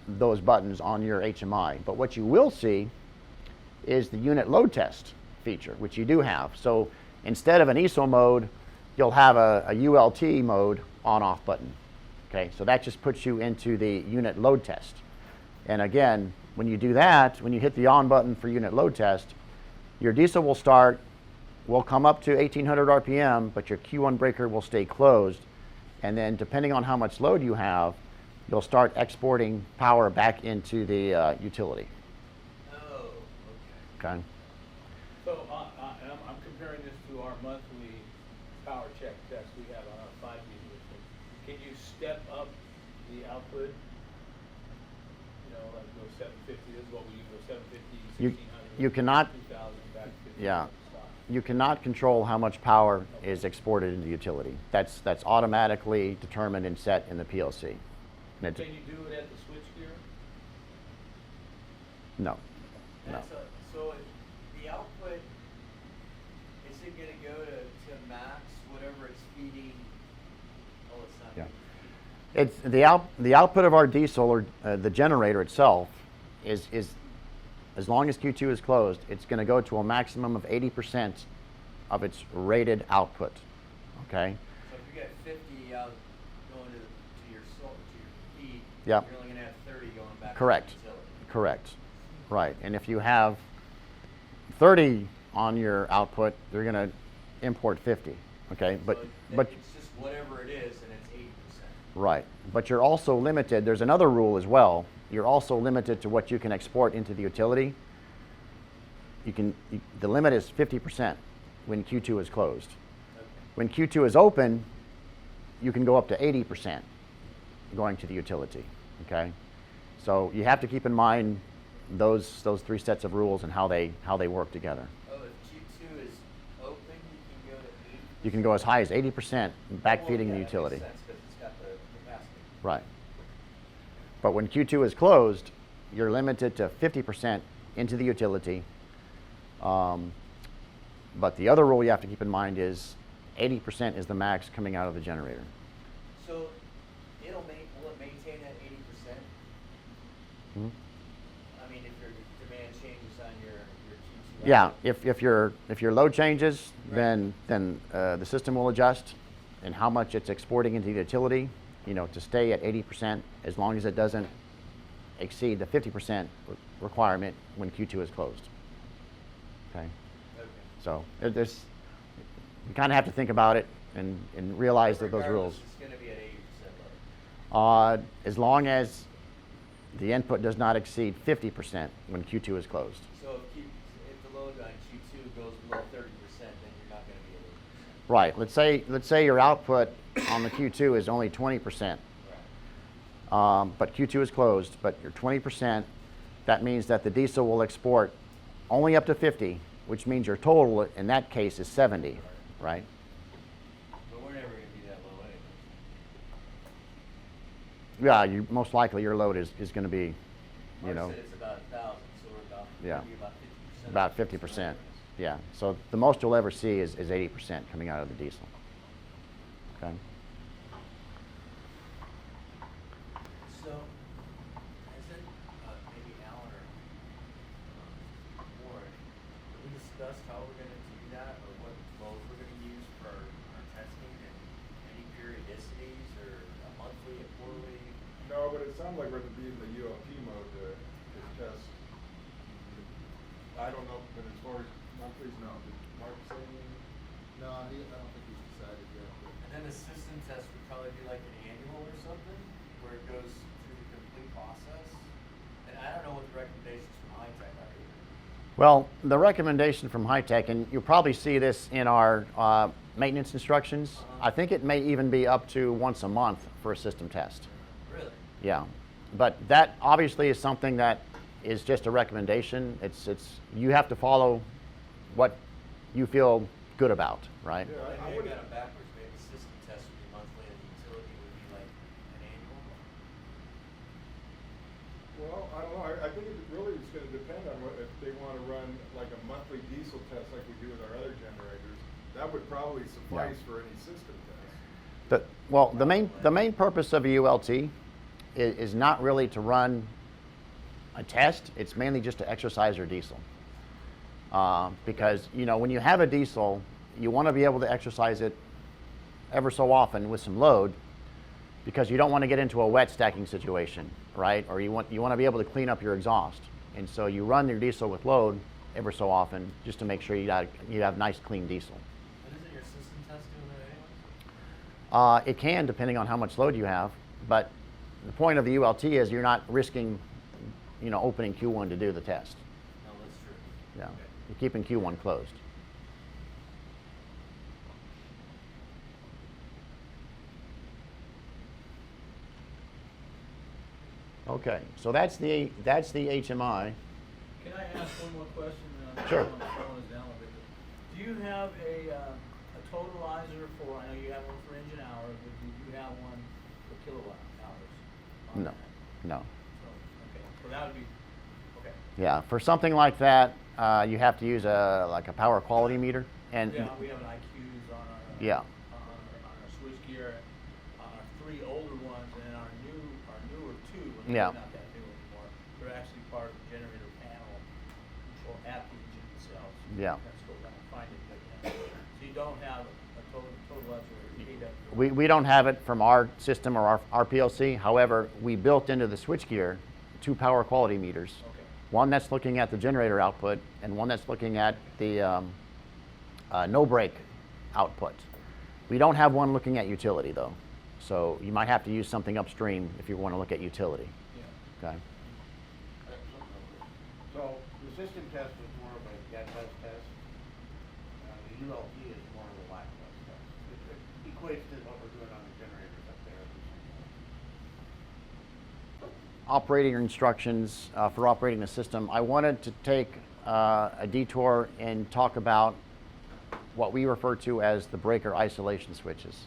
[SPEAKER 1] those buttons on your HMI. But what you will see is the unit load test feature, which you do have. So instead of an ESO mode, you'll have a ULT mode on-off button. Okay, so that just puts you into the unit load test. And again, when you do that, when you hit the on button for unit load test, your diesel will start, will come up to 1800 RPM, but your Q1 breaker will stay closed. And then depending on how much load you have, you'll start exporting power back into the utility.
[SPEAKER 4] Oh,
[SPEAKER 1] Okay.
[SPEAKER 5] So I'm comparing this to our monthly power check test we have on our 5 meter. Can you step up the output? Like go 750, this is what we use, go 750,
[SPEAKER 1] You-
[SPEAKER 5] 1600.
[SPEAKER 1] you cannot-
[SPEAKER 5] 2000, back to 50.
[SPEAKER 1] Yeah. You cannot control how much power is exported into the utility. That's automatically determined and set in the PLC. And
[SPEAKER 5] Can you do it at the switch gear?
[SPEAKER 1] no, no.
[SPEAKER 4] So the output, is it gonna go to max, whatever it's feeding? Oh, it's not.
[SPEAKER 1] Yeah.
[SPEAKER 4] gonna
[SPEAKER 1] It's the output of our diesel or the generator itself is as long as Q2 is closed, it's going to go to a maximum of 80% of its rated output. Okay.
[SPEAKER 4] So if you get 50 out going to your feed,
[SPEAKER 1] Yep.
[SPEAKER 4] you're only gonna have 30 going back
[SPEAKER 1] Correct.
[SPEAKER 4] to the utility.
[SPEAKER 1] Correct. Right. And if you have 30 on your output, you're going to import 50. Okay. But
[SPEAKER 4] So
[SPEAKER 1] but
[SPEAKER 4] it's just whatever it is, and it's 80%.
[SPEAKER 1] right. But you're also limited. There's another rule as well. You're also limited to what you can export into the utility. The limit is 50% when Q2 is closed.
[SPEAKER 4] Okay.
[SPEAKER 1] When Q2 is open, you can go up to 80% going to the utility. Okay, so you have to keep in mind those three sets of rules and how they work together.
[SPEAKER 4] Oh, if Q2 is open, you can go to 80%?
[SPEAKER 1] You can go as high as 80% backfeeding
[SPEAKER 4] Well,
[SPEAKER 1] the
[SPEAKER 4] yeah,
[SPEAKER 1] utility.
[SPEAKER 4] That makes sense, 'cause it's got the capacity.
[SPEAKER 1] Right. But when Q2 is closed, you're limited to 50% into the utility. But the other rule you have to keep in mind is 80% is the max coming out of the generator.
[SPEAKER 4] So will it maintain that 80%?
[SPEAKER 1] Mhm.
[SPEAKER 4] I mean, if your demand changes on your Q2
[SPEAKER 1] Yeah, if your load changes, then the system will adjust and how much it's exporting into the utility, to stay at 80% as long as it doesn't exceed the 50% requirement when Q2 is closed. Okay.
[SPEAKER 4] Okay.
[SPEAKER 1] So there's, you kind of have to think about it and realize that those
[SPEAKER 4] Regardless,
[SPEAKER 1] rules.
[SPEAKER 4] it's gonna be at 80% load.
[SPEAKER 1] As long as the input does not exceed 50% when Q2 is closed.
[SPEAKER 4] So if the load on Q2 goes below 30%, then you're not gonna be at 80%.
[SPEAKER 1] Right. Let's say your output on the Q2 is only 20%.
[SPEAKER 4] Right.
[SPEAKER 1] But Q2 is closed, but you're 20%, that means that the diesel will export only up to 50, which means your total in that case is 70, right?
[SPEAKER 4] But we're never gonna be that low anyway.
[SPEAKER 1] Yeah, most likely your load is going to be,
[SPEAKER 4] Mark said it's about 1,000, so we're about,
[SPEAKER 1] Yeah.
[SPEAKER 4] maybe about 50%.
[SPEAKER 1] about 50%. Yeah, so the most you'll ever see is 80% coming out of the diesel. Okay.
[SPEAKER 4] So, has it, maybe Alan or Warren, have we discussed how we're gonna do that, or what load we're gonna use for our testing, and any periodicities, or a monthly, a quarterly?
[SPEAKER 3] No, but it sounds like we're gonna be in the ULT mode to test. I don't know, but as far as monthlies, no. Did Mark say anything?
[SPEAKER 2] No, I don't think he's decided yet, but.
[SPEAKER 4] And then the system test would probably be like an annual or something, where it goes through the complete process? And I don't know what the recommendations from Hitec are either.
[SPEAKER 1] Well, the recommendation from Hitec, and you'll probably see this in our maintenance instructions, I think it may even be up to once a month for a system test.
[SPEAKER 4] Really?
[SPEAKER 1] Yeah, but that obviously is something that is just a recommendation. It's you have to follow what you feel good about, right?
[SPEAKER 3] Yeah,
[SPEAKER 4] Well,
[SPEAKER 3] I
[SPEAKER 4] maybe I
[SPEAKER 3] would.
[SPEAKER 4] got it backwards, maybe the system test would be monthly and the utility would be like an annual?
[SPEAKER 3] Well, I don't know. I think it really is gonna depend on if they wanna run like a monthly diesel test like we do with our other generators. That would probably suffice for any system test.
[SPEAKER 1] The main purpose of a ULT is not really to run a test. It's mainly just to exercise your diesel. Because when you have a diesel, you want to be able to exercise it ever so often with some load, because you don't want to get into a wet stacking situation, right? Or you want to be able to clean up your exhaust, and so you run your diesel with load ever so often just to make sure you have nice clean diesel.
[SPEAKER 4] And isn't your system test doing that anyway?
[SPEAKER 1] It can, depending on how much load you have, but the point of the ULT is you're not risking, opening Q1 to do the test.
[SPEAKER 4] No, that's true.
[SPEAKER 1] Yeah,
[SPEAKER 4] Okay.
[SPEAKER 1] you're keeping Q1 closed. Okay, so that's the HMI.
[SPEAKER 5] Can I ask one more question?
[SPEAKER 1] Sure.
[SPEAKER 5] I'm slowing this down a bit. Do you have a totalizer for, I know you have one for engine hours, but do you have one for kilowatt hours? on
[SPEAKER 1] No,
[SPEAKER 5] that?
[SPEAKER 1] no.
[SPEAKER 5] So, okay, so that would be, okay.
[SPEAKER 1] Yeah, for something like that, you have to use like a power quality meter, and
[SPEAKER 5] Yeah, we have an IQs on our.
[SPEAKER 1] Yeah.
[SPEAKER 5] On our switchgear, on our three older ones, and our newer two, and
[SPEAKER 1] Yeah.
[SPEAKER 5] they're not that new anymore. They're actually part of the generator panel, or at the engine itself.
[SPEAKER 1] Yeah.
[SPEAKER 5] Let's go down and find it, but, so you don't have a total KW.
[SPEAKER 1] we don't have it from our system or our PLC. However, we built into the switchgear 2 power quality meters.
[SPEAKER 5] Okay.
[SPEAKER 1] One that's looking at the generator output, and one that's looking at the no break output. We don't have one looking at utility though, so you might have to use something upstream if you want to look at utility.
[SPEAKER 5] Yeah.
[SPEAKER 1] Okay.
[SPEAKER 2] So the system test is more of a gas test test. The ULT is more of a lack test. It equates to what we're doing on the generators up there.
[SPEAKER 1] Operating instructions for operating the system. I wanted to take a detour and talk about what we refer to as the breaker isolation switches.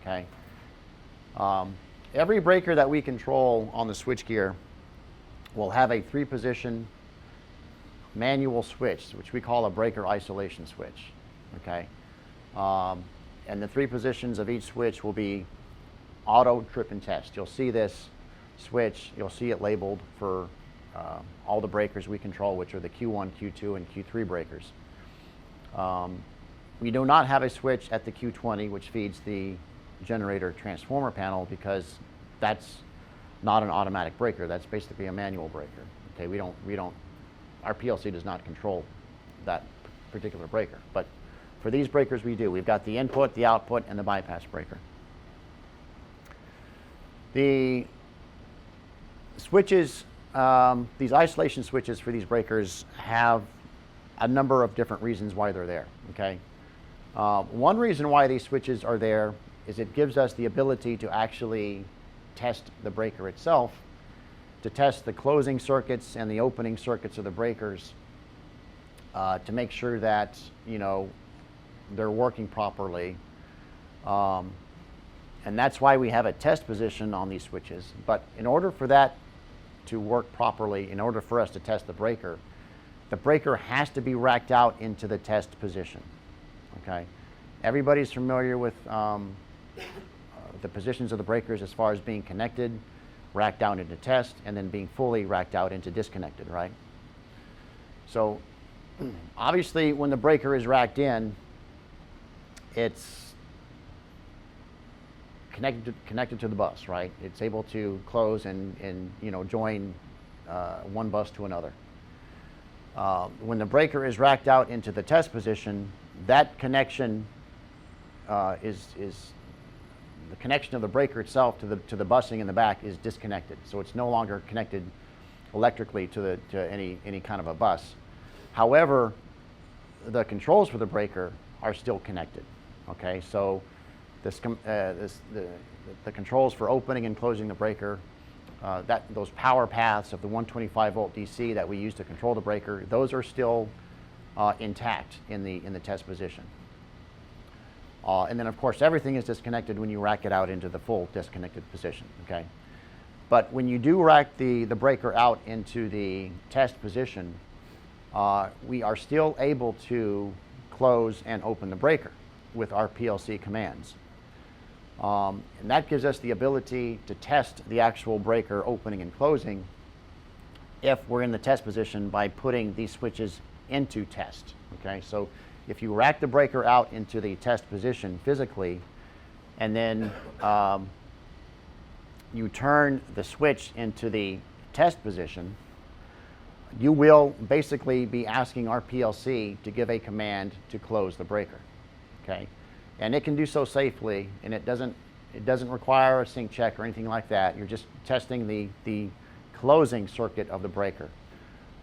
[SPEAKER 1] Okay. Every breaker that we control on the switchgear will have a 3-position manual switch, which we call a breaker isolation switch. Okay. And the 3 positions of each switch will be auto, trip, and test. You'll see this switch, you'll see it labeled for all the breakers we control, which are the Q1, Q2, and Q3 breakers. We do not have a switch at the Q20, which feeds the generator transformer panel, because that's not an automatic breaker. That's basically a manual breaker. Okay, our PLC does not control that particular breaker. But for these breakers, we do. We've got the input, the output, and the bypass breaker. The switches, these isolation switches for these breakers have a number of different reasons why they're there. Okay, one reason why these switches are there is it gives us the ability to actually test the breaker itself, to test the closing circuits and the opening circuits of the breakers, to make sure that, you know, they're working properly. And that's why we have a test position on these switches. But in order for that to work properly, in order for us to test the breaker has to be racked out into the test position. Okay, everybody's familiar with the positions of the breakers as far as being connected, racked out into test, and then being fully racked out into disconnected, right? So obviously when the breaker is racked in, it's connected to the bus, right? It's able to close and you know, join one bus to another. When the breaker is racked out into the test position, that connection is the connection of the breaker itself to the busing in the back is disconnected. So it's no longer connected electrically to any kind of a bus. However, the controls for the breaker are still connected. Okay, so the controls for opening and closing the breaker, those power paths of the 125 volt DC that we use to control the breaker, those are still intact in the test position. And then of course everything is disconnected when you rack it out into the full disconnected position. Okay, but when you do rack the breaker out into the test position, we are still able to close and open the breaker with our PLC commands. And that gives us the ability to test the actual breaker opening and closing if we're in the test position by putting these switches into test. Okay, so if you rack the breaker out into the test position physically, and then you turn the switch into the test position, you will basically be asking our PLC to give a command to close the breaker. Okay, and it can do so safely, and it doesn't require a sync check or anything like that. You're just testing the closing circuit of the breaker,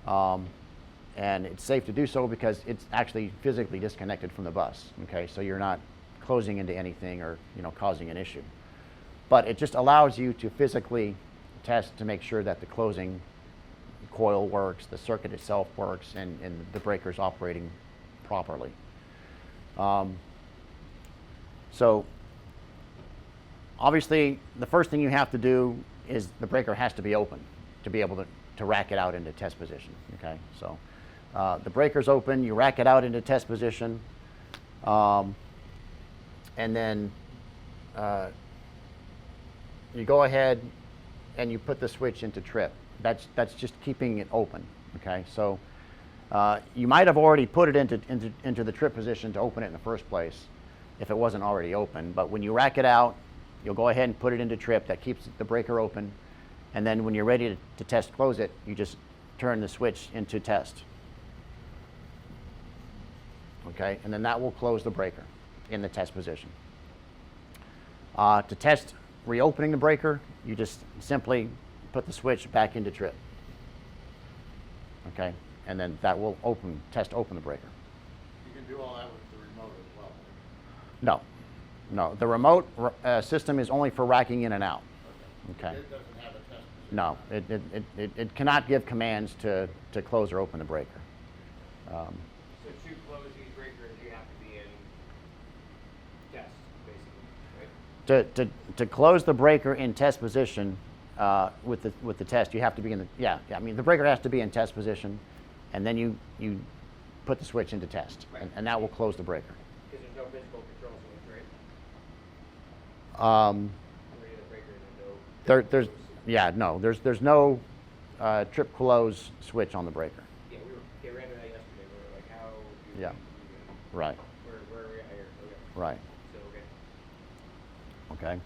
[SPEAKER 1] and it's safe to do so because it's actually physically disconnected from the bus. Okay, so you're not closing into anything or, you know, causing an issue, but it just allows you to physically test to make sure that the closing coil works, the circuit itself works, and the breaker is operating properly. So obviously the first thing you have to do is the breaker has to be open to be able to rack it out into test position. Okay, so the breaker's open, you rack it out into test position, and then you go ahead and you put the switch into trip. That's just keeping it open. Okay, so you might have already put it into the trip position to open it in the first place if it wasn't already open, but when you rack it out, you'll go ahead and put it into trip. That keeps the breaker open, and then when you're ready to test close it, you just turn the switch into test. Okay, and then that will close the breaker in the test position. To test reopening the breaker, you just simply put the switch back into trip. Okay, and then that will open the breaker.
[SPEAKER 2] You can do all that with the remote as well.
[SPEAKER 1] No, the remote system is only for racking in and out. Okay.
[SPEAKER 2] It doesn't have a test position.
[SPEAKER 1] No, it cannot give commands to close or open the breaker.
[SPEAKER 6] So to close these breakers, you have to be in test, basically, right?
[SPEAKER 1] To close the breaker in test position with the test, you have to be in the I mean the breaker has to be in test position, and then you put the switch into test,
[SPEAKER 6] Right.
[SPEAKER 1] and that will close the breaker.
[SPEAKER 6] Because there's no physical controls in this, right?
[SPEAKER 1] Um,
[SPEAKER 6] Or any of the breakers, there's no.
[SPEAKER 1] there's no trip close switch on the breaker.
[SPEAKER 6] Yeah, we ran into that yesterday. We were like, how do
[SPEAKER 1] Yeah. Right.
[SPEAKER 6] Where are we at here? Okay.
[SPEAKER 1] Right.
[SPEAKER 6] So, okay.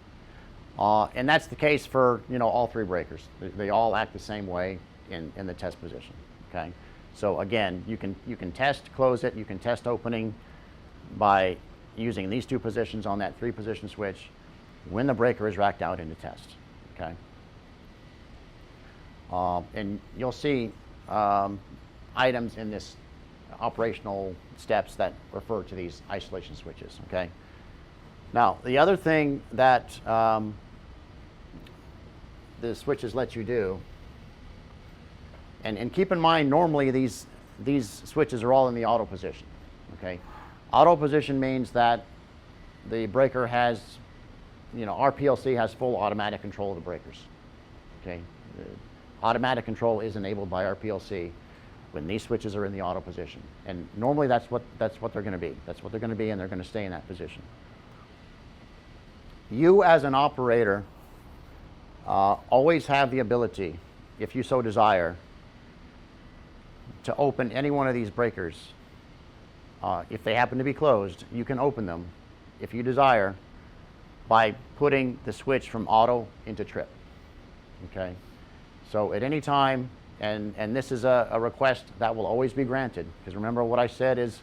[SPEAKER 1] Okay. And that's the case for, you know, all 3 breakers. They all act the same way in the test position. Okay. So again, you can test close it. You can test opening by using these 2 positions on that 3-position switch when the breaker is racked out into test. Okay. And you'll see items in this operational steps that refer to these isolation switches. Okay. Now, the other thing that the switches let you do, and keep in mind, normally these switches are all in the auto position. Okay. Auto position means that the breaker has, you know, our PLC has full automatic control of the breakers. Okay. Automatic control is enabled by our PLC when these switches are in the auto position, and normally that's what they're going to be. That's what they're going to be, and they're going to stay in that position. You, as an operator, always have the ability, if you so desire, to open any one of these breakers. If they happen to be closed, you can open them, if you desire, by putting the switch from auto into trip. Okay. So at any time, and this is a request that will always be granted, because remember what I said is,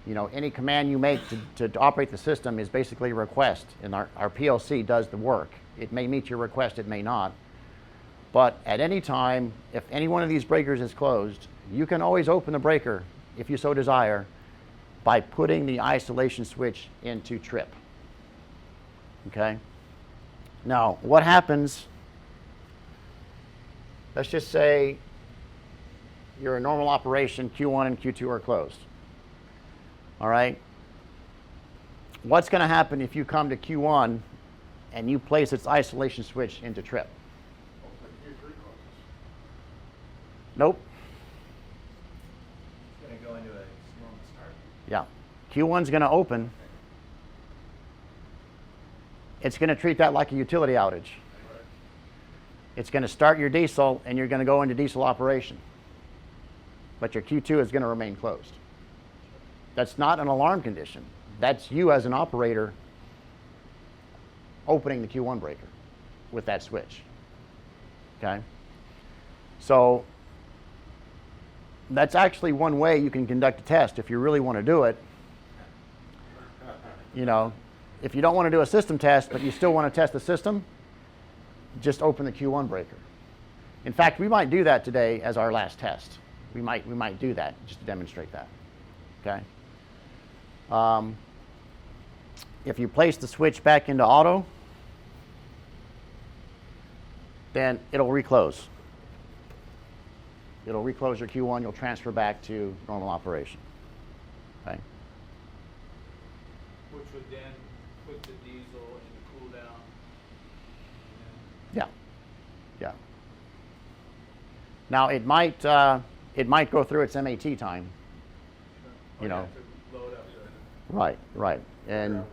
[SPEAKER 1] you know, any command you make to operate the system is basically a request, and our PLC does the work. It may meet your request, it may not. But at any time, if any one of these breakers is closed, you can always open the breaker, if you so desire, by putting the isolation switch into trip. Okay? Now, what happens, let's just say you're a normal operation, Q1 and Q2 are closed. All right? What's going to happen if you come to Q1 and you place its isolation switch into trip? Nope.
[SPEAKER 7] It's going to go into a normal start.
[SPEAKER 1] Yeah. Q1's going to open. It's going to treat that like a utility outage. It's going to start your diesel, and you're going to go into diesel operation. But your Q2 is going to remain closed. That's not an alarm condition. That's you as an operator opening the Q1 breaker with that switch. Okay? So that's actually one way you can conduct a test if you really want to do it. You know, if you don't want to do a system test, but you still want to test the system, just open the Q1 breaker. In fact, we might do that today as our last test. We might do that just to demonstrate that. Okay. If you place the switch back into auto, then it'll reclose. It'll reclose your Q1. You'll transfer back to normal operation. Okay.
[SPEAKER 5] Which would then put the diesel in cool down.
[SPEAKER 1] Yeah. Yeah. Now it might go through its MAT time. You know.
[SPEAKER 5] Load up
[SPEAKER 1] Right. Right. And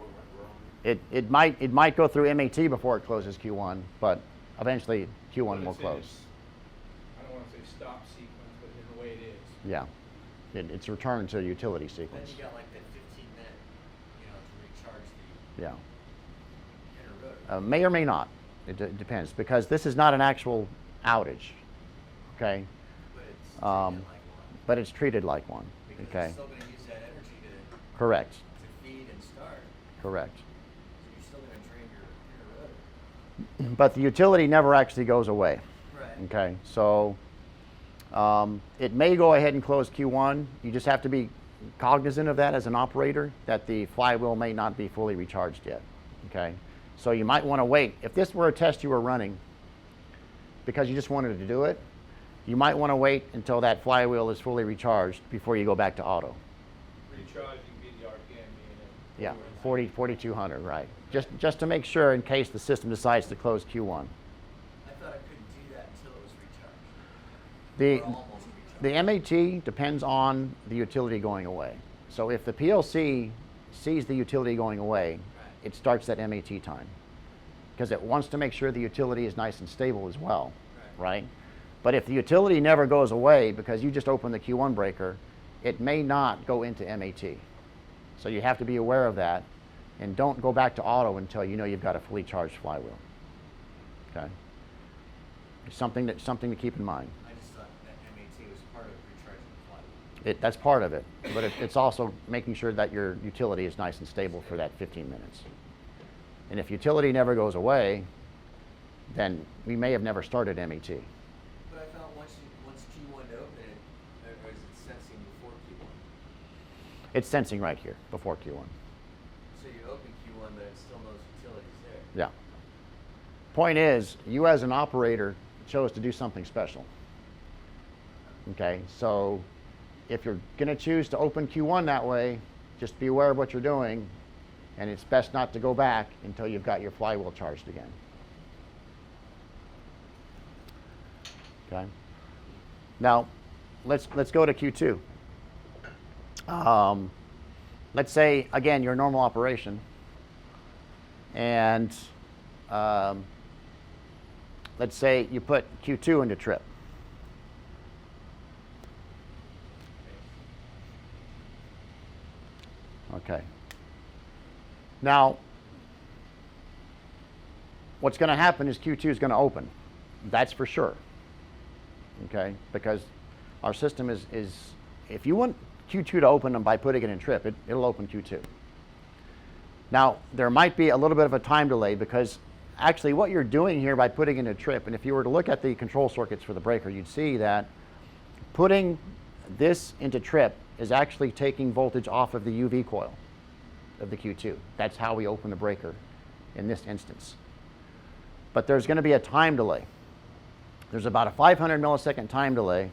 [SPEAKER 1] it might go through MAT before it closes Q1, but eventually Q1 will close.
[SPEAKER 5] I don't want to say stop sequence, but in the way it is.
[SPEAKER 1] Yeah. It's returned to a utility
[SPEAKER 4] Then
[SPEAKER 1] sequence.
[SPEAKER 4] you got like that 15-minute, you know, to recharge the
[SPEAKER 1] Yeah.
[SPEAKER 4] inner rotor.
[SPEAKER 1] May or may not. It depends, because this is not an actual outage. Okay.
[SPEAKER 4] But it's treated like one.
[SPEAKER 1] But it's treated like one.
[SPEAKER 4] Because
[SPEAKER 1] Okay.
[SPEAKER 4] it's still going to use that energy
[SPEAKER 1] Correct.
[SPEAKER 4] to feed and start.
[SPEAKER 1] Correct.
[SPEAKER 4] So you're still going to drain your inner rotor.
[SPEAKER 1] But the utility never actually goes away.
[SPEAKER 4] Right.
[SPEAKER 1] Okay. So it may go ahead and close Q1. You just have to be cognizant of that as an operator, that the flywheel may not be fully recharged yet. Okay. So you might want to wait. If this were a test you were running because you just wanted to do it, you might want to wait until that flywheel is fully recharged before you go back to auto.
[SPEAKER 5] Recharging be the RPM being
[SPEAKER 1] Yeah, 4,200, right. Just to make sure in case the system decides to close Q1.
[SPEAKER 4] I thought I couldn't do that until it was recharged. Or almost recharged.
[SPEAKER 1] The MAT depends on the utility going away. So if the PLC sees the utility going away, it starts that MAT time, because it wants to make sure the utility is nice and stable as well, right? But if the utility never goes away because you just open the Q1 breaker, it may not go into MAT. So you have to be aware of that, and don't go back to auto until you know you've got a fully charged flywheel. Okay? It's something to keep in mind.
[SPEAKER 6] I just thought that MAT was part of recharging the flywheel.
[SPEAKER 1] That's part of it, but it's also making sure that your utility is nice and stable for that 15 minutes. And if utility never goes away, then we may have never started MAT.
[SPEAKER 4] But I thought once Q1 open it, or is it sensing before Q1?
[SPEAKER 1] It's sensing right here before Q1.
[SPEAKER 4] So you open Q1, but it still knows utility's there.
[SPEAKER 1] Yeah. Point is, you as an operator chose to do something special. Okay, so if you're going to choose to open Q1 that way, just be aware of what you're doing, and it's best not to go back until you've got your flywheel charged again. Okay. Now, let's go to Q2. Let's say again your normal operation, and let's say you put Q2 into trip. Okay. Now, what's going to happen is Q2 is going to open. That's for sure. Okay, because our system is if you want Q2 to open by putting it in trip, it'll open Q2. Now, there might be a little bit of a time delay because actually what you're doing here by putting it in trip, and if you were to look at the control circuits for the breaker, you'd see that putting this into trip is actually taking voltage off of the UV coil of the Q2. That's how we open the breaker in this instance. But there's going to be a time delay. There's about a 500 millisecond time delay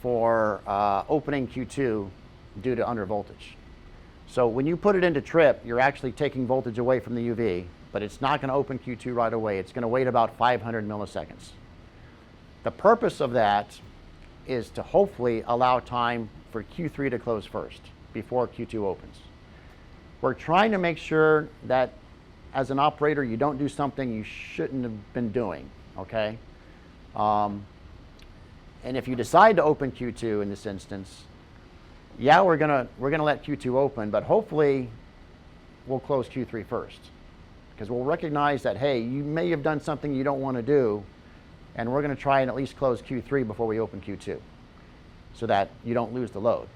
[SPEAKER 1] for opening Q2 due to under voltage. So when you put it into trip, you're actually taking voltage away from the UV, but it's not going to open Q2 right away. It's going to wait about 500 milliseconds. The purpose of that is to hopefully allow time for Q3 to close first before Q2 opens. We're trying to make sure that as an operator, you don't do something you shouldn't have been doing, okay? And if you decide to open Q2 in this instance, yeah, we're gonna let Q2 open, but hopefully we'll close Q3 first, because we'll recognize that, hey, you may have done something you don't want to do, and we're going to try and at least close Q3 before we open Q2, so that you don't lose the load.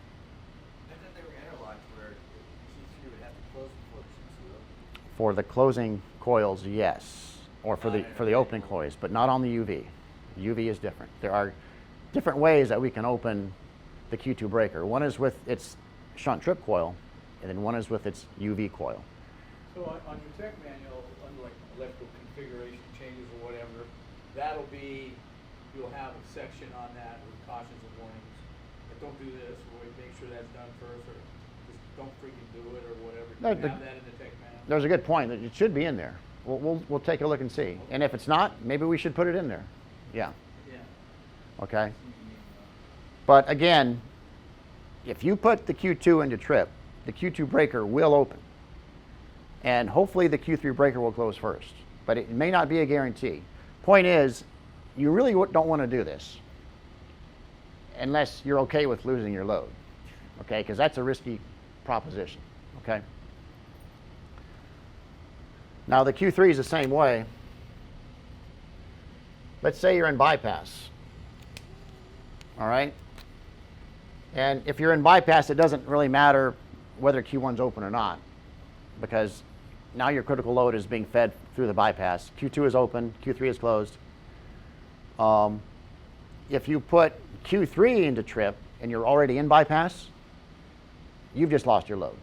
[SPEAKER 4] I thought they were interlocked where Q3 would have to close before Q2 opened.
[SPEAKER 1] For the closing coils, yes, or for the opening coils, but not on the UV. UV is different. There are different ways that we can open the Q2 breaker. One is with its shunt trip coil, and then one is with its UV coil.
[SPEAKER 5] So on your tech manual, under like electrical configuration changes or whatever, that'll be, you'll have a section on that with cautions and warnings. Like, don't do this, or make sure that's done first, or just don't freaking do it, or whatever.
[SPEAKER 1] No,
[SPEAKER 5] Do you have that in the tech manual?
[SPEAKER 1] There's a good point. It should be in there. We'll take a look and see. And if it's not, maybe we should put it in there. Yeah.
[SPEAKER 5] Yeah.
[SPEAKER 1] Okay. But again, if you put the Q2 into trip, the Q2 breaker will open. And hopefully the Q3 breaker will close first. But it may not be a guarantee. Point is, you really don't want to do this unless you're okay with losing your load. Okay? Because that's a risky proposition. Okay? Now the Q3 is the same way. Let's say you're in bypass. All right? And if you're in bypass, it doesn't really matter whether Q1's open or not, because now your critical load is being fed through the bypass. Q2 is open, Q3 is closed. If you put Q3 into trip and you're already in bypass, you've just lost your load,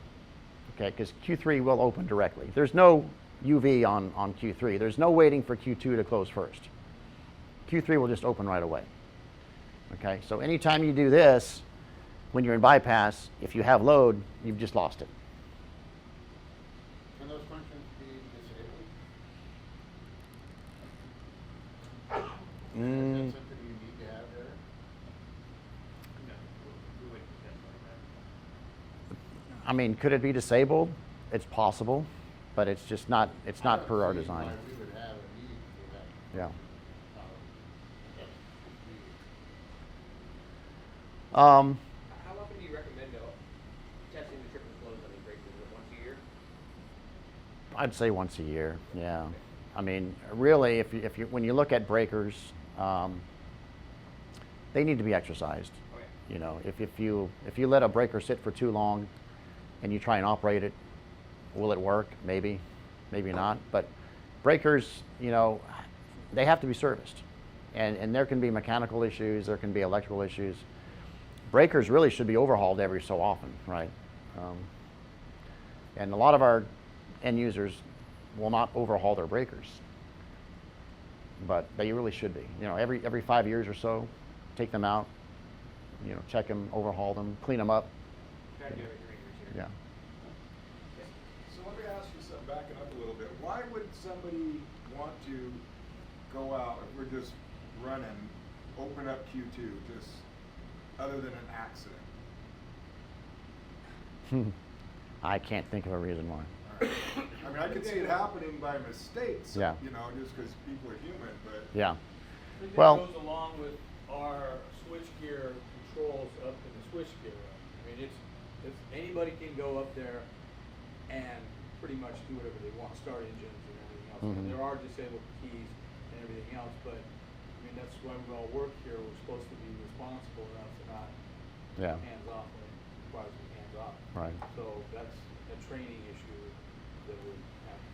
[SPEAKER 1] okay? Because Q3 will open directly. There's no UV on Q3. There's no waiting for Q2 to close first. Q3 will just open right away, okay? So anytime you do this, when you're in bypass, if you have load, you've just lost it.
[SPEAKER 2] Can those functions be disabled? Is that something you need to have there?
[SPEAKER 6] No, we wouldn't do that like that.
[SPEAKER 1] I mean, could it be disabled? It's possible, but it's just not, it's not per our design.
[SPEAKER 2] We would have a need for that.
[SPEAKER 1] Yeah.
[SPEAKER 6] How often do you recommend testing the trip and flows on these breakers? Is it once a year?
[SPEAKER 1] I'd say once a year, yeah. I mean, really, if you when you look at breakers, they need to be exercised.
[SPEAKER 6] Okay.
[SPEAKER 1] You know, if you let a breaker sit for too long and you try and operate it, will it work? Maybe, maybe not. But breakers, you know, they have to be serviced. And there can be mechanical issues, there can be electrical issues. Breakers really should be overhauled every so often, right? And a lot of our end users will not overhaul their breakers, but they really should be. You know, every 5 years or so, take them out, you know, check them, overhaul them, clean them up.
[SPEAKER 6] Try to do every 3 years here.
[SPEAKER 1] Yeah.
[SPEAKER 3] So let me ask you something, backing up a little bit. Why would somebody want to go out, if we're just running, open up Q2, just other than an accident?
[SPEAKER 1] I can't think of a reason why.
[SPEAKER 3] All right. I mean, I could see it happening by mistake, so,
[SPEAKER 1] Yeah.
[SPEAKER 3] you know, just because people are human, but.
[SPEAKER 1] Yeah.
[SPEAKER 5] I think
[SPEAKER 1] Well-
[SPEAKER 5] that goes along with our switchgear controls up in the switchgear room. I mean, it's anybody can go up there and pretty much do whatever they want, start engines and everything else.
[SPEAKER 1] Mhm.
[SPEAKER 5] And there are disabled keys and everything else, but I mean, that's why we all work here. We're supposed to be responsible enough to not
[SPEAKER 1] Yeah.
[SPEAKER 5] hands off when it requires to be hands off.
[SPEAKER 1] Right.
[SPEAKER 5] So that's a training issue that would have to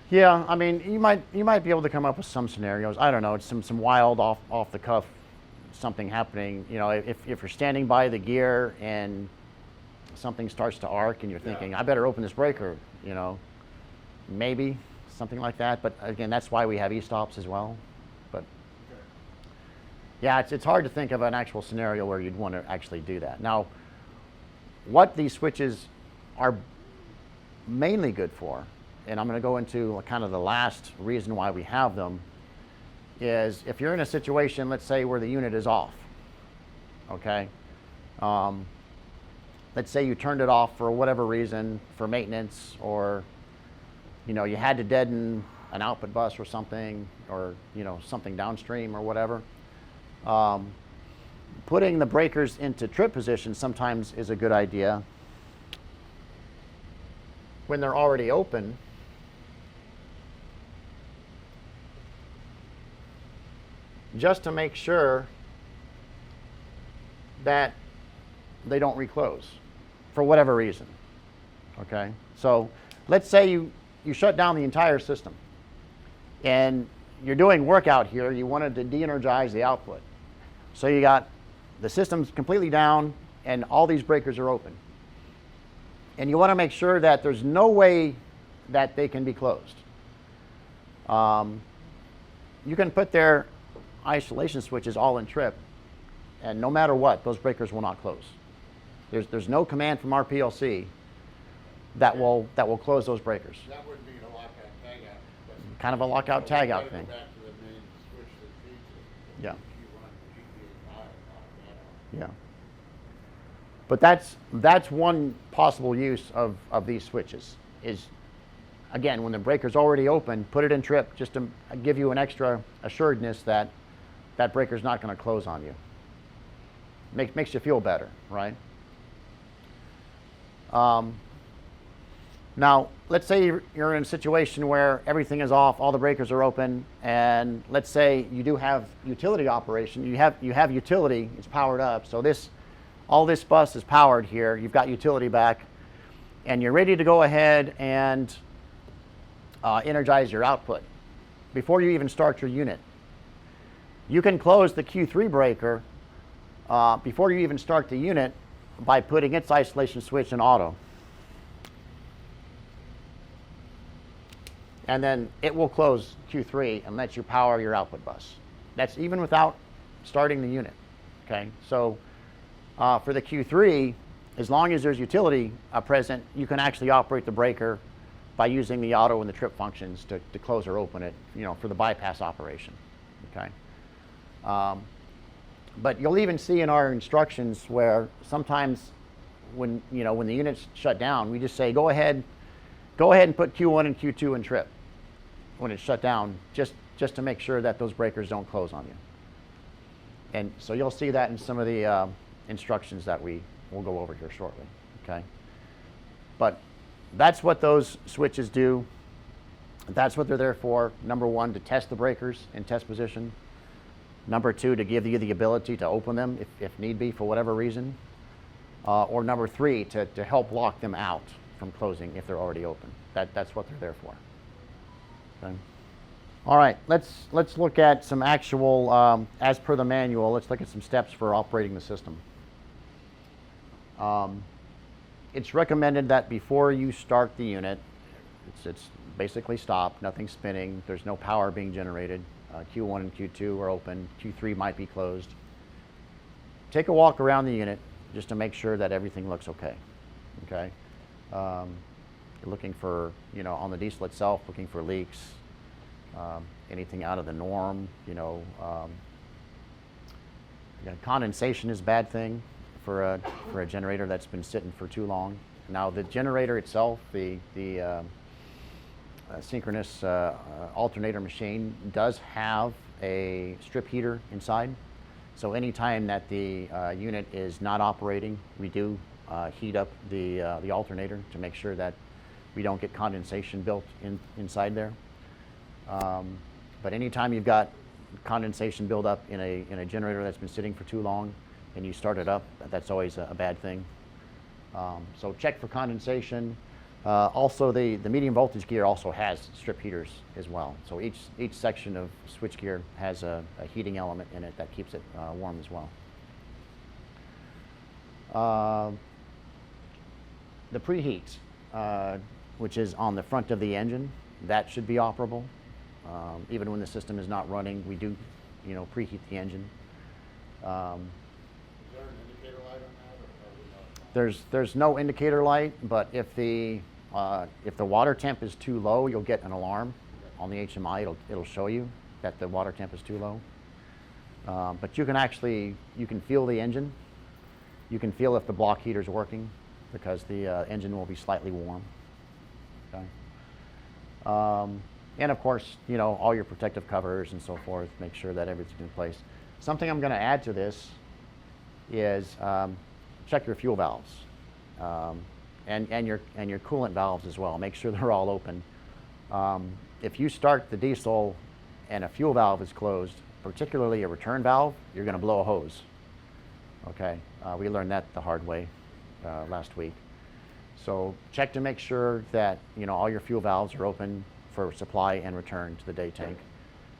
[SPEAKER 5] be.
[SPEAKER 1] Yeah, I mean, you might be able to come up with some scenarios. I don't know, it's some wild off the cuff something happening. You know, if you're standing by the gear and something starts to arc and you're thinking, I better open this breaker, you know, maybe something like that. But again, that's why we have e-stops as well. But
[SPEAKER 3] Okay.
[SPEAKER 1] yeah, it's hard to think of an actual scenario where you'd want to actually do that. Now, what these switches are mainly good for, and I'm going to go into kind of the last reason why we have them, is if you're in a situation, let's say, where the unit is off, okay? Let's say you turned it off for whatever reason, for maintenance, or you know, you had to deaden an output bus or something, or you know, something downstream or whatever. Putting the breakers into trip position sometimes is a good idea when they're already open. Just to make sure that they don't reclose for whatever reason. Okay, so let's say you shut down the entire system and you're doing work out here, you wanted to de-energize the output. So you got the system's completely down and all these breakers are open. And you want to make sure that there's no way that they can be closed. You can put their isolation switches all in trip, and no matter what, those breakers will not close. There's no command from our PLC that will close those breakers.
[SPEAKER 2] That would be a lockout tagout. but-
[SPEAKER 1] Kind of a lockout
[SPEAKER 2] So we
[SPEAKER 1] tagout
[SPEAKER 2] gotta go
[SPEAKER 1] thing.
[SPEAKER 2] back to the main switch that feeds it.
[SPEAKER 1] Yeah.
[SPEAKER 2] Q1, Q3, and
[SPEAKER 1] Yeah. But that's one possible use of these switches is, again, when the breaker's already open, put it in trip just to give you an extra assuredness that that breaker's not going to close on you. Makes you feel better, right? Now, let's say you're in a situation where everything is off, all the breakers are open, and let's say you do have utility operation. You have utility, it's powered up. So all this bus is powered here. You've got utility back, and you're ready to go ahead and energize your output before you even start your unit. You can close the Q3 breaker before you even start the unit by putting its isolation switch in auto. And then it will close Q3 and let you power your output bus. That's even without starting the unit, okay? So for the Q3, as long as there's utility present, you can actually operate the breaker by using the auto and the trip functions to close or open it, you know, for the bypass operation, okay? But you'll even see in our instructions where sometimes when the unit's shut down, we just say, go ahead and put Q1 and Q2 in trip when it's shut down, just to make sure that those breakers don't close on And so you'll see that in some of the instructions that we will go over here shortly, okay? But that's what those switches do. That's what they're there for. Number one, to test the breakers in test position. Number two, to give you the ability to open them if need be for whatever reason. Or number three, to help lock them out from closing if they're already open. That's what they're there for. Okay. All right, let's look at some actual, as per the manual, let's look at some steps for operating the system. It's recommended that before you start the unit, it's basically stopped, nothing's spinning, there's no power being generated. Q1 and Q2 are open, Q3 might be closed. Take a walk around the unit just to make sure that everything looks okay. Okay, you're looking for, on the diesel itself, looking for leaks, anything out of the norm. Condensation is a bad thing for a generator that's been sitting for too long. Now the generator itself, the synchronous alternator machine does have a strip heater inside. So anytime that the unit is not operating, we do heat up the alternator to make sure that we don't get condensation built inside there. But anytime you've got condensation buildup in a generator that's been sitting for too long and you start it up, that's always a bad thing. So check for condensation. Also, the medium voltage gear also has strip heaters as well. So each section of switch gear has a heating element in it that keeps it warm as well. The preheat, which is on the front of the engine, that should be operable. Even when the system is not running, we do, preheat the engine.
[SPEAKER 2] Is there an indicator light on that, or
[SPEAKER 1] There's no indicator light, but if the water temp is too low, you'll get an alarm on the HMI. It'll show you that the water temp is too low. But you can feel the engine. You can feel if the block heater is working because the engine will be slightly warm. Okay. And of course, all your protective covers and so forth. Make sure that everything's in place. Something I'm going to add to this is check your fuel valves. And your coolant valves as well. Make sure they're all open. If you start the diesel and a fuel valve is closed, particularly a return valve, you're going to blow a hose. Okay, we learned that the hard way last week. So check to make sure that all your fuel valves are open for supply and return to the day tank,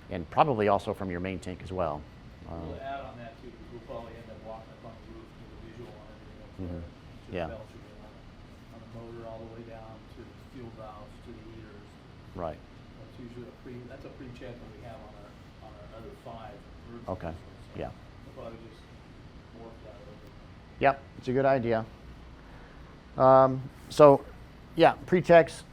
[SPEAKER 1] and probably also from your main tank as well.
[SPEAKER 5] We'll add on that too, because we'll probably end up walking up on the roof with a visual on everything.
[SPEAKER 1] Mhm. Yeah.
[SPEAKER 5] Belts are on the motor all the way down to the fuel valves to the heaters.
[SPEAKER 1] Right.
[SPEAKER 5] That's usually that's a pre-check that we have on our other 5 emergency
[SPEAKER 1] Okay.
[SPEAKER 5] systems.
[SPEAKER 1] Yeah.
[SPEAKER 5] We'll probably just morph that over.
[SPEAKER 1] Yep, it's a good idea. So, yeah, pre-checks.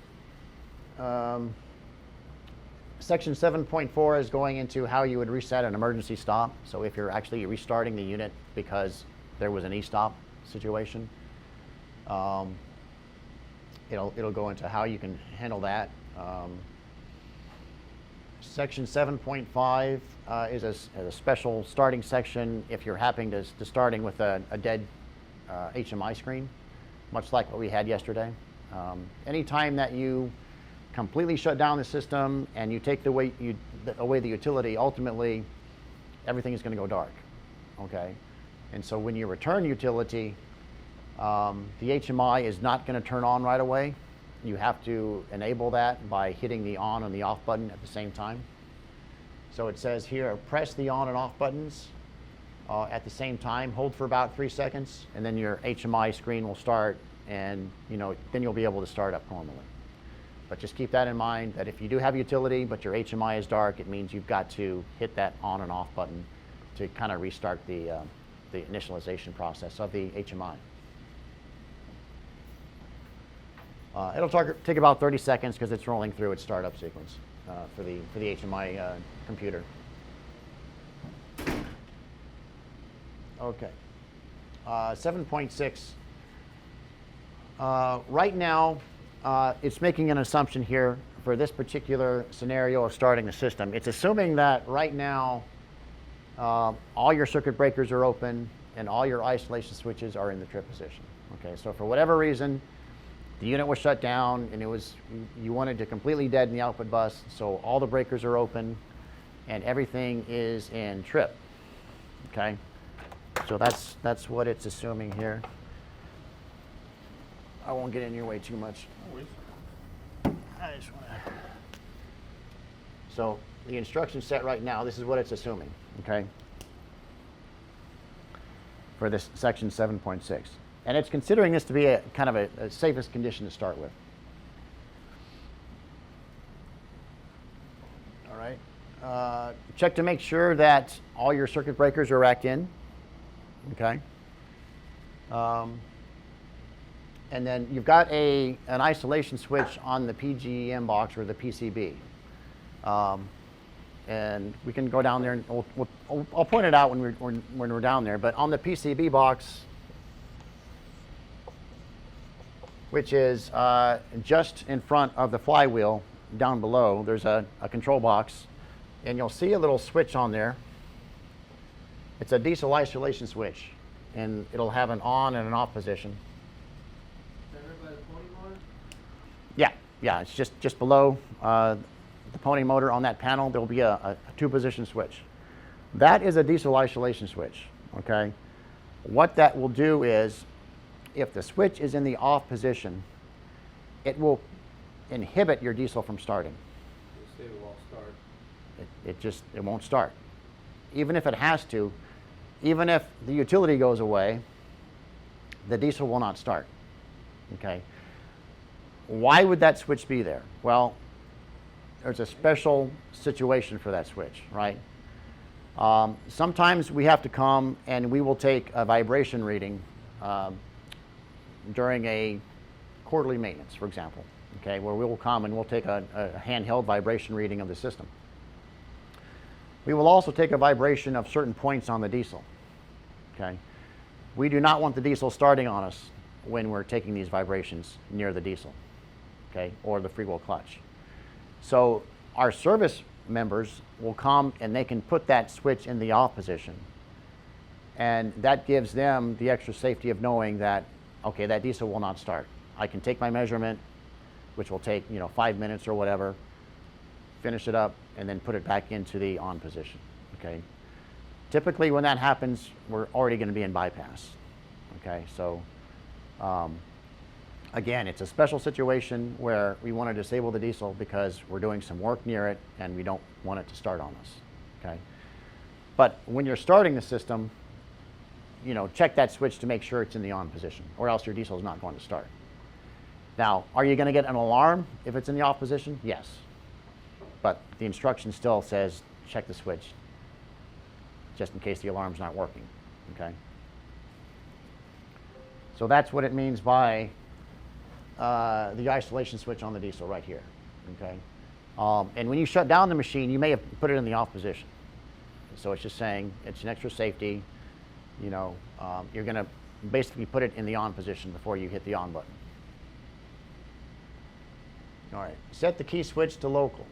[SPEAKER 1] Section 7.4 is going into how you would reset an emergency stop. So if you're actually restarting the unit because there was an e-stop situation, it'll go into how you can handle that. Section 7.5 is a special starting section if you're happening to starting with a dead HMI screen, much like what we had yesterday. Anytime that you completely shut down the system and you take away the utility, ultimately everything is going to go dark. Okay, and so when you return utility, the HMI is not going to turn on right away. You have to enable that by hitting the on and the off button at the same time. So it says here, press the on and off buttons at the same time, hold for about 3 seconds, and then your HMI screen will start, and then you'll be able to start up normally. But just keep that in mind, that if you do have utility but your HMI is dark, it means you've got to hit that on and off button to kind of restart the initialization process of the HMI. It'll take about 30 seconds because it's rolling through its startup sequence for the HMI computer. Okay. 7.6. Right now, it's making an assumption here for this particular scenario of starting the system. It's assuming that right now all your circuit breakers are open, and all your isolation switches are in the trip position. Okay, so for whatever reason, the unit was shut down, and you wanted to completely deaden the output bus, so all the breakers are open, and everything is in trip. Okay, so that's what it's assuming here. I won't get in your way too much. I just want to. So the instruction set right now, this is what it's assuming. Okay, for this section 7.6. And it's considering this to be a kind of a safest condition to start with. All right. Check to make sure that all your circuit breakers are racked in. Okay. And then you've got an isolation switch on the PGM box or the PCB. And we can go down there and I'll point it out when we're down there. But on the PCB box, which is just in front of the flywheel down below, there's a control box, and you'll see a little switch on there. It's a diesel isolation switch, and it'll have an on and an off position.
[SPEAKER 4] Is that right by the pony motor?
[SPEAKER 1] Yeah, it's just below the pony motor on that panel. There'll be a two-position switch. That is a diesel isolation switch. Okay, what that will do is, if the switch is in the off position, it will inhibit your diesel from starting.
[SPEAKER 5] Say it will start.
[SPEAKER 1] It won't start. Even if it has to, even if the utility goes away, the diesel will not start. Okay. Why would that switch be there? Well, there's a special situation for that switch, right? Sometimes we have to come and we will take a vibration reading during a quarterly maintenance, for example, okay, where we will come and we'll take a handheld vibration reading of the system. We will also take a vibration of certain points on the diesel, okay? We do not want the diesel starting on us when we're taking these vibrations near the diesel, okay, or the freewheel clutch. So our service members will come and they can put that switch in the off position, and that gives them the extra safety of knowing that, okay, that diesel will not start. I can take my measurement, which will take 5 minutes or whatever, finish it up, and then put it back into the on position. Okay. Typically, when that happens, we're already going to be in bypass. Okay, so again, it's a special situation where we want to disable the diesel because we're doing some work near it and we don't want it to start on us. Okay, but when you're starting the system, check that switch to make sure it's in the on position, or else your diesel is not going to start. Now, are you going to get an alarm if it's in the off position? Yes. But the instruction still says check the switch just in case the alarm's not working. Okay. So that's what it means by the isolation switch on the diesel right here. Okay. And when you shut down the machine, you may have put it in the off position. So it's just saying it's an extra safety. You're going to basically put it in the on position before you hit the on button. All right, set the key switch to local.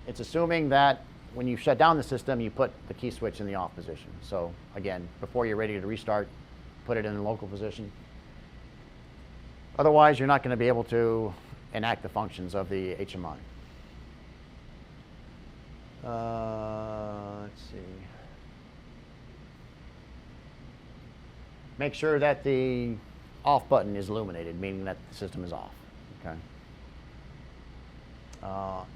[SPEAKER 1] It's assuming that when you shut down the system, you put the key switch in the off position. So again, before you're ready to restart, put it in the local position. Otherwise, you're not going to be able to enact the functions of the HMI. Let's see. Make sure that the off button is illuminated, meaning that the system is off. Okay.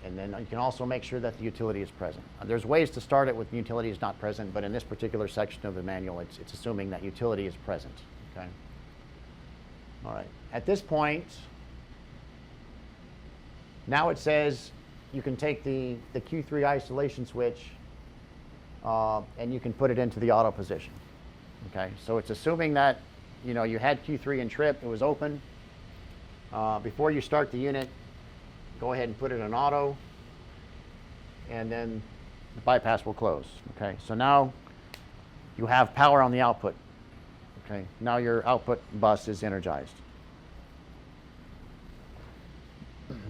[SPEAKER 1] And then you can also make sure that the utility is present. There's ways to start it with utilities not present, but in this particular section of the manual, it's assuming that utility is present. Okay. All right. At this point, now it says you can take the Q3 isolation switch and you can put it into the auto position. Okay. So it's assuming that you had Q3 in trip, it was open. Before you start the unit, go ahead and put it in auto, and then the bypass will close. Okay, so now you have power on the output. Okay, now your output bus is energized.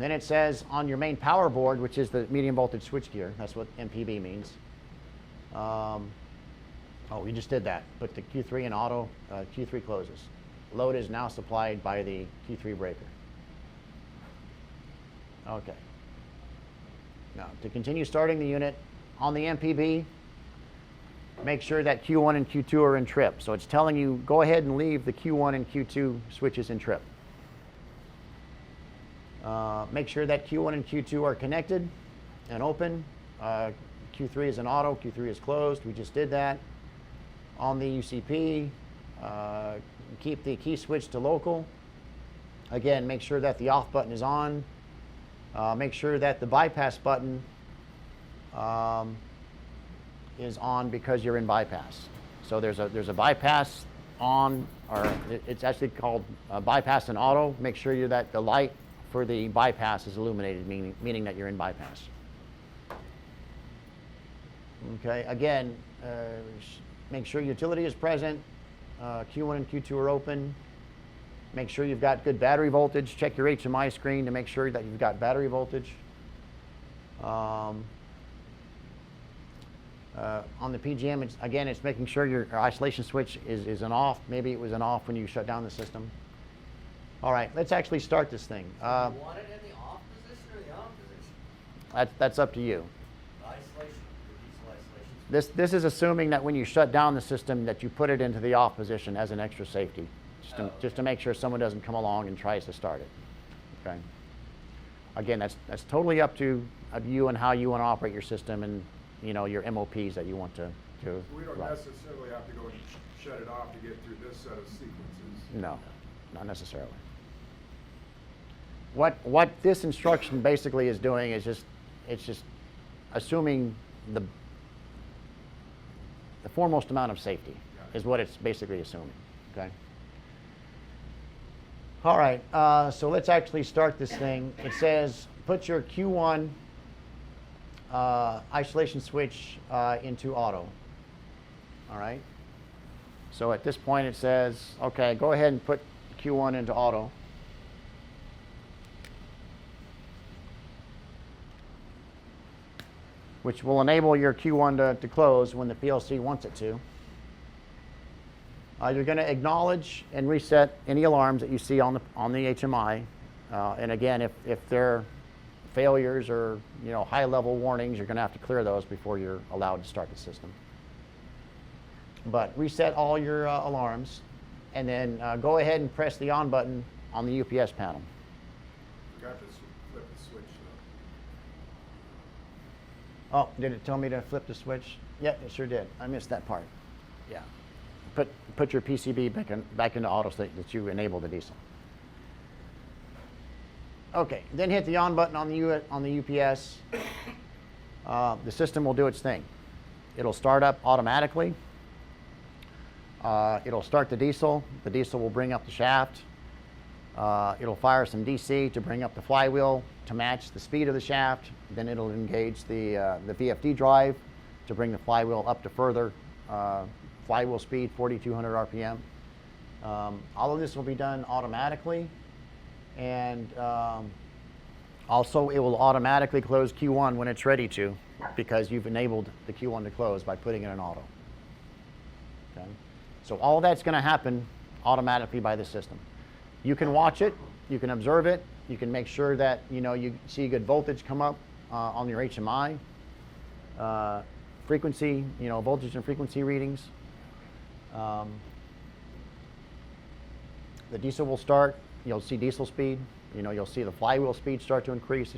[SPEAKER 1] Then it says on your main power board, which is the medium voltage switchgear, that's what MPB means. Oh, we just did that. Put the Q3 in auto, Q3 closes. Load is now supplied by the Q3 breaker. Okay. Now, to continue starting the unit on the MPB, make sure that Q1 and Q2 are in trip. So it's telling you, go ahead and leave the Q1 and Q2 switches in trip. Make sure that Q1 and Q2 are connected and open. Q3 is in auto, Q3 is closed. We just did that. On the UCP, keep the key switch to local. Again, make sure that the off button is on. Make sure that the bypass button is on because you're in bypass. So there's a bypass on, or it's actually called bypass in auto. Make sure that the light for the bypass is illuminated, meaning that you're in bypass. Okay, again, make sure utility is present. Q1 and Q2 are open. Make sure you've got good battery voltage. Check your HMI screen to make sure that you've got battery voltage. On the PGM, it's making sure your isolation switch is an off. Maybe it was an off when you shut down the system. All right, let's actually start this thing.
[SPEAKER 4] You want it in the off position or the on position?
[SPEAKER 1] That's up to you.
[SPEAKER 4] Isolation, the diesel isolation.
[SPEAKER 1] This is assuming that when you shut down the system that you put it into the off position as an extra safety, just to make sure someone doesn't come along and tries to start it. Okay. Again, that's totally up to you and how you want to operate your system and your MOPs that you want to
[SPEAKER 3] So we don't
[SPEAKER 1] run.
[SPEAKER 3] necessarily have to go and shut it off to get through this set of sequences.
[SPEAKER 1] No, not necessarily. What this instruction basically is doing is it's just assuming the foremost amount of safety is what it's basically assuming. Okay. All right, so let's actually start this thing. It says put your Q1 isolation switch into auto. All right. So at this point it says, okay, go ahead and put Q1 into auto. Which will enable your Q1 to close when the PLC wants it to. You're going to acknowledge and reset any alarms that you see on the HMI. And again, if they're failures or high-level warnings, you're going to have to clear those before you're allowed to start the system. But reset all your alarms, and then go ahead and press the on button on the UPS panel.
[SPEAKER 3] Forgot to flip the switch though.
[SPEAKER 1] Oh, did it tell me to flip the switch? Yeah, it sure did. I missed that part. Yeah. Put your PCB back into auto state that you enable the diesel. Okay, then hit the on button on the UPS. The system will do its thing. It'll start up automatically. It'll start the diesel. The diesel will bring up the shaft. It'll fire some DC to bring up the flywheel to match the speed of the shaft. Then it'll engage the VFD drive to bring the flywheel up to further flywheel speed, 4,200 RPM. All of this will be done automatically. And also it will automatically close Q1 when it's ready to, because you've enabled the Q1 to close by putting it in auto. Okay? So all that's going to happen automatically by the system. You can watch it, you can observe it, you can make sure that you see good voltage come up on your HMI, frequency, voltage and frequency readings. The diesel will start. You'll see diesel speed. You'll see the flywheel speed start to increase.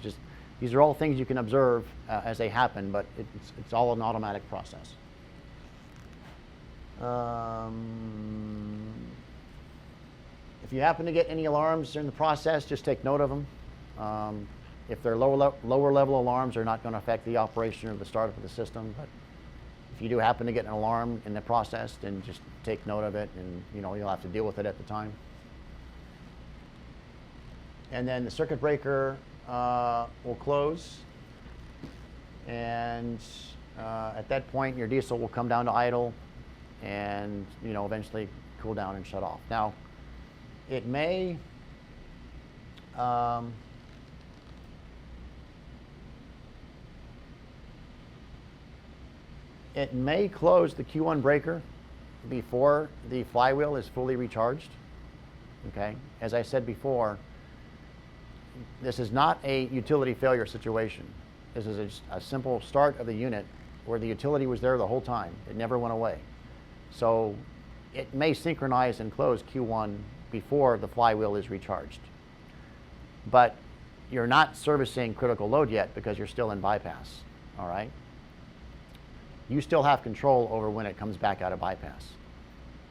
[SPEAKER 1] These are all things you can observe as they happen, but it's all an automatic process. If you happen to get any alarms during the process, just take note of them. If they're lower level alarms, they're not going to affect the operation or the startup of the system. But if you do happen to get an alarm in the process, then just take note of it, and you'll have to deal with it at the time. And then the circuit breaker will close, and at that point your diesel will come down to idle, and eventually cool down and shut off. Now, it may It may close the Q1 breaker before the flywheel is fully recharged. Okay, as I said before, this is not a utility failure situation. This is a simple start of the unit where the utility was there the whole time. It never went away. So it may synchronize and close Q1 before the flywheel is recharged. But you're not servicing critical load yet because you're still in bypass, all right? You still have control over when it comes back out of bypass.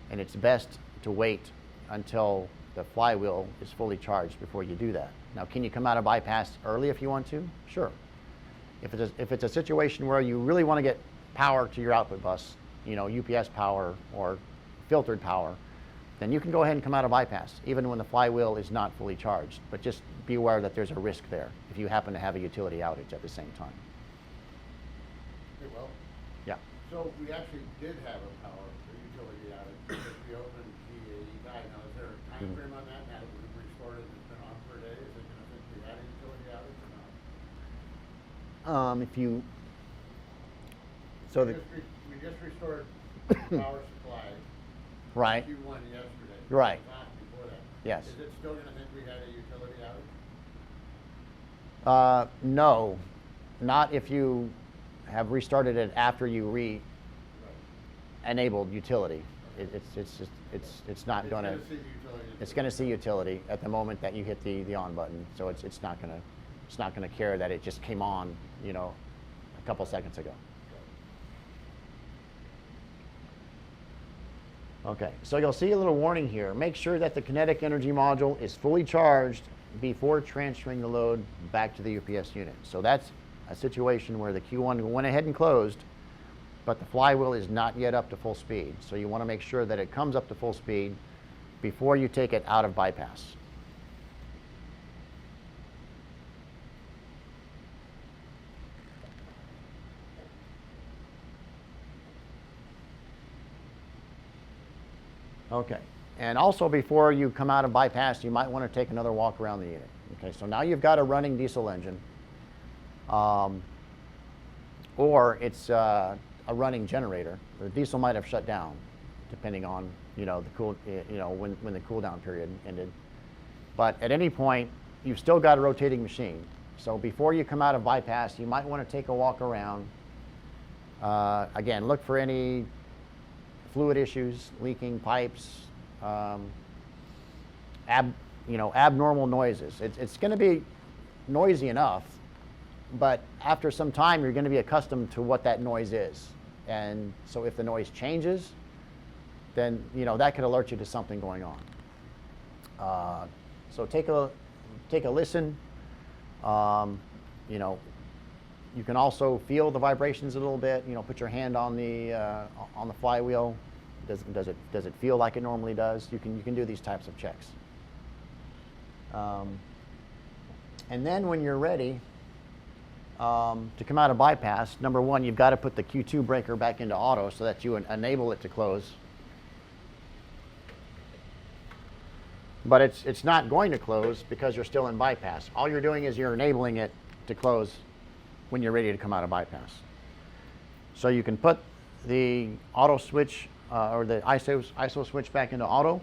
[SPEAKER 1] And it's best to wait until the flywheel is fully charged before you do that. Now, can you come out of bypass early if you want to? Sure. If it's a situation where you really want to get power to your output bus, you know, UPS power or filtered power, then you can go ahead and come out of bypass, even when the flywheel is not fully charged. But just be aware that there's a risk there if you happen to have a utility outage at the same time.
[SPEAKER 2] Hey, well,
[SPEAKER 1] Yeah.
[SPEAKER 2] so we actually did have a power utility outage because we opened the guide. Now, is there a time frame on that? Now that we've restored it, it's been on for a day. Is it going to think we had a utility outage or not?
[SPEAKER 1] So
[SPEAKER 2] We just restored the power supply.
[SPEAKER 1] right.
[SPEAKER 2] Q1 yesterday.
[SPEAKER 1] Right.
[SPEAKER 2] It was off before that.
[SPEAKER 1] Yes.
[SPEAKER 2] Is it still going to think we had a utility outage?
[SPEAKER 1] No, not if you have restarted it after you enabled utility. It's not going to.
[SPEAKER 2] It's going to see the utility.
[SPEAKER 1] It's going to see utility at the moment that you hit the on button. So it's not going to care that it just came on, you know, a couple seconds ago. Okay, so you'll see a little warning here. Make sure that the kinetic energy module is fully charged before transferring the load back to the UPS unit. So that's a situation where the Q1 went ahead and closed, but the flywheel is not yet up to full speed. So you want to make sure that it comes up to full speed before you take it out of bypass. Okay, and also before you come out of bypass, you might want to take another walk around the unit. Okay, so now you've got a running diesel engine, or it's a running generator. The diesel might have shut down, depending on when the cool down period ended. But at any point, you've still got a rotating machine. So before you come out of bypass, you might want to take a walk around. Again, look for any fluid issues, leaking pipes, abnormal noises. It's going to be noisy enough, but after some time, you're going to be accustomed to what that noise is. And so if the noise changes, then that could alert you to something going on. So take a listen. You can also feel the vibrations a little bit. Put your hand on the flywheel. Does it feel like it normally does? You can do these types of checks. And then when you're ready to come out of bypass, number one, you've got to put the Q2 breaker back into auto so that you enable it to close. But it's not going to close because you're still in bypass. All you're doing is you're enabling it to close when you're ready to come out of bypass. So you can put the auto switch or the ISO switch back into auto.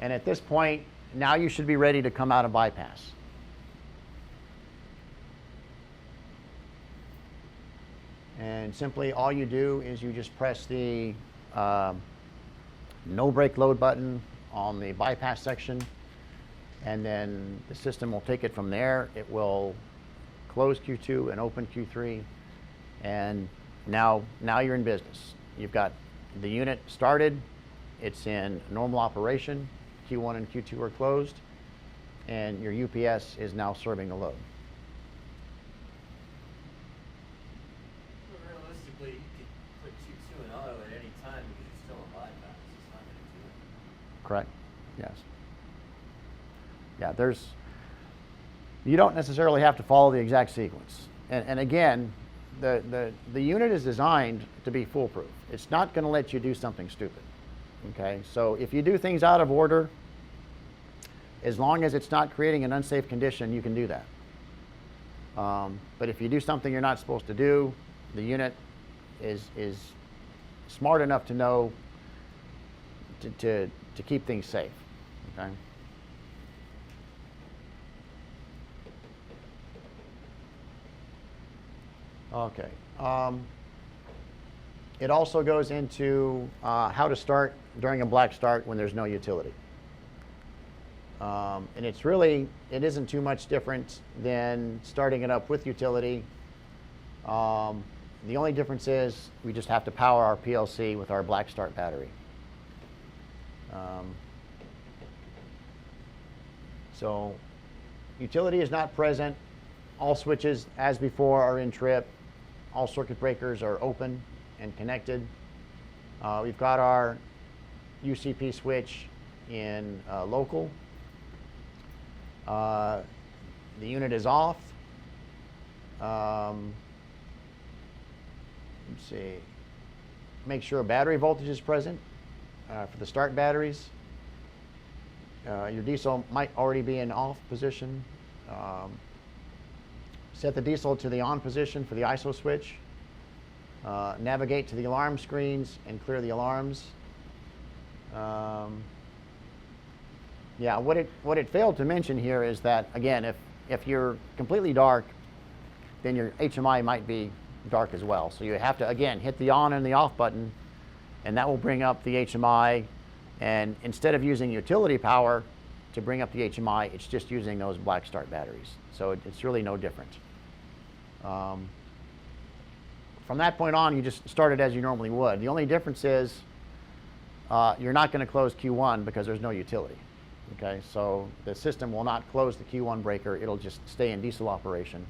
[SPEAKER 1] And at this point, now you should be ready to come out of bypass. And simply all you do is you just press the no brake load button on the bypass section, and then the system will take it from there. It will close Q2 and open Q3, and now you're in business. You've got the unit started, it's in normal operation, Q1 and Q2 are closed, and your UPS is now serving the load.
[SPEAKER 4] Well, realistically, you could put Q2 in auto at any time because you're still in bypass. It's not going to do it.
[SPEAKER 1] Correct. Yes. Yeah, you don't necessarily have to follow the exact sequence. And again, the unit is designed to be foolproof. It's not going to let you do something stupid. Okay, so if you do things out of order, as long as it's not creating an unsafe condition, you can do that. But if you do something you're not supposed to do, the unit is smart enough to know to keep things safe. Okay. Okay. It also goes into how to start during a black start when there's no utility. And it isn't too much different than starting it up with utility. The only difference is we just have to power our PLC with our black start battery. So utility is not present. All switches, as before, are in trip. All circuit breakers are open and connected. We've got our UCP switch in local. The unit is off. Let's see. Make sure battery voltage is present for the start batteries. Your diesel might already be in off position. Set the diesel to the on position for the ISO switch. Navigate to the alarm screens and clear the alarms. Yeah, what it failed to mention here is that, again, if you're completely dark, then your HMI might be dark as well. So you have to, again, hit the on and the off button, and that will bring up the HMI. And instead of using utility power to bring up the HMI, it's just using those black start batteries. So it's really no different. From that point on, you just start it as you normally would. The only difference is you're not going to close Q1 because there's no utility. Okay, so the system will not close the Q1 breaker. It'll just stay in diesel operation.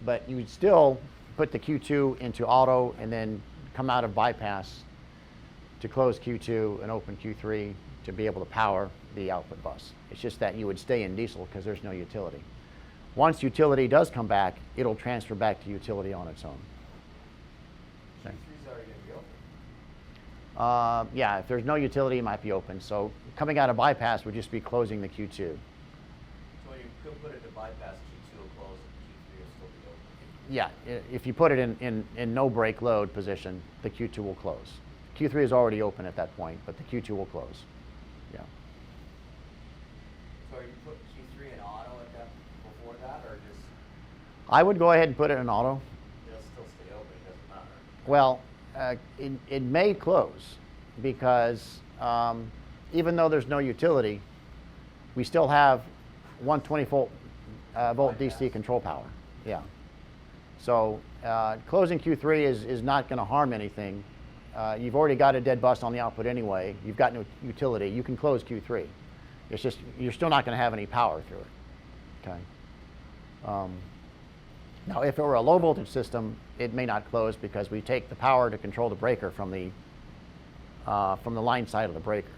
[SPEAKER 1] But you would still put the Q2 into auto and then come out of bypass to close Q2 and open Q3 to be able to power the output bus. It's just that you would stay in diesel because there's no utility. Once utility does come back, it'll transfer back to utility on its own. Okay.
[SPEAKER 6] Q3's already going to be open.
[SPEAKER 1] Yeah, if there's no utility, it might be open. So coming out of bypass would just be closing the Q2.
[SPEAKER 6] So when you could put it to bypass, Q2 will close and Q3 will still be open.
[SPEAKER 1] Yeah, if you put it in no break load position, the Q2 will close. Q3 is already open at that point, but the Q2 will close. Yeah.
[SPEAKER 6] So you put Q3 in auto at that before that, or just
[SPEAKER 1] I would go ahead and put it in auto.
[SPEAKER 6] it'll still stay open? It doesn't matter.
[SPEAKER 1] Well, it may close because even though there's no utility, we still have 120 volt DC control power. Yeah. So closing Q3 is not going to harm anything. You've already got a dead bus on the output anyway. You've got no utility. You can close Q3. It's just you're still not going to have any power through it. Okay. Now, if it were a low voltage system, it may not close because we take the power to control the breaker from the line side of the breaker.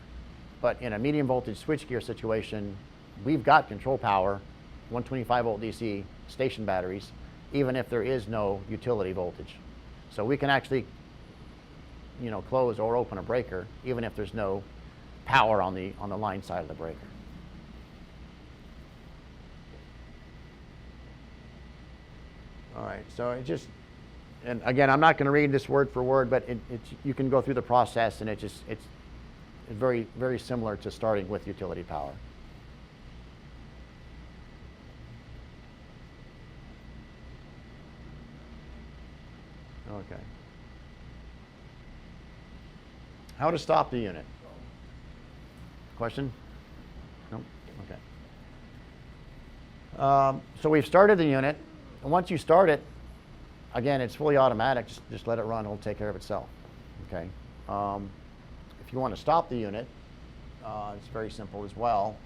[SPEAKER 1] But in a medium voltage switchgear situation, we've got control power, 125 volt DC station batteries, even if there is no utility voltage. So we can actually, close or open a breaker even if there's no power on the line side of the breaker. All right, so and again, I'm not going to read this word for word, but you can go through the process, and it's very, very similar to starting with utility power. Okay. How to stop the unit? Question? No? Okay. So we've started the unit. And once you start it, again, it's fully automatic. Just let it run. It'll take care of itself. Okay. If you want to stop the unit, it's very simple as well.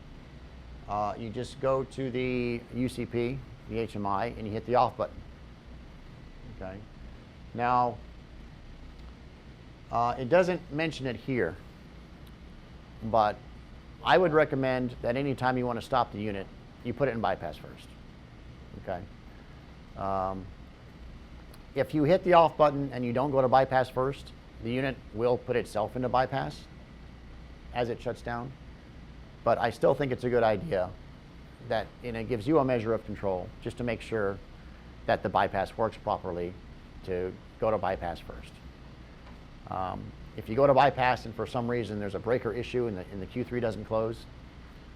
[SPEAKER 1] You just go to the UCP, the HMI, and you hit the off button. Okay. Now, it doesn't mention it here, but I would recommend that anytime you want to stop the unit, you put it in bypass first. Okay. If you hit the off button and you don't go to bypass first, the unit will put itself into bypass as it shuts down. But I still think it's a good idea that it gives you a measure of control just to make sure that the bypass works properly to go to bypass first. If you go to bypass and for some reason there's a breaker issue and the Q3 doesn't close,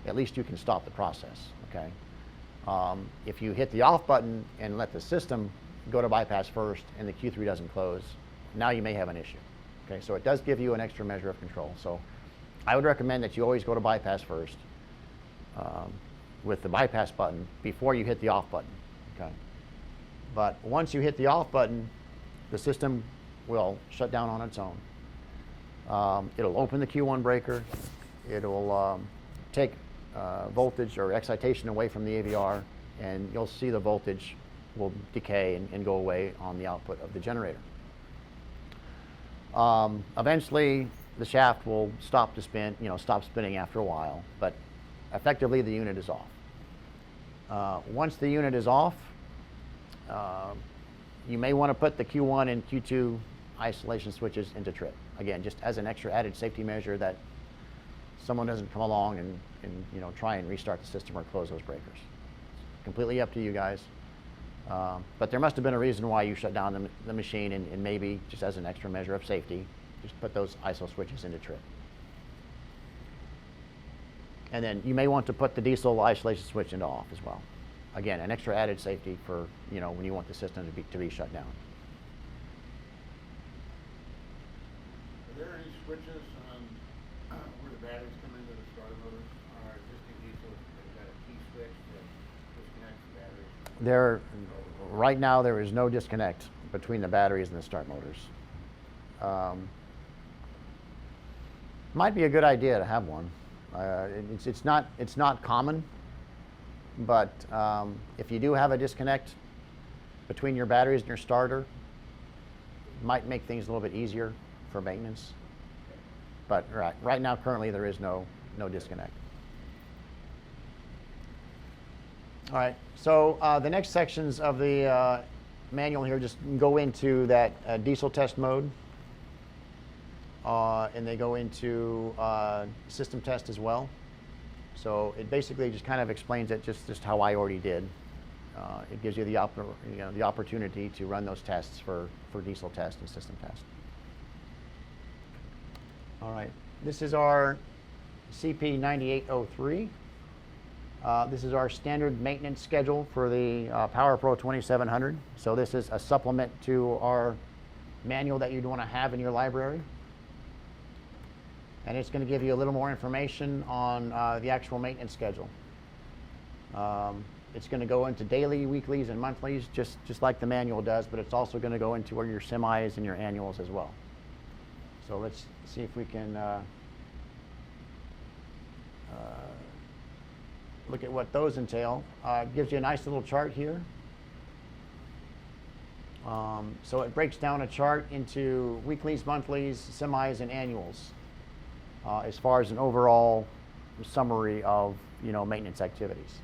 [SPEAKER 1] at least you can stop the process, okay? If you hit the off button and let the system go to bypass first and the Q3 doesn't close, now you may have an issue, okay? So it does give you an extra measure of control. So I would recommend that you always go to bypass first with the bypass button before you hit the off button, okay? But once you hit the off button, the system will shut down on its own. It'll open the Q1 breaker. It'll take voltage or excitation away from the AVR, and you'll see the voltage will decay and go away on the output of the generator. Eventually, the shaft will stop to spin, stop spinning after a while, but effectively the unit is off. Once the unit is off, you may want to put the Q1 and Q2 isolation switches into trip. Again, just as an extra added safety measure that someone doesn't come along and try and restart the system or close those breakers. Completely up to you guys. But there must have been a reason why you shut down the machine, and maybe just as an extra measure of safety, just put those ISO switches into trip. And then you may want to put the diesel isolation switch into off as well. Again, an extra added safety for when you want the system to be shut down.
[SPEAKER 2] Are there any switches on where the batteries come into the starter motors?
[SPEAKER 6] On our existing diesel, they've got a key switch that disconnects the batteries.
[SPEAKER 1] Right now, there is no disconnect between the batteries and the start motors. Might be a good idea to have one. It's not common, but if you do have a disconnect between your batteries and your starter, it might make things a little bit easier for maintenance. But right now, currently, there is no disconnect. All right, so the next sections of the manual here just go into that diesel test mode, and they go into system test as well. So it basically just kind of explains it just how I already did. It gives you the opportunity to run those tests for diesel test and system test. All right, this is our CP9803. This is our standard maintenance schedule for the PowerPro 2700. So this is a supplement to our manual that you'd want to have in your library. And it's going to give you a little more information on the actual maintenance schedule. It's going to go into daily, weeklies, and monthlies, just like the manual does, but it's also going to go into your semis and your annuals as well. So let's see if we can look at what those entail. It gives you a nice little chart here. So it breaks down a chart into weeklies, monthlies, semis, and annuals as far as an overall summary of maintenance activities.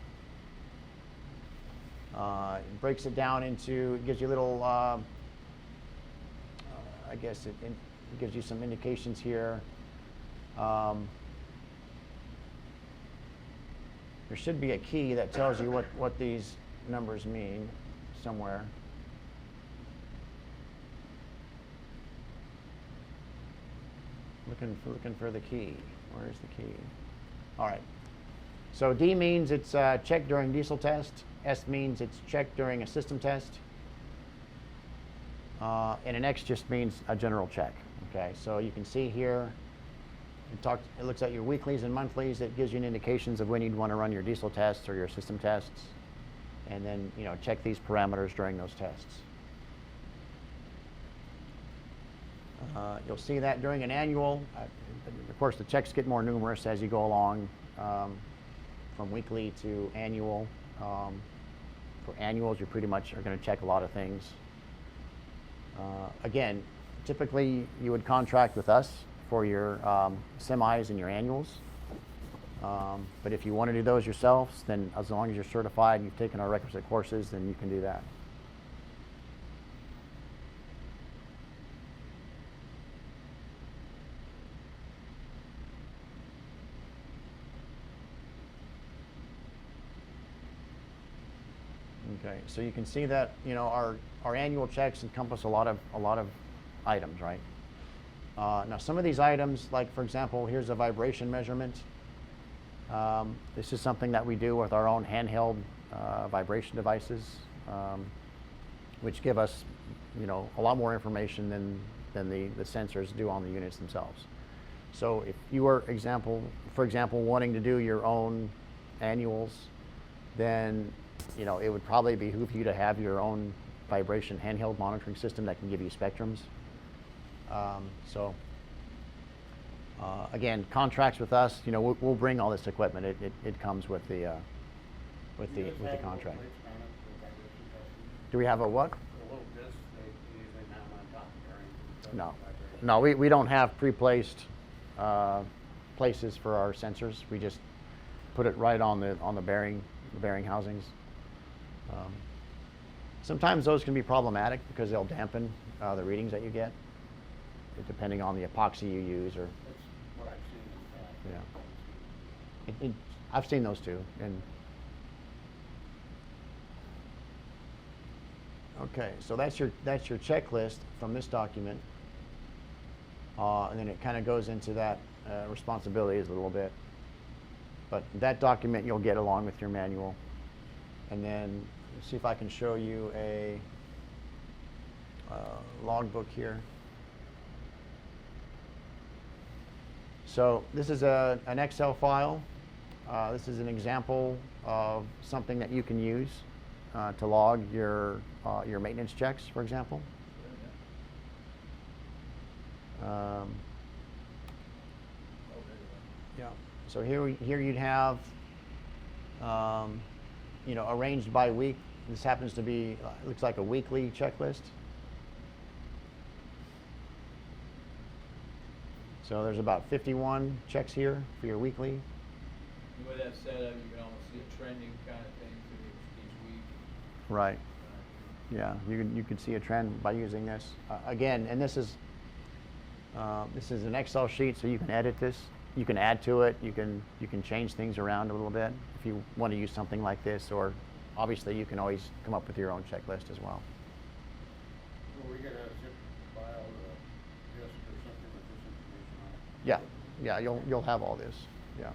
[SPEAKER 1] It breaks it down into, it gives you a little, I guess it gives you some indications here. There should be a key that tells you what these numbers mean somewhere. Looking for the key. Where's the key? All right. So D means it's checked during diesel test. S means it's checked during a system test. And an X just means a general check. Okay. So you can see here, it looks at your weeklies and monthlies. It gives you indications of when you'd want to run your diesel tests or your system tests, and then check these parameters during those tests. You'll see that during an annual. Of course, the checks get more numerous as you go along from weekly to annual. For annuals, you pretty much are going to check a lot of things. Again, typically you would contract with us for your semis and your annuals. But if you want to do those yourselves, then as long as you're certified and you've taken our requisite courses, then you can do that. Okay, so you can see that, you know, our annual checks encompass a lot of items, right? Now some of these items, like for example, here's a vibration measurement. This is something that we do with our own handheld vibration devices, which give us, you know, a lot more information than the sensors do on the units themselves. So if you were, for example, wanting to do your own annuals, then, you know, it would probably behoove you to have your own vibration handheld monitoring system that can give you spectrums. Again, contracts with us, you know, we'll bring all this equipment. It comes with the contract. Do we have a what?
[SPEAKER 2] The little discs they usually mount on top of bearings.
[SPEAKER 1] No, we don't have pre-placed places for our sensors. We just put it right on the bearing housings. Sometimes those can be problematic because they'll dampen the readings that you get, depending on the epoxy you use, or
[SPEAKER 2] That's what I've seen in the past.
[SPEAKER 1] yeah. I've seen those too. And okay, so that's your checklist from this document, and then it kind of goes into that responsibilities a little bit. But that document you'll get along with your manual, and then let's see if I can show you a logbook here. So this is an Excel file. This is an example of something that you can use to log your maintenance checks, for example. Yeah. So here you'd have, you know, arranged by week. This happens to be looks like a weekly checklist. So there's about 51 checks here for your weekly.
[SPEAKER 5] With that setup, you can almost see a trending kind of thing through each week.
[SPEAKER 1] Right. Yeah, you can see a trend by using this. Again, and this is an Excel sheet, so you can edit this. You can add to it. You can change things around a little bit if you want to use something like this, or obviously you can always come up with your own checklist as well.
[SPEAKER 2] Will we get a zip file or a disk or something with this information on it?
[SPEAKER 1] Yeah, you'll have all this. Yeah.
[SPEAKER 4] You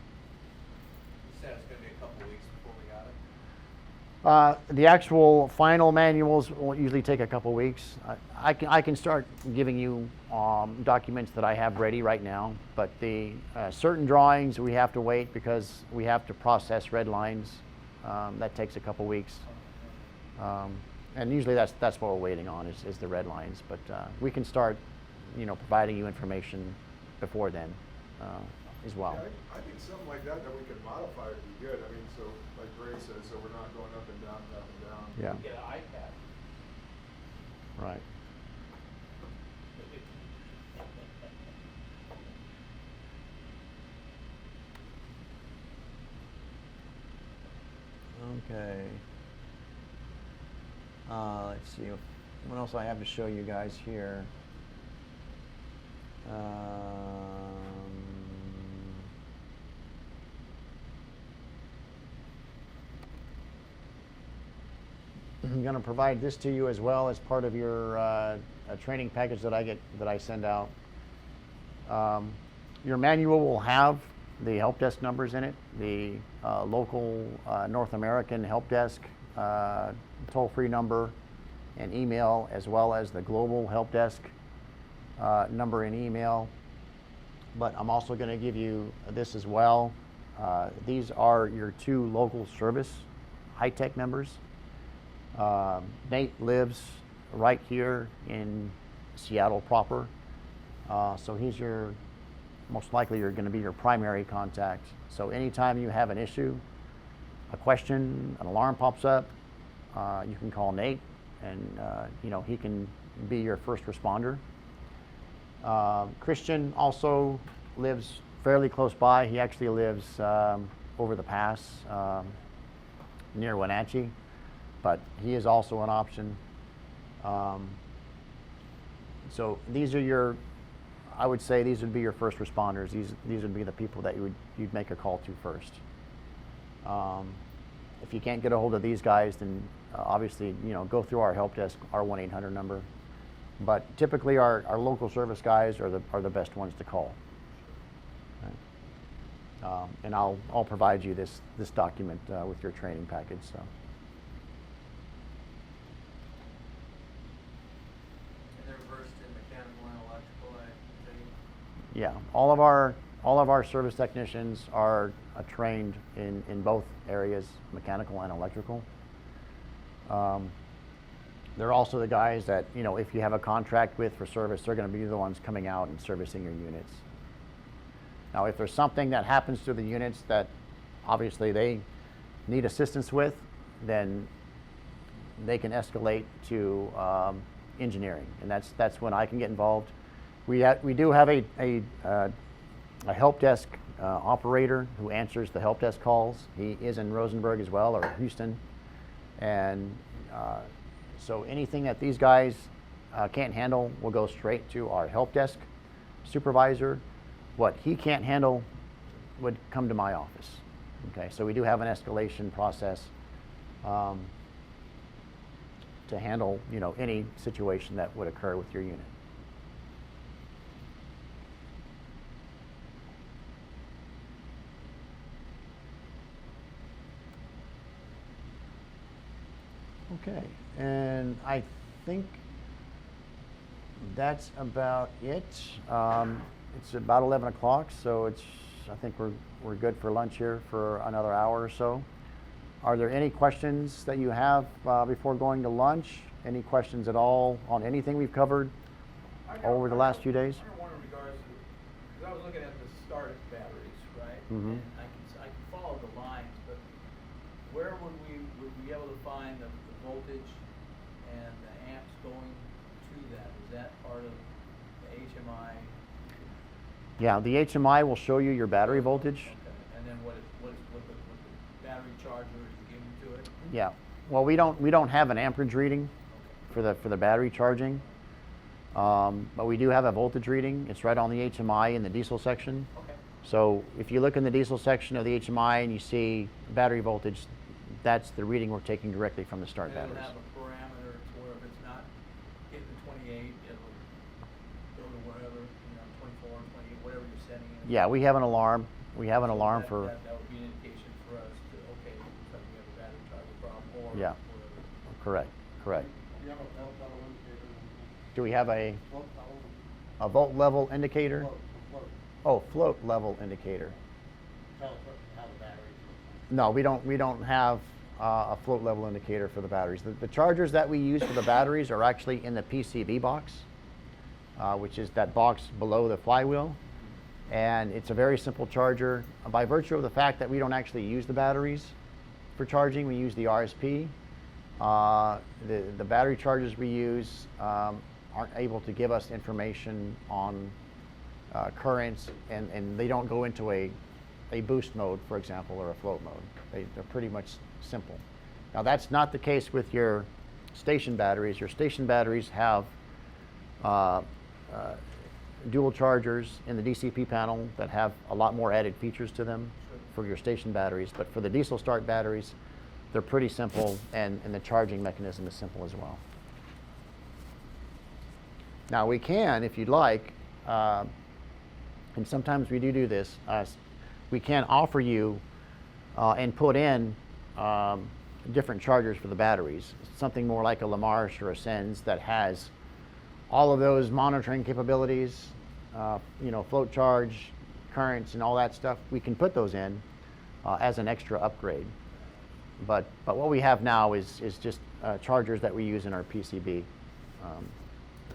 [SPEAKER 4] said it's gonna be a couple weeks before we got it.
[SPEAKER 1] The actual final manuals will usually take a couple weeks. I can start giving you documents that I have ready right now, but the certain drawings we have to wait because we have to process red lines. That takes a couple weeks, and usually that's what we're waiting on is the red lines. But we can start, you know, providing you information before then as well.
[SPEAKER 3] Yeah, I think something like that we could modify would be good. I mean, so like Ray says, so we're not going up and down, up and down.
[SPEAKER 1] Yeah.
[SPEAKER 6] Get an iPad.
[SPEAKER 1] Right. Okay. Let's see what else I have to show you guys here. I'm going to provide this to you as well as part of your a training package that I send out. Your manual will have the help desk numbers in it, the local North American help desk toll-free number and email, as well as the global help desk number and email. But I'm also going to give you this as well. These are your two local service Hitec members. Nate lives right here in Seattle proper, so he's most likely you're going to be your primary contact. So anytime you have an issue, a question, an alarm pops up, you can call Nate, and you know, he can be your first responder. Christian also lives fairly close by. He actually lives over the pass near Wenatchee, but he is also an option. So these are I would say these would be your first responders. These would be the people that you'd make a call to first. If you can't get a hold of these guys, then obviously, go through our help desk, our 1-800 number. But typically, our local service guys are the best ones to call. Right. And I'll provide you this document with your training package. So.
[SPEAKER 4] And they're versed in mechanical and electrical, I think.
[SPEAKER 1] Yeah, all of our service technicians are trained in both areas, mechanical and electrical. They're also the guys that, if you have a contract with for service, they're going to be the ones coming out and servicing your units. Now, if there's something that happens to the units that obviously they need assistance with, then they can escalate to engineering, and that's when I can get involved. We do have a help desk operator who answers the help desk calls. He is in Rosenberg as well, or Houston, and so anything that these guys can't handle will go straight to our help desk supervisor. What he can't handle would come to my office. Okay, so we do have an escalation process to handle, any situation that would occur with your unit. Okay, and I think that's about it. It's about 11 o'clock, so I think we're good for lunch here for another hour or so. Are there any questions that you have before going to lunch? Any questions at all on anything we've covered over the last few days?
[SPEAKER 5] I got one in regards to, because I was looking at the start batteries, right?
[SPEAKER 1] Mhm.
[SPEAKER 5] And I can follow the lines, but where would we be able to find the voltage and the amps going to that? Is that part of the HMI?
[SPEAKER 1] Yeah, the HMI will show you your battery voltage.
[SPEAKER 5] Okay, and then what the battery charger is given to it?
[SPEAKER 1] Yeah. Well, we don't have an amperage reading for the battery charging, but we do have a voltage reading. It's right on the HMI in the diesel section.
[SPEAKER 5] Okay.
[SPEAKER 1] So if you look in the diesel section of the HMI and you see battery voltage, that's the reading we're taking directly from the start
[SPEAKER 5] It doesn't
[SPEAKER 1] batteries.
[SPEAKER 5] have a parameter to where if it's not hitting the 28, it'll go to wherever, 24, 28, whatever you're setting it.
[SPEAKER 1] Yeah, we have an alarm. We have an
[SPEAKER 5] So
[SPEAKER 1] alarm
[SPEAKER 5] that
[SPEAKER 1] for.
[SPEAKER 5] That would be an indication for us to, okay, looks like we have a battery charger problem or
[SPEAKER 1] Yeah.
[SPEAKER 5] whatever.
[SPEAKER 1] Correct.
[SPEAKER 2] Do you have a volt level indicator?
[SPEAKER 1] Do we have a
[SPEAKER 2] Float level?
[SPEAKER 1] volt level indicator?
[SPEAKER 2] Float.
[SPEAKER 1] Oh, float level indicator.
[SPEAKER 2] Tell us how the batteries look.
[SPEAKER 1] No, we don't have a float level indicator for the batteries. The chargers that we use for the batteries are actually in the PCB box, which is that box below the flywheel. And it's a very simple charger. By virtue of the fact that we don't actually use the batteries for charging, we use the RSP. The battery chargers we use aren't able to give us information on currents, and they don't go into a boost mode, for example, or a float mode. They're pretty much simple. Now, that's not the case with your station batteries. Your station batteries have dual chargers in the DCP panel that have a lot more added features to them for your station batteries. But for the diesel start batteries, they're pretty simple, and the charging mechanism is simple as well. Now, we can, if you'd like, and sometimes we do this, we can offer you and put in different chargers for the batteries. Something more like a Lamarche or a Sens that has all of those monitoring capabilities, float charge, currents, and all that stuff. We can put those in as an extra upgrade. But what we have now is just chargers that we use in our PCB.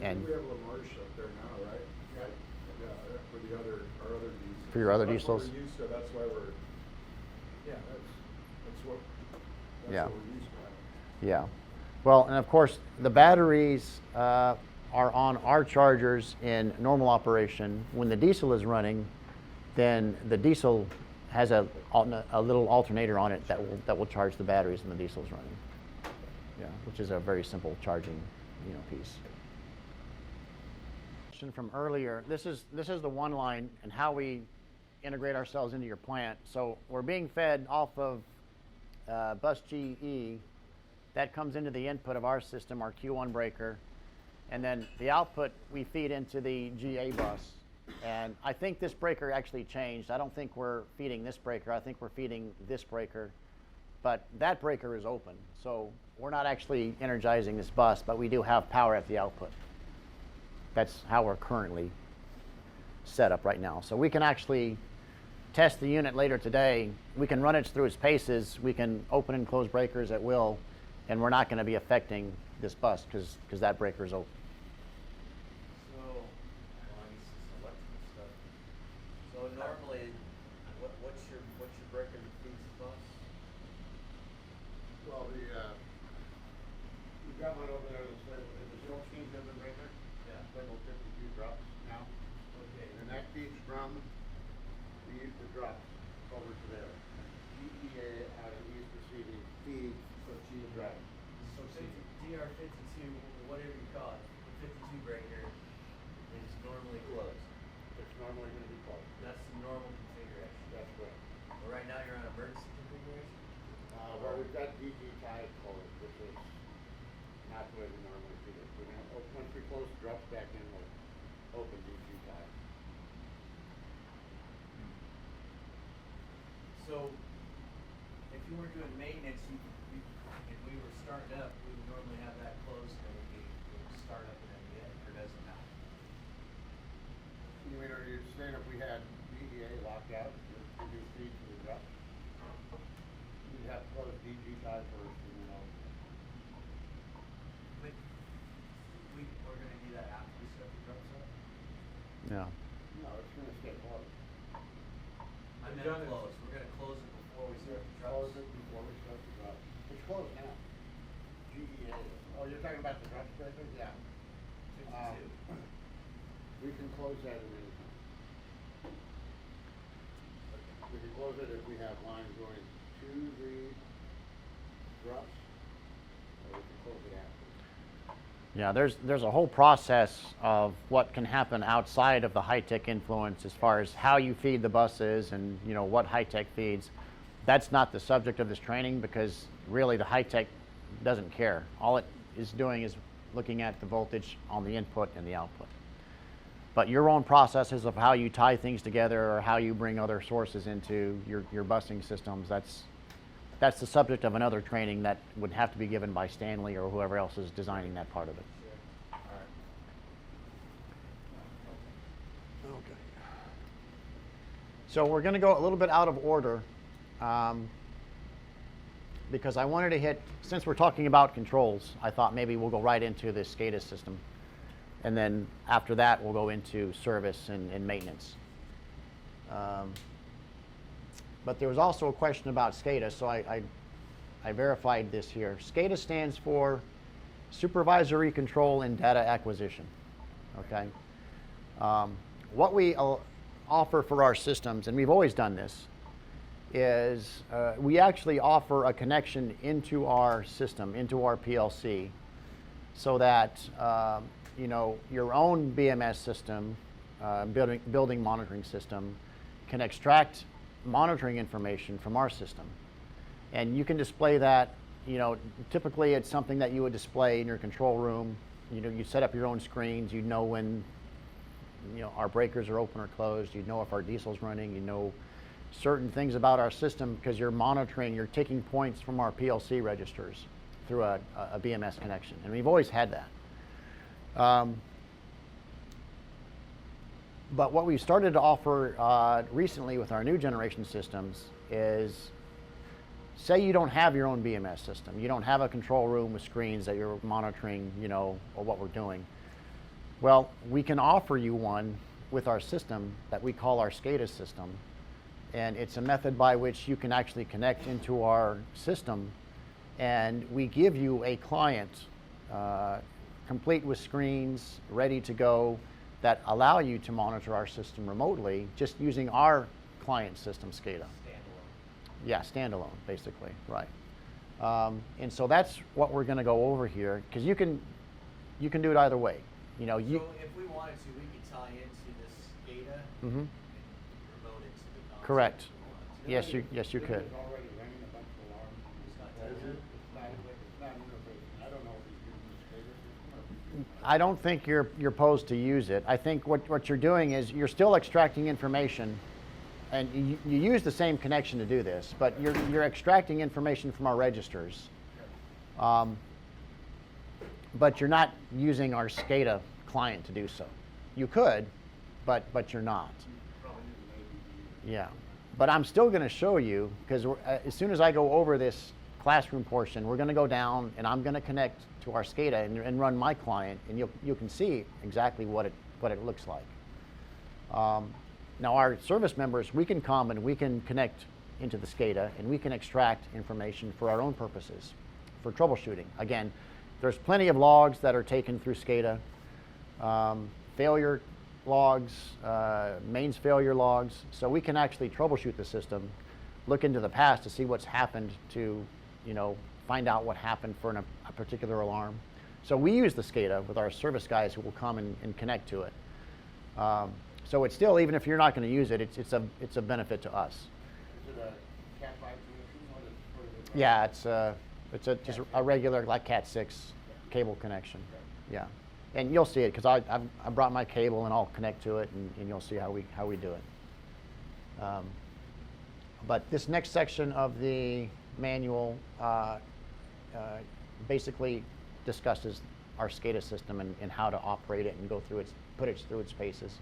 [SPEAKER 1] And
[SPEAKER 3] We have Lamarche up there now, right? Right. Yeah, for our other diesels.
[SPEAKER 1] For your other
[SPEAKER 3] That's what
[SPEAKER 1] diesels?
[SPEAKER 3] we're used to, that's why we're, yeah, that's
[SPEAKER 1] Yeah.
[SPEAKER 3] what we're used to.
[SPEAKER 1] Yeah. Well, and of course, the batteries are on our chargers in normal operation. When the diesel is running, then the diesel has a little alternator on it that will charge the batteries when the diesel is running. Yeah, which is a very simple charging, piece. From earlier, this is the one line and how we integrate ourselves into your plant. So we're being fed off of bus GE, that comes into the input of our system, our Q1 breaker. And then the output we feed into the GA bus. And I think this breaker actually changed. I don't think we're feeding this breaker. I think we're feeding this breaker. But that breaker is open. So we're not actually energizing this bus, but we do have power at the output. That's how we're currently set up right now. So we can actually test the unit later today. We can run it through its paces. We can open and close breakers at will. And we're not going to be affecting this bus because that breaker is open.
[SPEAKER 4] So, well, I guess it's electrical stuff. So normally, what's your breaker that feeds the bus?
[SPEAKER 2] Well, we've got one over there that's labeled, the 16-pin breaker.
[SPEAKER 4] Yeah.
[SPEAKER 2] Labeled 52 drops now.
[SPEAKER 4] Okay.
[SPEAKER 2] And that feeds from the drops over to there. DEA out of East receiving feeds the drive.
[SPEAKER 4] So DR52, whatever you call it, the 52 breaker is normally closed.
[SPEAKER 2] It's normally going to be closed.
[SPEAKER 4] That's the normal configuration.
[SPEAKER 2] That's right.
[SPEAKER 4] But right now you're on emergency configuration?
[SPEAKER 2] Well, we've got DG tie closed, which is not the way we normally do it. We're gonna, once we close the drops back in, we'll open DG tie.
[SPEAKER 4] So, if you were doing maintenance, if we were starting up, we would normally have that closed and it would start up and then again, or does it not?
[SPEAKER 2] You mean, are you saying if we had DEA locked out, to do feed to the drops? We'd have to close DG tie first and then open.
[SPEAKER 4] But we're gonna do that after we set the drops up?
[SPEAKER 1] Yeah.
[SPEAKER 2] No, it's going to stay closed.
[SPEAKER 4] I meant
[SPEAKER 3] done it.
[SPEAKER 4] close, we're gonna close it before we start the drops.
[SPEAKER 2] Close it before we start the drops. It's closed now. DEA. Oh, you're talking about the drops breakers? Yeah.
[SPEAKER 4] 52.
[SPEAKER 2] We can close that at any time. We can close it if we have lines going to the drops, or we can close it after.
[SPEAKER 1] Yeah, there's a whole process of what can happen outside of the Hitec influence as far as how you feed the buses and what Hitec feeds. That's not the subject of this training because really the Hitec doesn't care. All it is doing is looking at the voltage on the input and the output. But your own processes of how you tie things together or how you bring other sources into your busing systems, that's the subject of another training that would have to be given by Stanley or whoever else is designing that part of it. Okay. So we're going to go a little bit out of order because I wanted to hit, since we're talking about controls, I thought maybe we'll go right into the SCADA system. And then after that, we'll go into service and maintenance. But there was also a question about SCADA, so I verified this here. SCADA stands for Supervisory Control and Data Acquisition. Okay. What we offer for our systems, and we've always done this, is we actually offer a connection into our system, into our PLC, so that your own BMS system, building monitoring system, can extract monitoring information from our system. And you can display that, typically it's something that you would display in your control room. You set up your own screens, you know when our breakers are open or closed, you know if our diesel's running, you know certain things about our system because you're monitoring, you're taking points from our PLC registers through a BMS connection. And we've always had that. But what we've started to offer recently with our new generation systems is, say you don't have your own BMS system, you don't have a control room with screens that you're monitoring, or what we're doing. Well, we can offer you one with our system that we call our SCADA system, and it's a method by which you can actually connect into our system, and we give you a client complete with screens, ready to go, that allow you to monitor our system remotely just using our client system SCADA.
[SPEAKER 4] Standalone.
[SPEAKER 1] Yeah, standalone, basically, right. And so that's what we're going to go over here, because you can do it either way.
[SPEAKER 4] So if we wanted to, we could tie into this SCADA and remote it to the console.
[SPEAKER 1] Correct.
[SPEAKER 4] if we wanted to.
[SPEAKER 1] Yes, you could.
[SPEAKER 2] It's already running a bunch of alarms. Is it? It's not interfacing. I don't know if he's using the SCADA system or if he's using.
[SPEAKER 1] I don't think you're supposed to use it. I think what you're doing is you're still extracting information, and you use the same connection to do this, but you're extracting information from our registers. But you're not using our SCADA client to do so. You could, but you're not.
[SPEAKER 2] Probably using ABB.
[SPEAKER 1] Yeah, but I'm still going to show you, because as soon as I go over this classroom portion, we're going to go down and I'm going to connect to our SCADA and run my client, and you can see exactly what it looks like. Now our service members, we can come and we can connect into the SCADA and we can extract information for our own purposes, for troubleshooting. Again, there's plenty of logs that are taken through SCADA, failure logs, mains failure logs, so we can actually troubleshoot the system, look into the past to see what's happened to, find out what happened for a particular alarm. So we use the SCADA with our service guys who will come and connect to it. So it's still, even if you're not going to use it, it's a benefit to us.
[SPEAKER 2] Is it a Cat 5 solution? What is it?
[SPEAKER 1] Yeah, it's just a regular like Cat 6 cable connection. Yeah, and you'll see it because I brought my cable and I'll connect to it, and you'll see how we do it. But this next section of the manual basically discusses our SCADA system and how to operate it and put it through its paces.